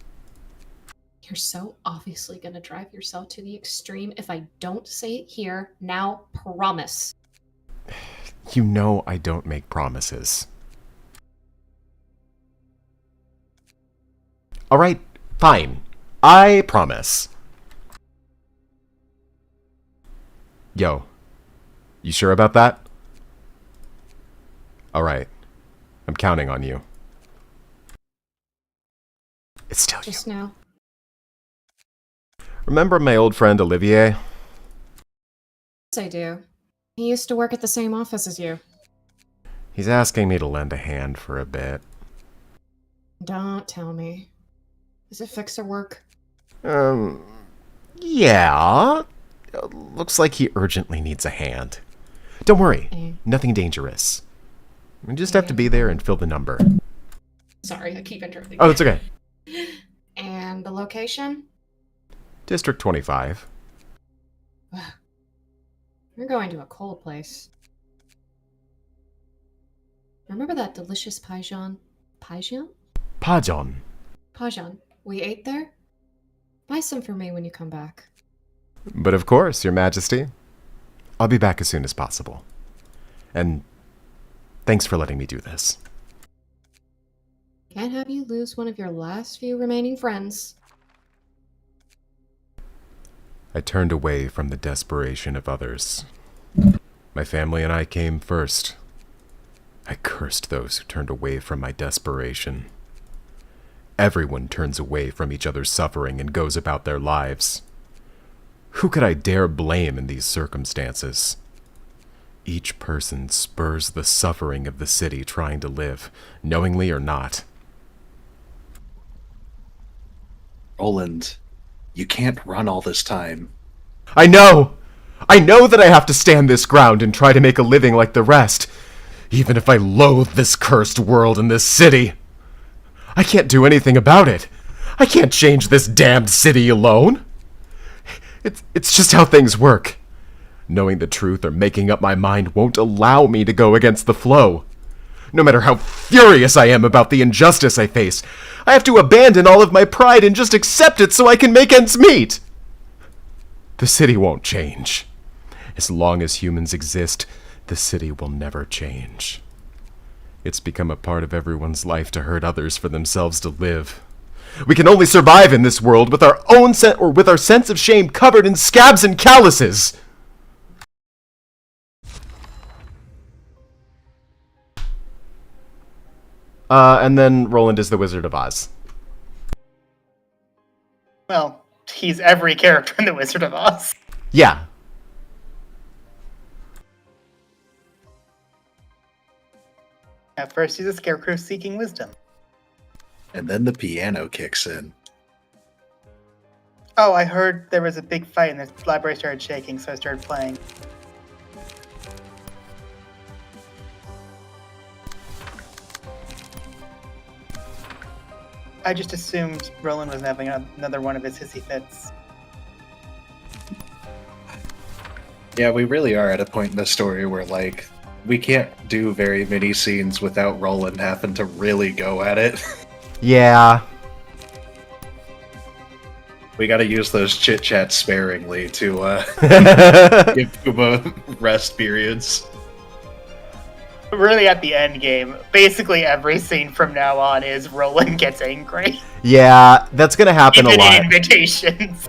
You're so obviously gonna drive yourself to the extreme if I don't say it here. Now, promise. You know I don't make promises. Alright, fine. I promise. Yo, you sure about that? Alright, I'm counting on you. It's still you. Just now. Remember my old friend Olivier? Yes, I do. He used to work at the same office as you. He's asking me to lend a hand for a bit. Don't tell me. Is it fixer work? Yeah. Looks like he urgently needs a hand. Don't worry, nothing dangerous. We just have to be there and fill the number. Sorry, I keep interrupting. Oh, that's okay. And the location? District 25. You're going to a cold place. Remember that delicious Pajon? Pajon? Pajon. Pajon. We ate there? Buy some for me when you come back. But of course, Your Majesty. I'll be back as soon as possible. And thanks for letting me do this. Can't have you lose one of your last few remaining friends. I turned away from the desperation of others. My family and I came first. I cursed those who turned away from my desperation. Everyone turns away from each other's suffering and goes about their lives. Who could I dare blame in these circumstances? Each person spurs the suffering of the city trying to live, knowingly or not. Roland, you can't run all this time. I know! I know that I have to stand this ground and try to make a living like the rest, even if I loathe this cursed world and this city. I can't do anything about it. I can't change this damned city alone. It's just how things work. Knowing the truth or making up my mind won't allow me to go against the flow. No matter how furious I am about the injustice I face, I have to abandon all of my pride and just accept it so I can make ends meet. The city won't change. As long as humans exist, the city will never change. It's become a part of everyone's life to hurt others for themselves to live. We can only survive in this world with our own with our sense of shame covered in scabs and calluses. And then Roland is the Wizard of Oz. Well, he's every character in The Wizard of Oz. Yeah. At first, he's a scarecrow seeking wisdom. And then the piano kicks in. Oh, I heard there was a big fight and the library started shaking, so I started playing. I just assumed Roland was having another one of his hissy fits. Yeah, we really are at a point in the story where, like, we can't do very many scenes without Roland having to really go at it. Yeah. We gotta use those chit-chats sparingly to give Puma rest periods. Really, at the end game, basically every scene from now on is Roland gets angry. Yeah, that's gonna happen a Even lot. in invitations.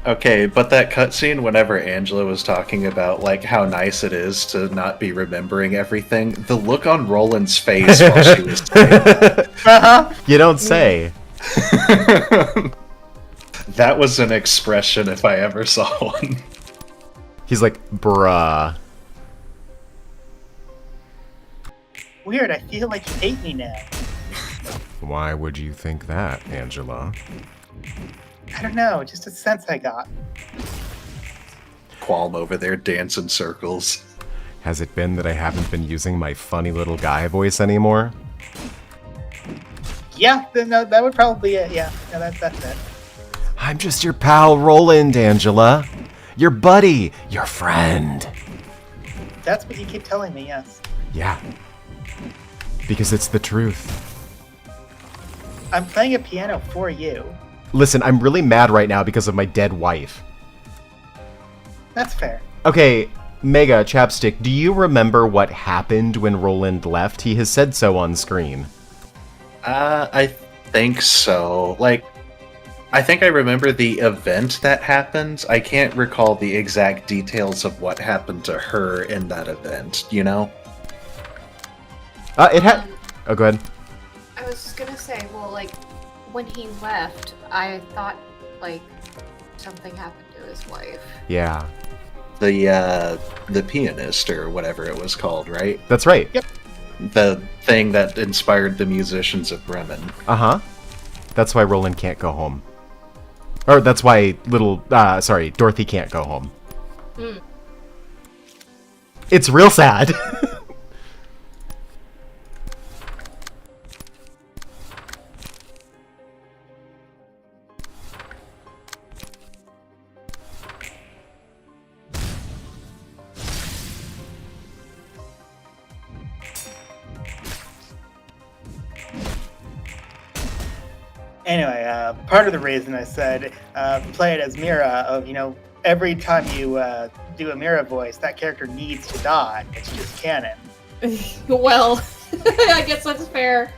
Okay, but that cutscene whenever Angela was talking about, like, how nice it is to not be remembering everything, the look on Roland's face while she was saying that. Uh-huh. You don't say. That was an expression if I ever saw one. He's like, bruh. Weird, I feel like you hate me now. Why would you think that, Angela? I don't know, just a sense I got. Qualm over there dancing circles. Has it been that I haven't been using my funny little guy voice anymore? Yeah, no, that would probably be it, yeah. No, that's it. I'm just your pal Roland, Angela. Your buddy, your friend. That's what you keep telling me, yes. Yeah. Because it's the truth. I'm playing a piano for you. Listen, I'm really mad right now because of my dead wife. That's fair. Okay, Mega, Chapstick, do you remember what happened when Roland left? He has said so on screen. I think so. Like, I think I remember the event that happened. I can't recall the exact details of what happened to her in that event, you know? It had... Oh, go ahead. I was gonna say, well, like, when he left, I thought, like, something happened to his wife. Yeah. The pianist, or whatever it was called, right? That's right. Yep. The thing that inspired the musicians of Bremen. Uh-huh. That's why Roland can't go home. Or that's why Dorothy can't go home. Mm. It's real sad. Anyway, part of the reason I said play it as Mira, of every time you do a Mira voice, that character needs to die. It's just canon. Well, I guess that's fair.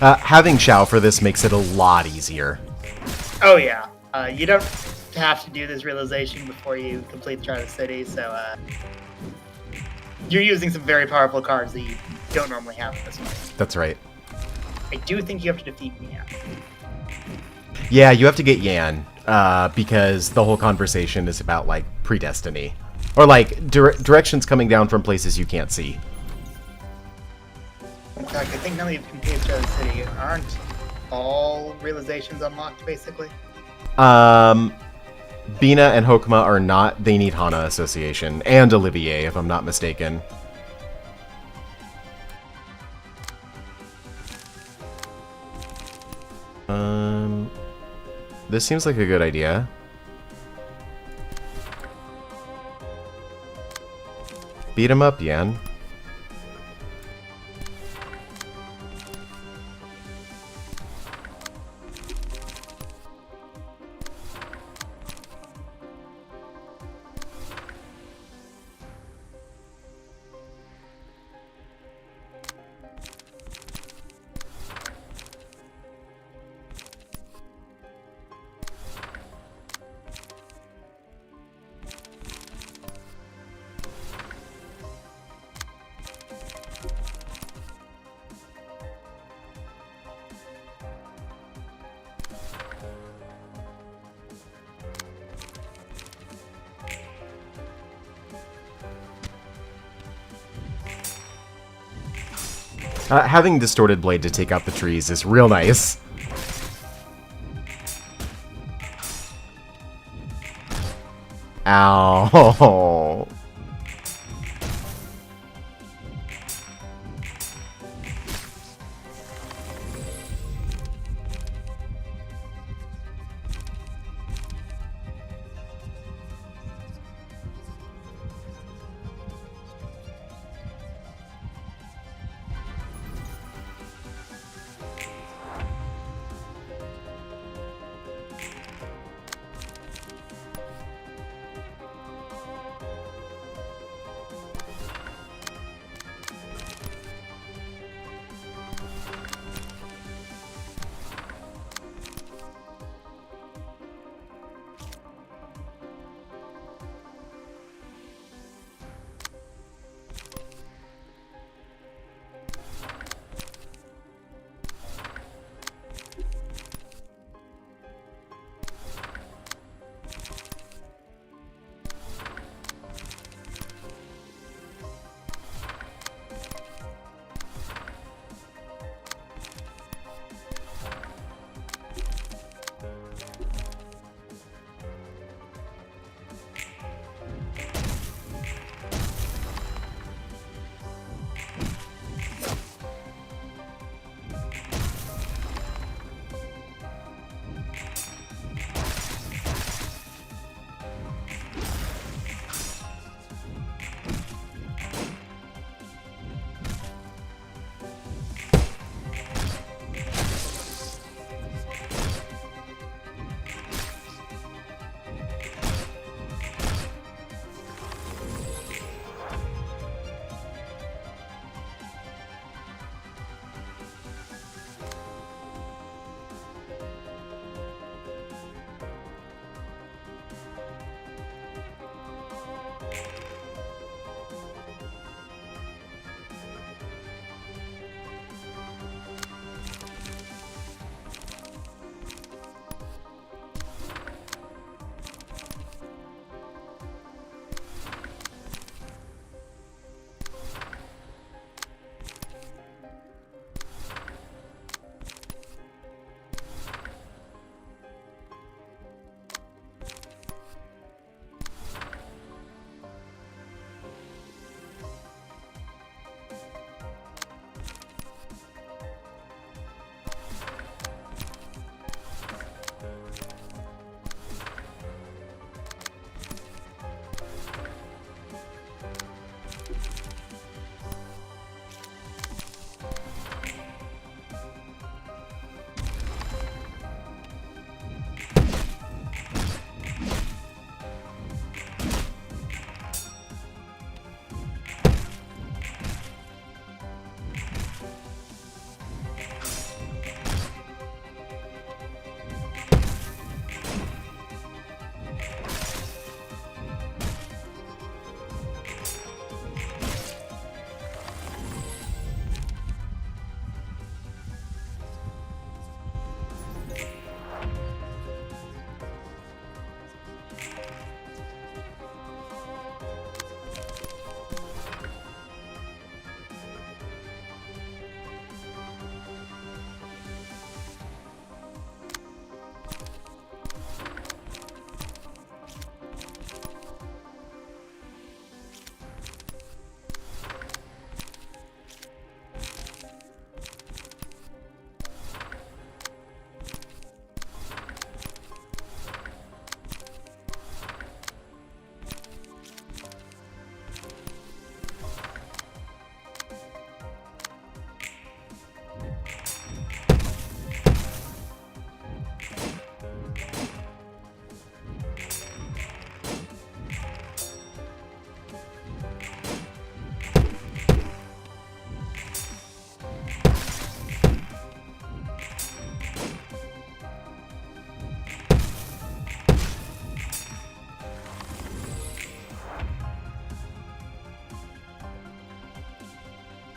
Having Xiao for this makes it a lot easier. Oh yeah, you don't have to do this realization before you complete the Charter City, so you're using some very powerful cards that you don't normally have in this fight. That's right. I do think you have to defeat Mia. Yeah, you have to get Yan, because the whole conversation is about, like, predestiny. Or, like, directions coming down from places you can't see. In fact, I think now that you've completed Charter City, aren't all realizations unlocked, basically? Bina and Hokuma are not. They need Hana Association. And Olivier, if I'm not mistaken. This seems like a good idea. Beat him up, Yan. Having Distorted Blade to take out the trees is real nice. Ow.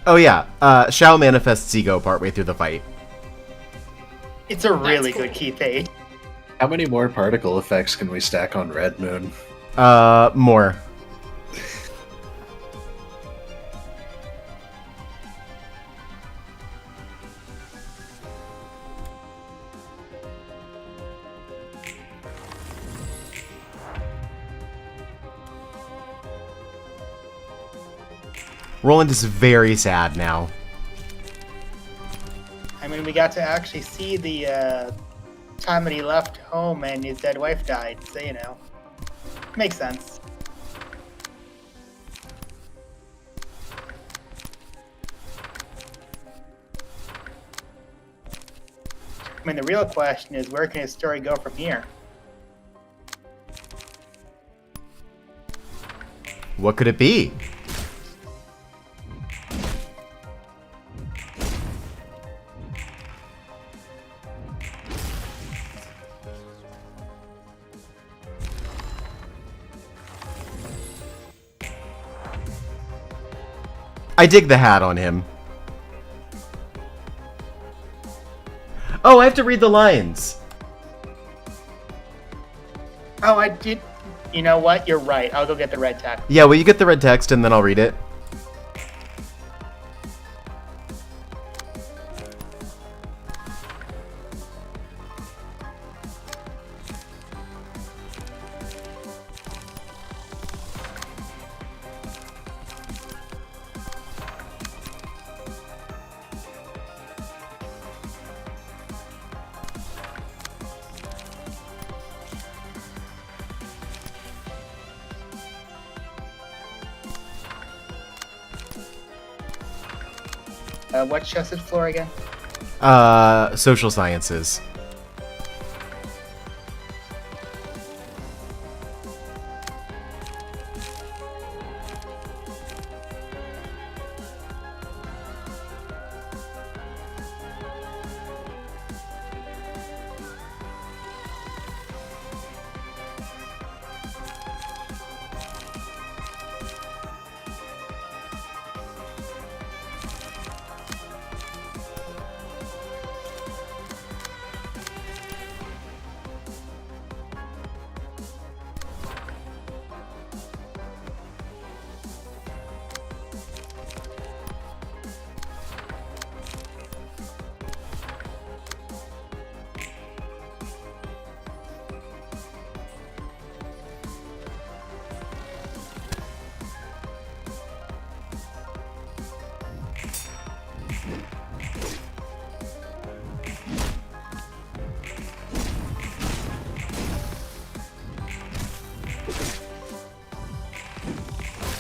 Oh yeah, Shao manifests ego partway through the fight. It's a really cool. good key page. How many more particle effects can we stack on Red Moon? More. Roland is very sad now. I mean, we got to actually see the time that he left home and his dead wife died, so, you know. Makes sense. I mean, the real question is, where can his story go from here? What could it be? I dig the hat on him. Oh, I have to read the lines. Oh, I did. You know what? You're right. I'll go get the red tack. Yeah, will you get the red text and then I'll read it? What's Chester's floor again? Social sciences.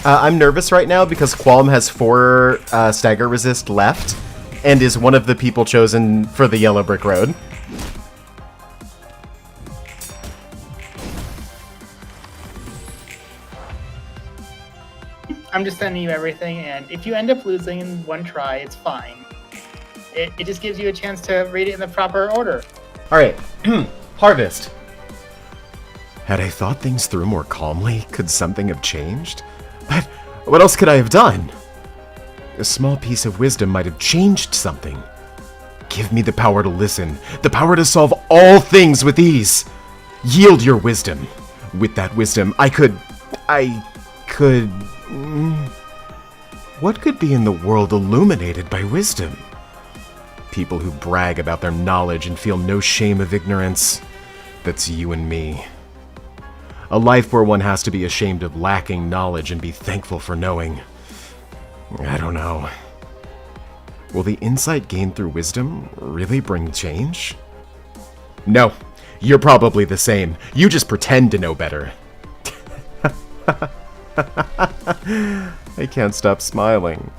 I'm nervous right now because Qualm has 4 stagger resist left and is one of the people chosen for the Yellow Brick Road. I'm just sending you everything, and if you end up losing in one try, it's fine. It just gives you a chance to read it in the proper order. Alright, Harvest. Had I thought things through more calmly, could something have changed? But what else could I have done? A small piece of wisdom might have changed something. Give me the power to listen, the power to solve all things with ease. Yield your wisdom. With that wisdom, I could... What could be in the world illuminated by wisdom? People who brag about their knowledge and feel no shame of ignorance. That's you and me. A life where one has to be ashamed of lacking knowledge and be thankful for knowing. I don't know. Will the insight gained through wisdom really bring change? No, you're probably the same. You just pretend to know better. I can't stop smiling.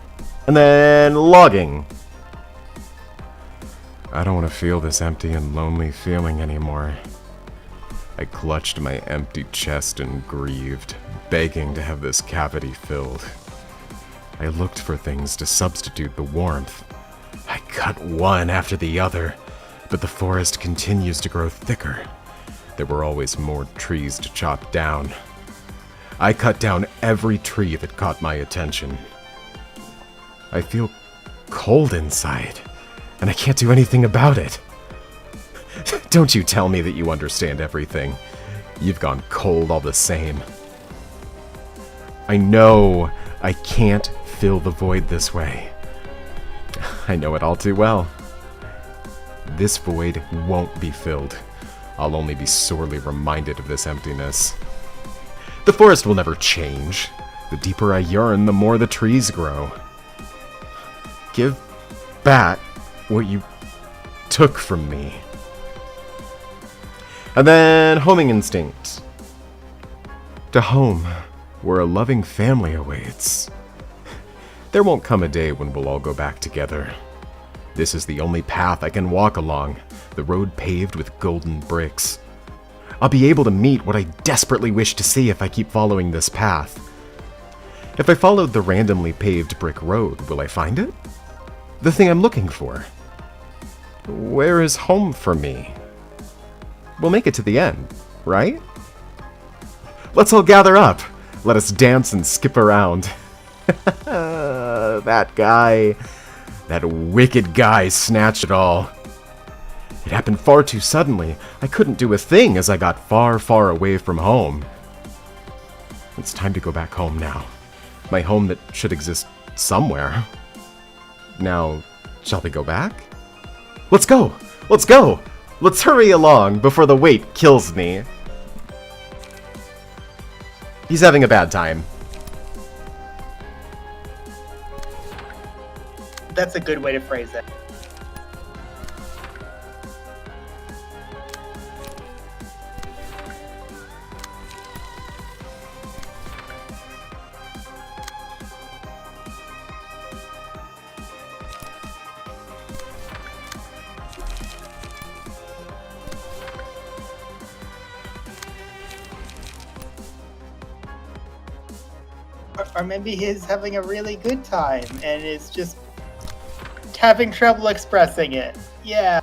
And then logging. I don't want to feel this empty and lonely feeling anymore. I clutched my empty chest and grieved, begging to have this cavity filled. I looked for things to substitute the warmth. I cut one after the other, but the forest continues to grow thicker. There were always more trees to chop down. I cut down every tree that caught my attention. I feel cold inside, and I can't do anything about it. Don't you tell me that you understand everything. You've gone cold all the same. I know I can't fill the void this way. I know it all too well. This void won't be filled. I'll only be sorely reminded of this emptiness. The forest will never change. The deeper I yearn, the more the trees grow. Give back what you took from me. And then homing instinct. To home, where a loving family awaits. There won't come a day when we'll all go back together. This is the only path I can walk along, the road paved with golden bricks. I'll be able to meet what I desperately wish to see if I keep following this path. If I followed the randomly paved brick road, will I find it? The thing I'm looking for? Where is home for me? We'll make it to the end, right? Let's all gather up. Let us dance and skip around. That guy, that wicked guy snatched it all. It happened far too suddenly. I couldn't do a thing as I got far, far away from home. It's time to go back home now. My home that should exist somewhere. Now, shall we go back? Let's go! Let's go! Let's hurry along before the wait kills me. He's having a bad time. That's a good way to phrase it. Or maybe he's having a really good time and is just having trouble expressing it. Yeah.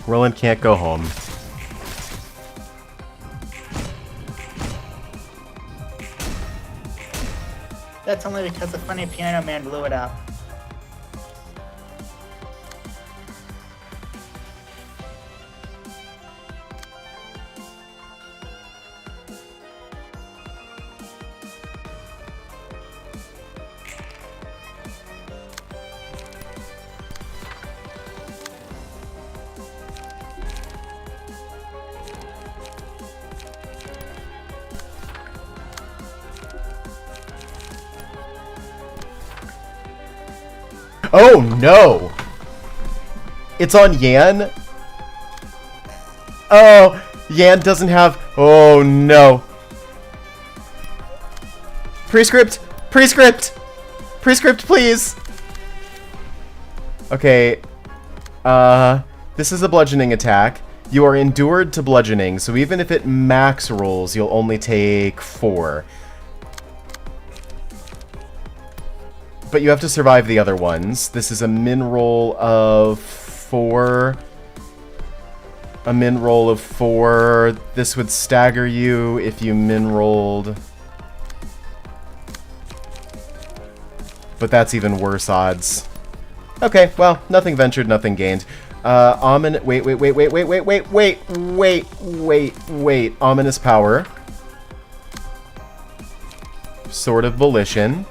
Roland can't go home. That's only because the funny piano man blew it up. Oh no! It's on Yan? Oh, Yan doesn't have... Oh no. Prescript! Prescript! Prescript, please! Okay. This is a bludgeoning attack. You are endured to bludgeoning, so even if it max rolls, you'll only take 4. But you have to survive the other ones. This is a min roll of 4. A min roll of 4. This would stagger you if you min rolled. But that's even worse odds. Okay, well, nothing ventured, nothing gained. Wait. Ominous power. Sword of Volition.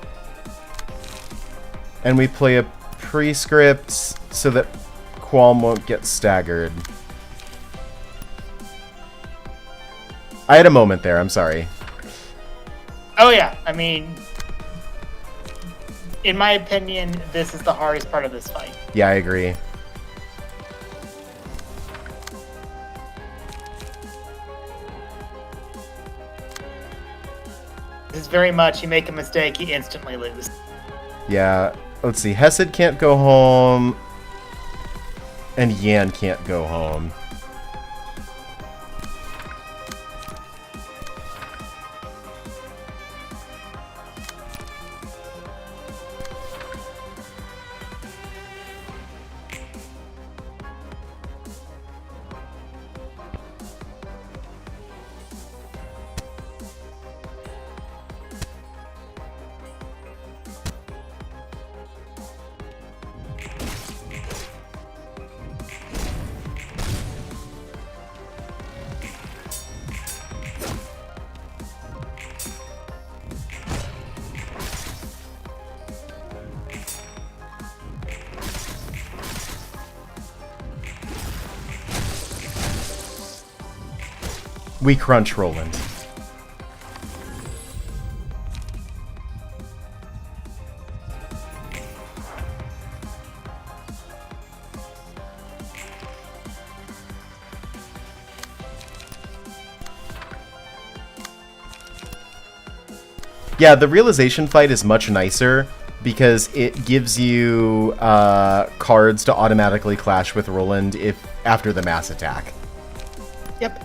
And we play a prescript so that Qualm won't get staggered. I had a moment there, I'm sorry. Oh yeah, I mean, in my opinion, this is the hardest part of this fight. Yeah, I agree. This is very much, you make a mistake, you instantly lose. Yeah, let's see. Hesed can't go home. And Yan can't go home. We crunch, Roland. Yeah, the realization fight is much nicer because it gives you cards to automatically clash with Roland after the mass attack. Yep.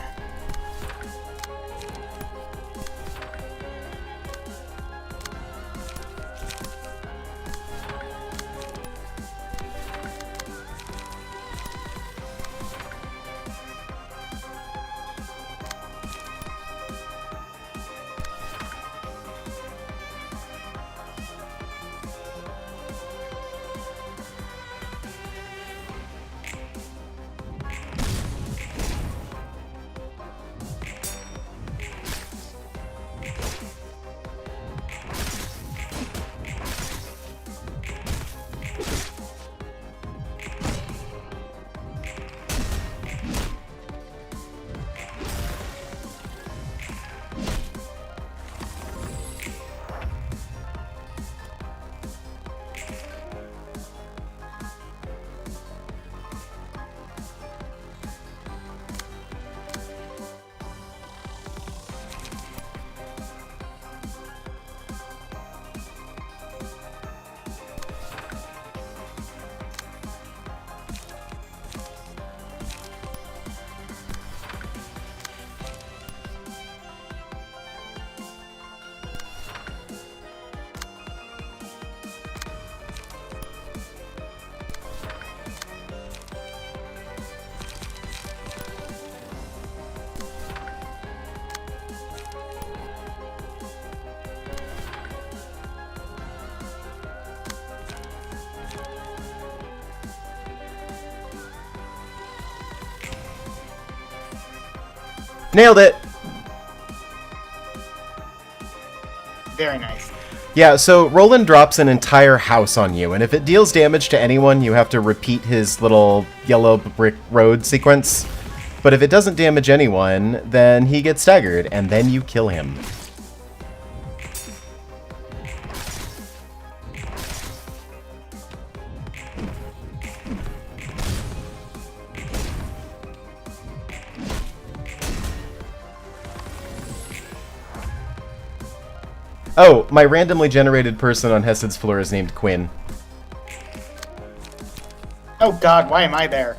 Nailed it! Very nice. Yeah, so Roland drops an entire house on you, and if it deals damage to anyone, you have to repeat his little yellow brick road sequence. But if it doesn't damage anyone, then he gets staggered, and then you kill him. Oh, my randomly generated person on Hesed's floor is named Quinn. Oh god, why am I there?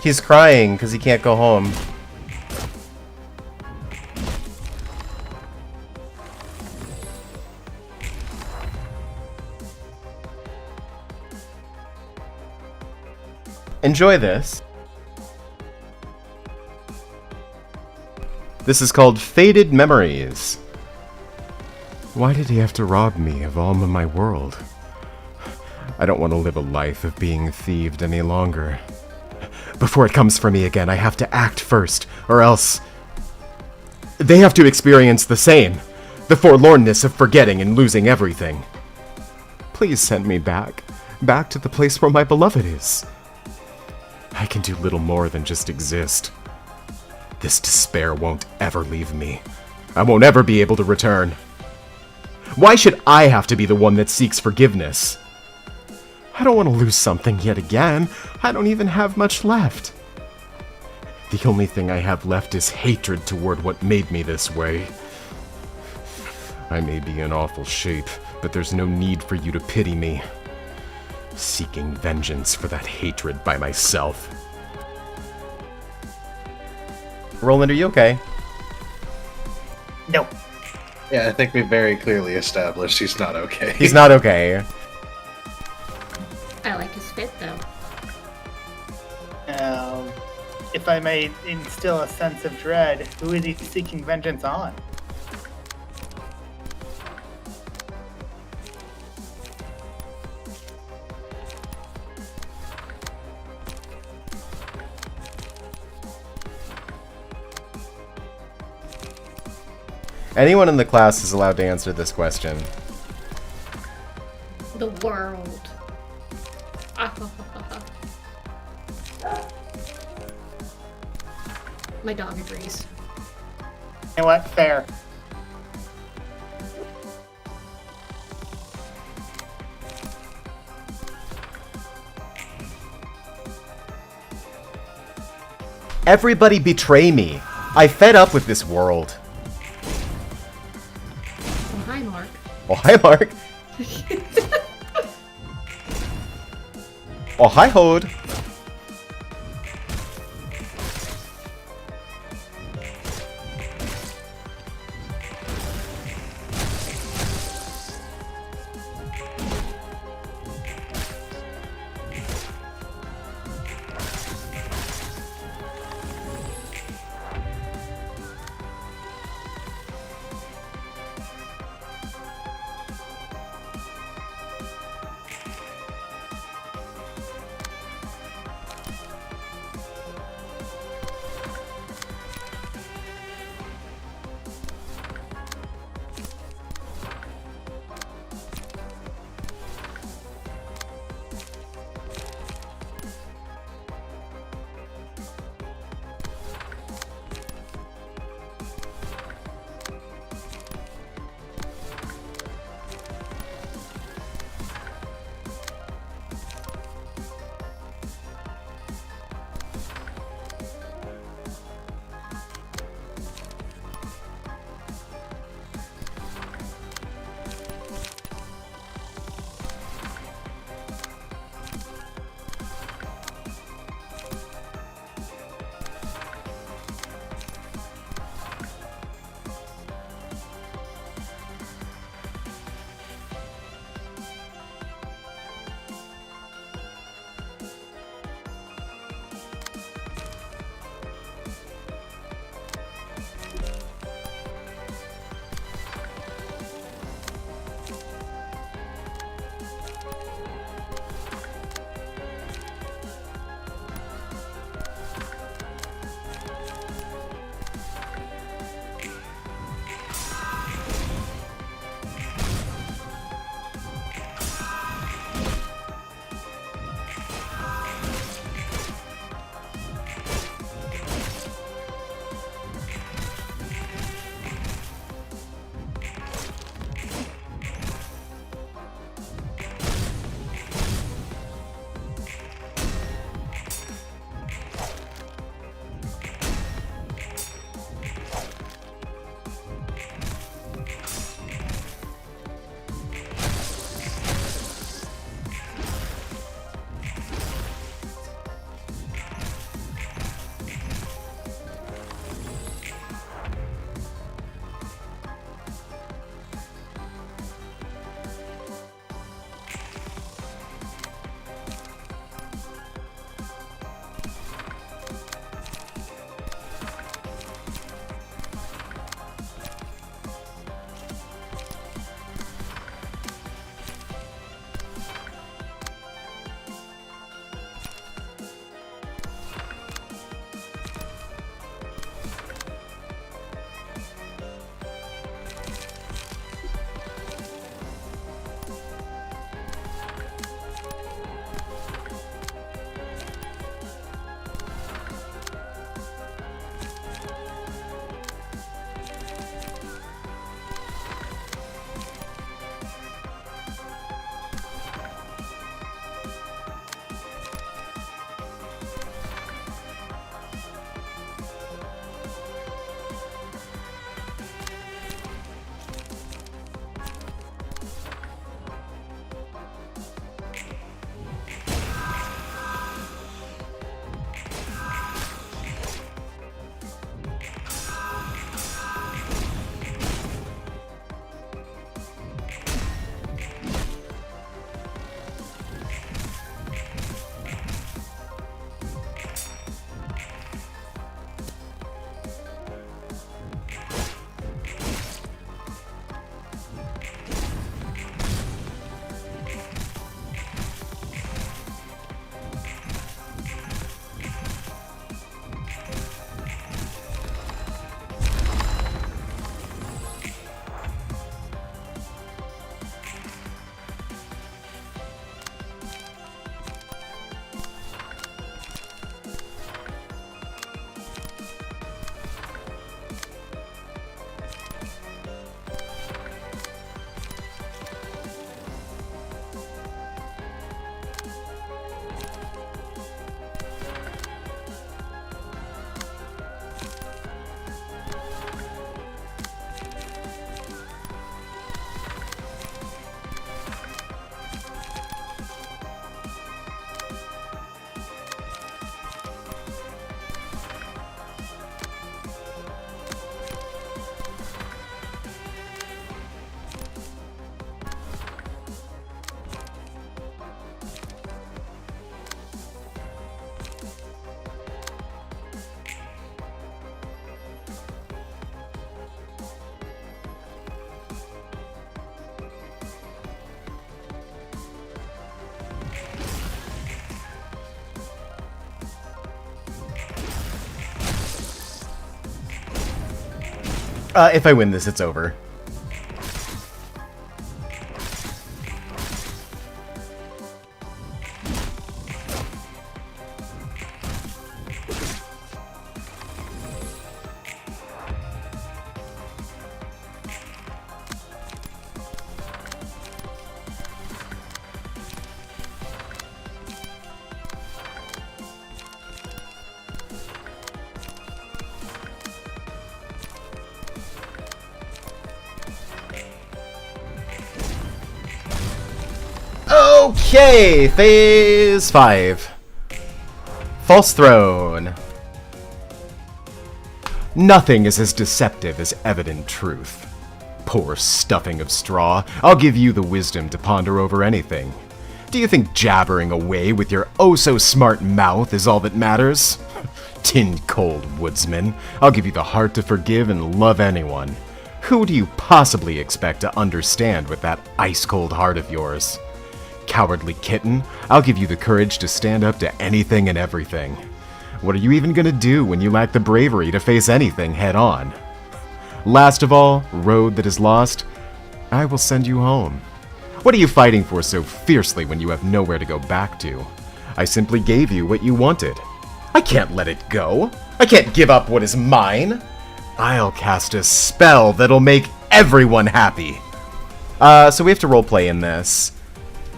He's crying because he can't go home. Enjoy this. This is called Faded Memories. Why did he have to rob me of all of my world? I don't want to live a life of being thieved any longer. Before it comes for me again, I have to act first, or else they have to experience the same. The forlornness of forgetting and losing everything. Please send me back to the place where my beloved is. I can do little more than just exist. This despair won't ever leave me. I won't ever be able to return. Why should I have to be the one that seeks forgiveness? I don't want to lose something yet again. I don't even have much left. The only thing I have left is hatred toward what made me this way. I may be in awful shape, but there's no need for you to pity me. Seeking vengeance for that hatred by myself. Roland, are you okay? No. Yeah, I think we very clearly established he's not okay. He's not okay. I like his fit, though. If I may instill a sense of dread, who is he seeking vengeance on? Anyone in the class is allowed to answer this question. The world. My dog agrees. You know what? Fair. Everybody betray me. I fed up with this world. Oh, hi, Mark. Oh, hi, Mark. Oh, hi, Hode. If I win this, it's over. Okay, phase 5. False Throne. Nothing is as deceptive as evident truth. Poor stuffing of straw, I'll give you the wisdom to ponder over anything. Do you think jabbering away with your oh-so-smart mouth is all that matters? Tin-cold woodsman, I'll give you the heart to forgive and love anyone. Who do you possibly expect to understand with that ice-cold heart of yours? Cowardly kitten, I'll give you the courage to stand up to anything and everything. What are you even gonna do when you lack the bravery to face anything head-on? Last of all, road that is lost, I will send you home. What are you fighting for so fiercely when you have nowhere to go back to? I simply gave you what you wanted. I can't let it go. I can't give up what is mine. I'll cast a spell that'll make everyone happy. So we have to roleplay in this.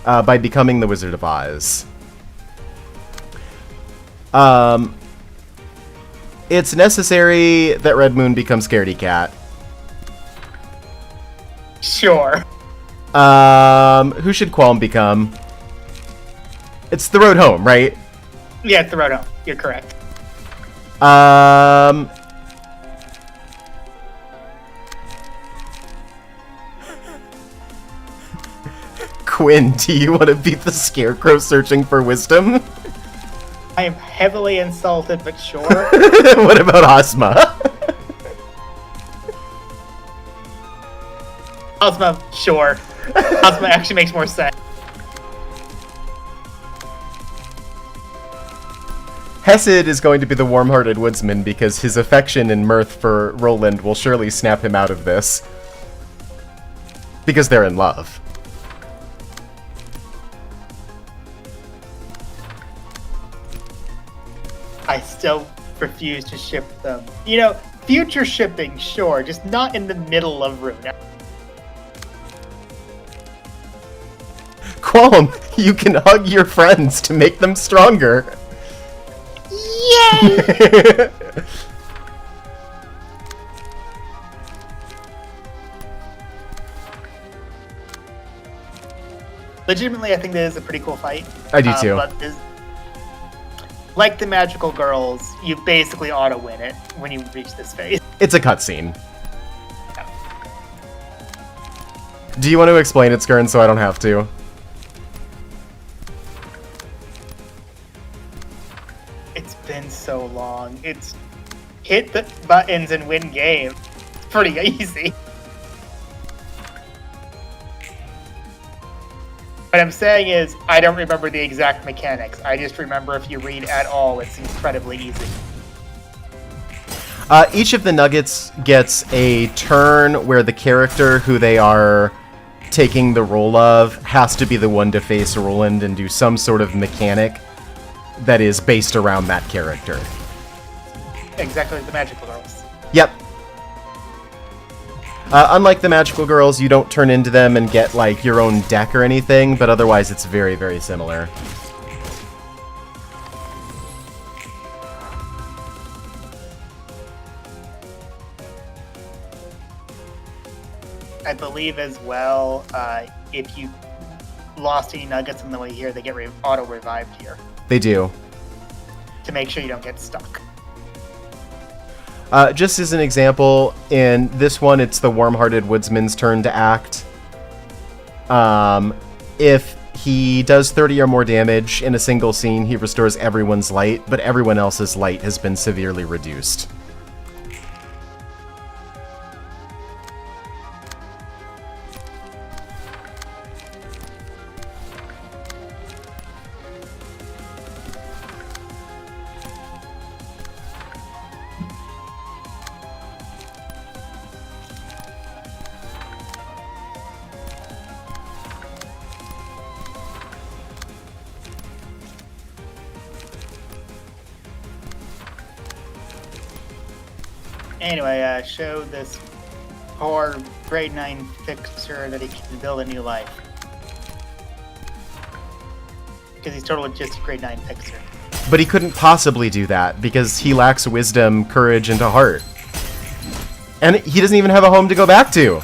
By becoming the Wizard of Oz. It's necessary that Red Moon become Scaredy Cat. Sure. Who should Qualm become? It's the road home, right? Yeah, it's the road home. You're correct. Quinn, do you want to be the Scarecrow searching for wisdom? I am heavily insulted, but sure. What about Ozma? Ozma, sure. Ozma actually makes more sense. Hesed is going to be the warm-hearted woodsman because his affection and mirth for Roland will surely snap him out of this. Because they're in love. I still refuse to ship them. You know, future shipping, sure, just not in the middle of Ruina. Qualm, you can hug your friends to make them stronger. Yay! Legitimately, I think that is a pretty cool fight. I do too. But like the magical girls, you basically auto-win it when you reach this phase. It's a cutscene. Do you want to explain it, Skern, so I don't have to? It's been so long. It's hit the buttons and win game. It's pretty easy. What I'm saying is, I don't remember the exact mechanics. I just remember if you read at all, it's incredibly easy. Each of the nuggets gets a turn where the character who they are taking the role of has to be the one to face Roland and do some sort of mechanic that is based around that character. Exactly like the magical girls. Yep. Unlike the magical girls, you don't turn into them and get, like, your own deck or anything, but otherwise it's very, very similar. I believe as well, if you lost any nuggets on the way here, they get auto-revived here. They do. To make sure you don't get stuck. Just as an example, in this one, it's the warm-hearted woodsman's turn to act. If he does 30 or more damage in a single scene, he restores everyone's light, but everyone else's light has been severely reduced. Anyway, show this poor grade 9 fixer that he can build a new life. Because he's totally just a grade 9 fixer. But he couldn't possibly do that because he lacks wisdom, courage, and a heart. And he doesn't even have a home to go back to.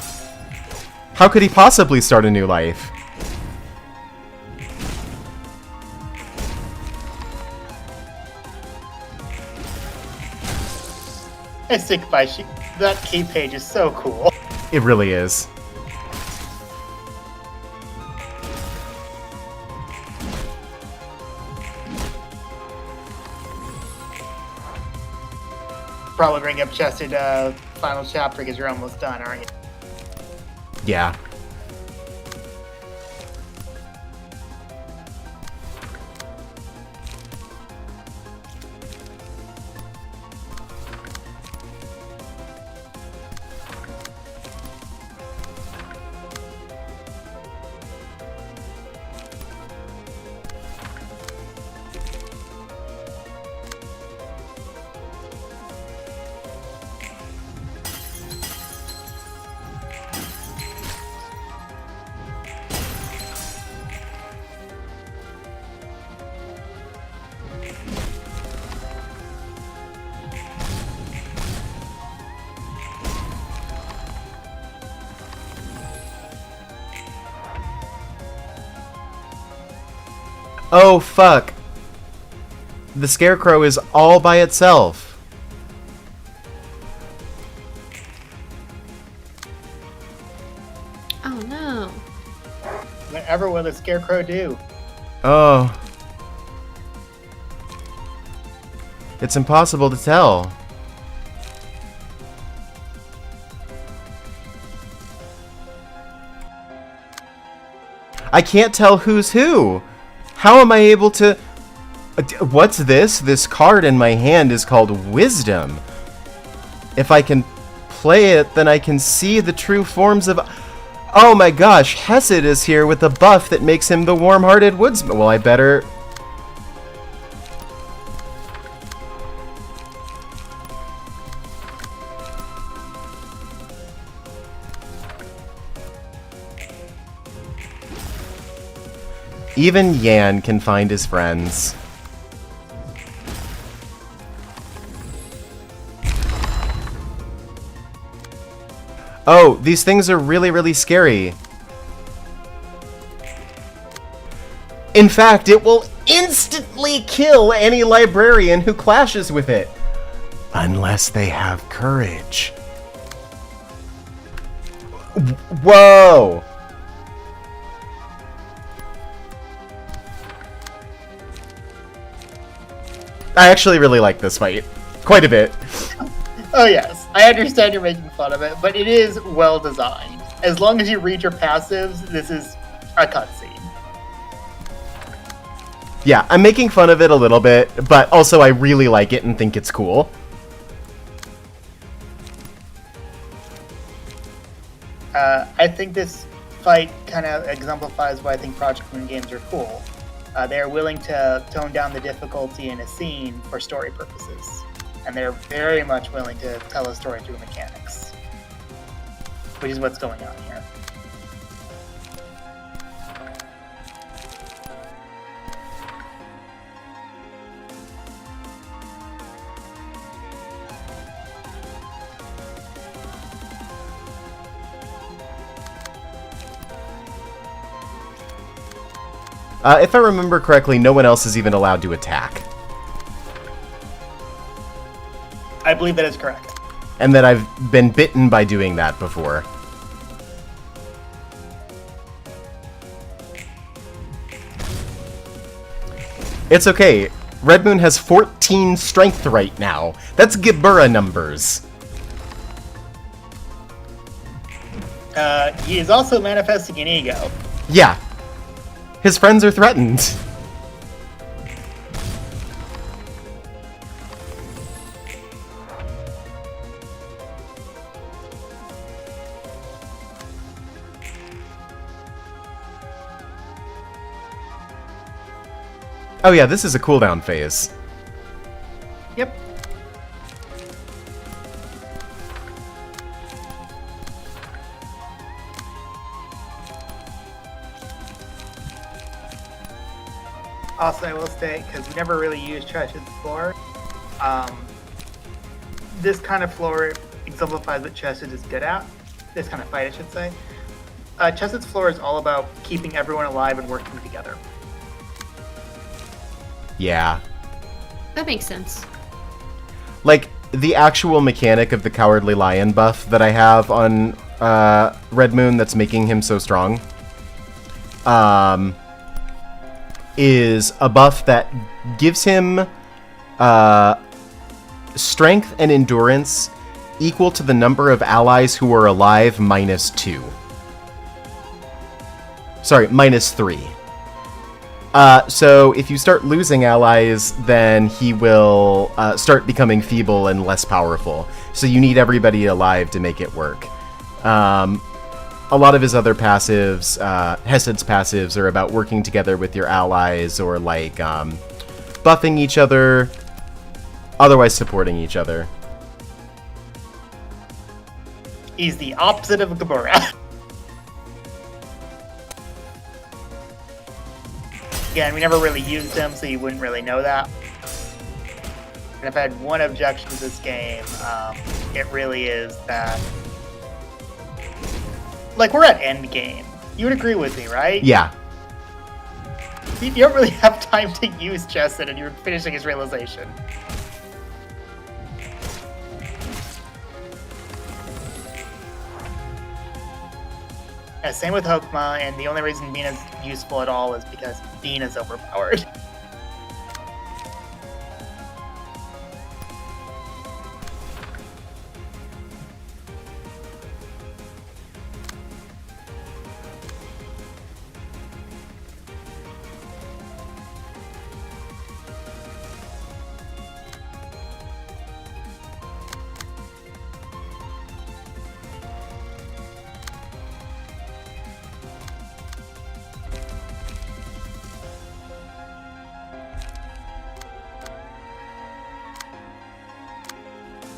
How could he possibly start a new life? I stick by that key page is so cool. It really is. Probably bring up Chested final chapter because you're almost done, aren't you? Yeah. Oh, fuck. The Scarecrow is all by itself. Oh no. Whatever will the Scarecrow do? Oh. It's impossible to tell. I can't tell who's who. How am I able to... What's this? This card in my hand is called Wisdom. If I can play it, then I can see the true forms of... Oh my gosh, Hesed is here with a buff that makes him the warm-hearted woodsman. Well, I better... Even Yan can find his friends. Oh, these things are really, really scary. In fact, it will instantly kill any librarian who clashes with it. Unless they have courage. Whoa! I actually really like this fight. Quite a bit. Oh yes, I understand you're making fun of it, but it is well designed. As long as you read your passives, this is a cutscene. Yeah, I'm making fun of it a little bit, but also I really like it and think it's cool. I think this fight kind of exemplifies why I think Project Moon games are cool. They're willing to tone down the difficulty in a scene for story purposes. And they're very much willing to tell a story through mechanics. Which is what's going on here. If I remember correctly, no one else is even allowed to attack. I believe that is correct. And that I've been bitten by doing that before. It's okay. Red Moon has 14 strength right now. That's Gibura numbers. He is also manifesting an ego. Yeah. His friends are threatened. Oh yeah, this is a cooldown phase. Yep. Also, I will say, because we never really used Chesh's floor, this kind of floor exemplifies what Chesh's is good at. This kind of fight, I should say. Chesh's floor is all about keeping everyone alive and working together. Yeah. That makes sense. Like, the actual mechanic of the Cowardly Lion buff that I have on Red Moon that's making him so strong is a buff that gives him strength and endurance equal to the number of allies who are alive minus 2. Sorry, minus 3. So if you start losing allies, then he will start becoming feeble and less powerful. So you need everybody alive to make it work. A lot of his other passives, Hesed's passives, are about working together with your allies or like buffing each other, otherwise supporting each other. He's the opposite of Gabora. Again, we never really used him, so you wouldn't really know that. And if I had one objection to this game, it really is that... Like, we're at end game. You would agree with me, right? Yeah. You don't really have time to use Chesed, and you're finishing his realization. Yeah, same with Hokma, and the only reason Bina's useful at all is because Bina's overpowered.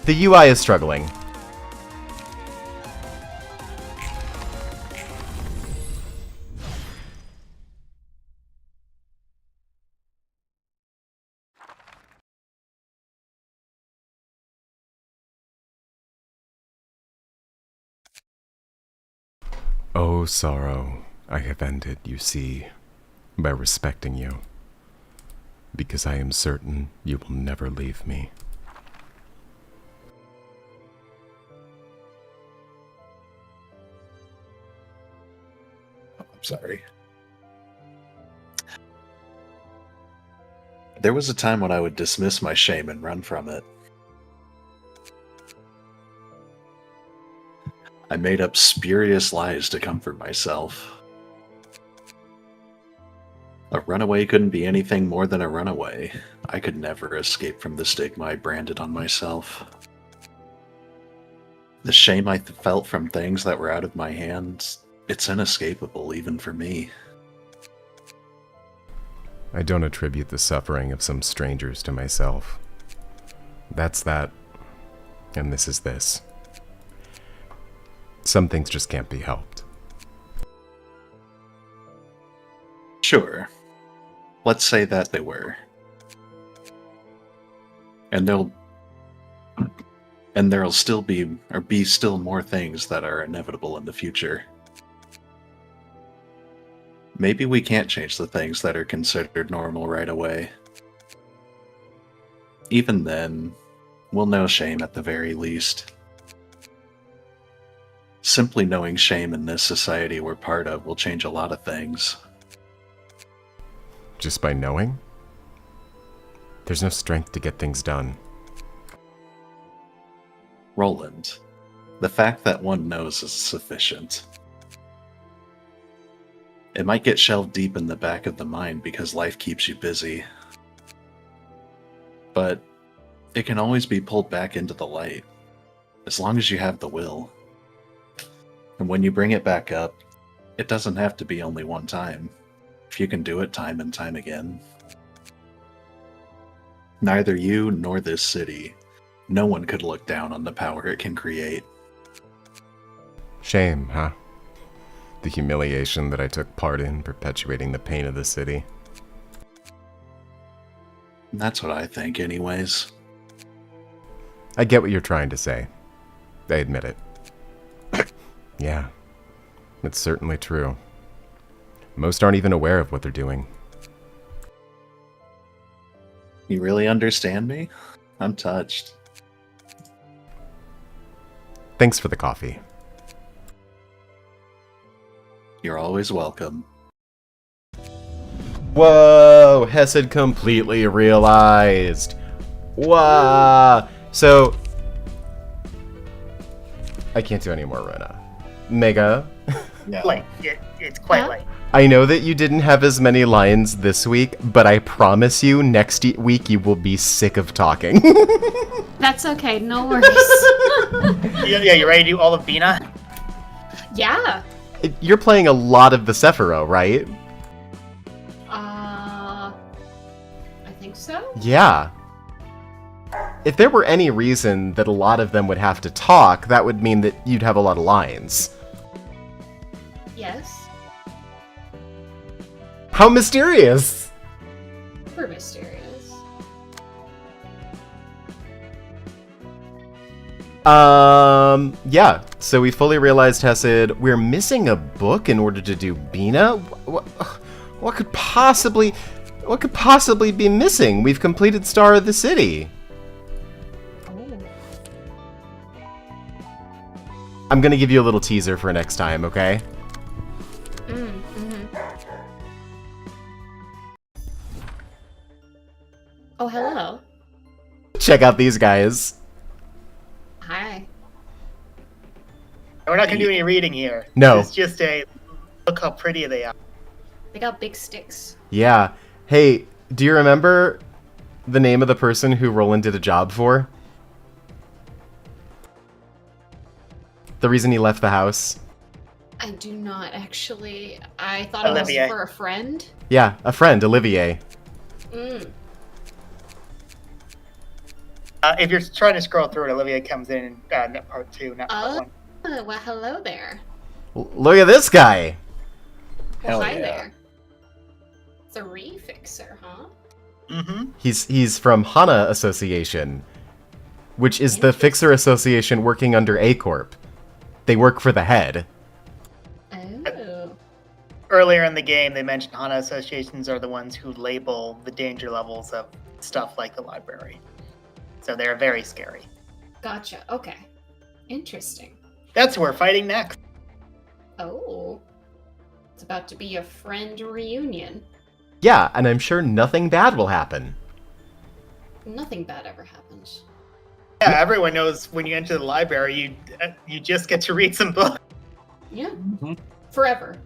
The UI is struggling. Oh, sorrow, I have ended, you see, by respecting you, because I am certain you will never leave me. Sorry. There was a time when I would dismiss my shame and run from it. I made up spurious lies to comfort myself. A runaway couldn't be anything more than a runaway. I could never escape from the stigma I branded on myself. The shame I felt from things that were out of my hands, it's inescapable even for me. I don't attribute the suffering of some strangers to myself. That's that, and this is this. Some things just can't be helped. Sure. Let's say that they were. And there'll still be still more things that are inevitable in the future. Maybe we can't change the things that are considered normal right away. Even then, we'll know shame at the very least. Simply knowing shame in this society we're part of will change a lot of things. Just by knowing? There's no strength to get things done. Roland, the fact that one knows is sufficient. It might get shelved deep in the back of the mind because life keeps you busy. But it can always be pulled back into the light, as long as you have the will. And when you bring it back up, it doesn't have to be only one time, if you can do it time and time again. Neither you nor this city, no one could look down on the power it can create. Shame, huh? The humiliation that I took part in perpetuating the pain of the city. That's what I think, anyways. I get what you're trying to say. I admit it. Yeah, it's certainly true. Most aren't even aware of what they're doing. You really understand me? I'm touched. Thanks for the coffee. You're always welcome. Whoa! Hesed completely realized. Wow! So, I can't do any more Ruina. Mega, Yeah. Late. It's quite Huh? late. I know that you didn't have as many lines this week, but I promise you next week you will be sick of talking. That's okay, no worries. Yeah, you ready to do all of Bina? Yeah. You're playing a lot of the Sephiroth, right? I think so. Yeah. If there were any reason that a lot of them would have to talk, that would mean that you'd have a lot of lines. Yes. How mysterious! We're mysterious. Yeah. So we fully realized, Hesed, we're missing a book in order to do Bina? What could possibly be missing? We've completed Star of the City. Oh. I'm gonna give you a little teaser for next time, okay? Oh, hello. Check out these guys. Hi. We're not going to do any reading here. No. It's just a look how pretty they are. They got big sticks. Yeah. Hey, do you remember the name of the person who Roland did a job for? The reason he left the house? I do not actually. I thought it Olivier. was for a friend. Yeah, a friend, Olivier. If you're trying to scroll through it, Olivia comes in part 2, not part 1. Oh, well, hello there. Look at this guy! Well, Hell hi yeah. there. The refixer, huh? Mm-hmm. He's from Hana Association, which is the Fixer Association working under A-Corp. They work for the head. Oh. Earlier in the game, they mentioned HANA associations are the ones who label the danger levels of stuff like the library. So they're very scary. Gotcha. Okay. Interesting. That's who we're fighting next. Oh. It's about to be a friend reunion. Yeah, and I'm sure nothing bad will happen. Nothing bad ever happens. Yeah, everyone knows when you enter the library, you just get to read some books. Yeah. Mm-hmm. Forever.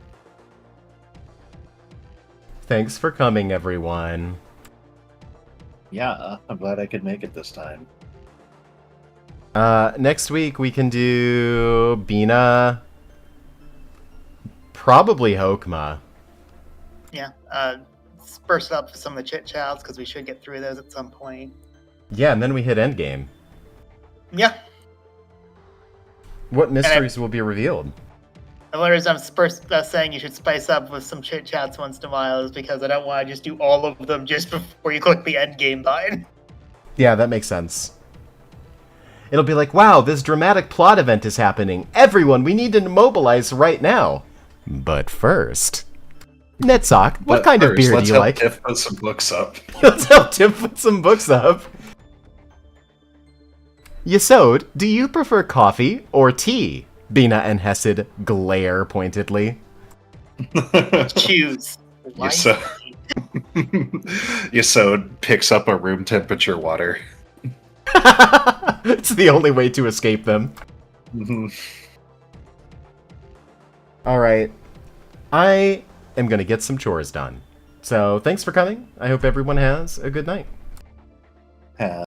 Thanks for coming, everyone. Yeah, I'm glad I could make it this time. Next week we can do Bina, probably Hokma. Yeah, spruce up some of the chit chats because we should get through those at some point. Yeah, and then we hit Endgame. Yeah, What mysteries will be revealed? the only reason I'm saying you should spice up with some chit chats once in a while is because I don't want to just do all of them just before you click the end game button. Yeah, that makes sense. It'll be like, wow, this dramatic plot event is happening. Everyone, we need to mobilize right now. But first, Netsock, what But kind of first, beer do let's you help like? Tiff put some books up. Let's help Tim put some books up. Yesod, do you prefer coffee or tea? Bina and Hesed glare pointedly. Choose. Yesod picks up a room temperature water. It's the only way to escape them. Mhm. Alright. I am going to get some chores done. So thanks for coming. I hope everyone has a good night.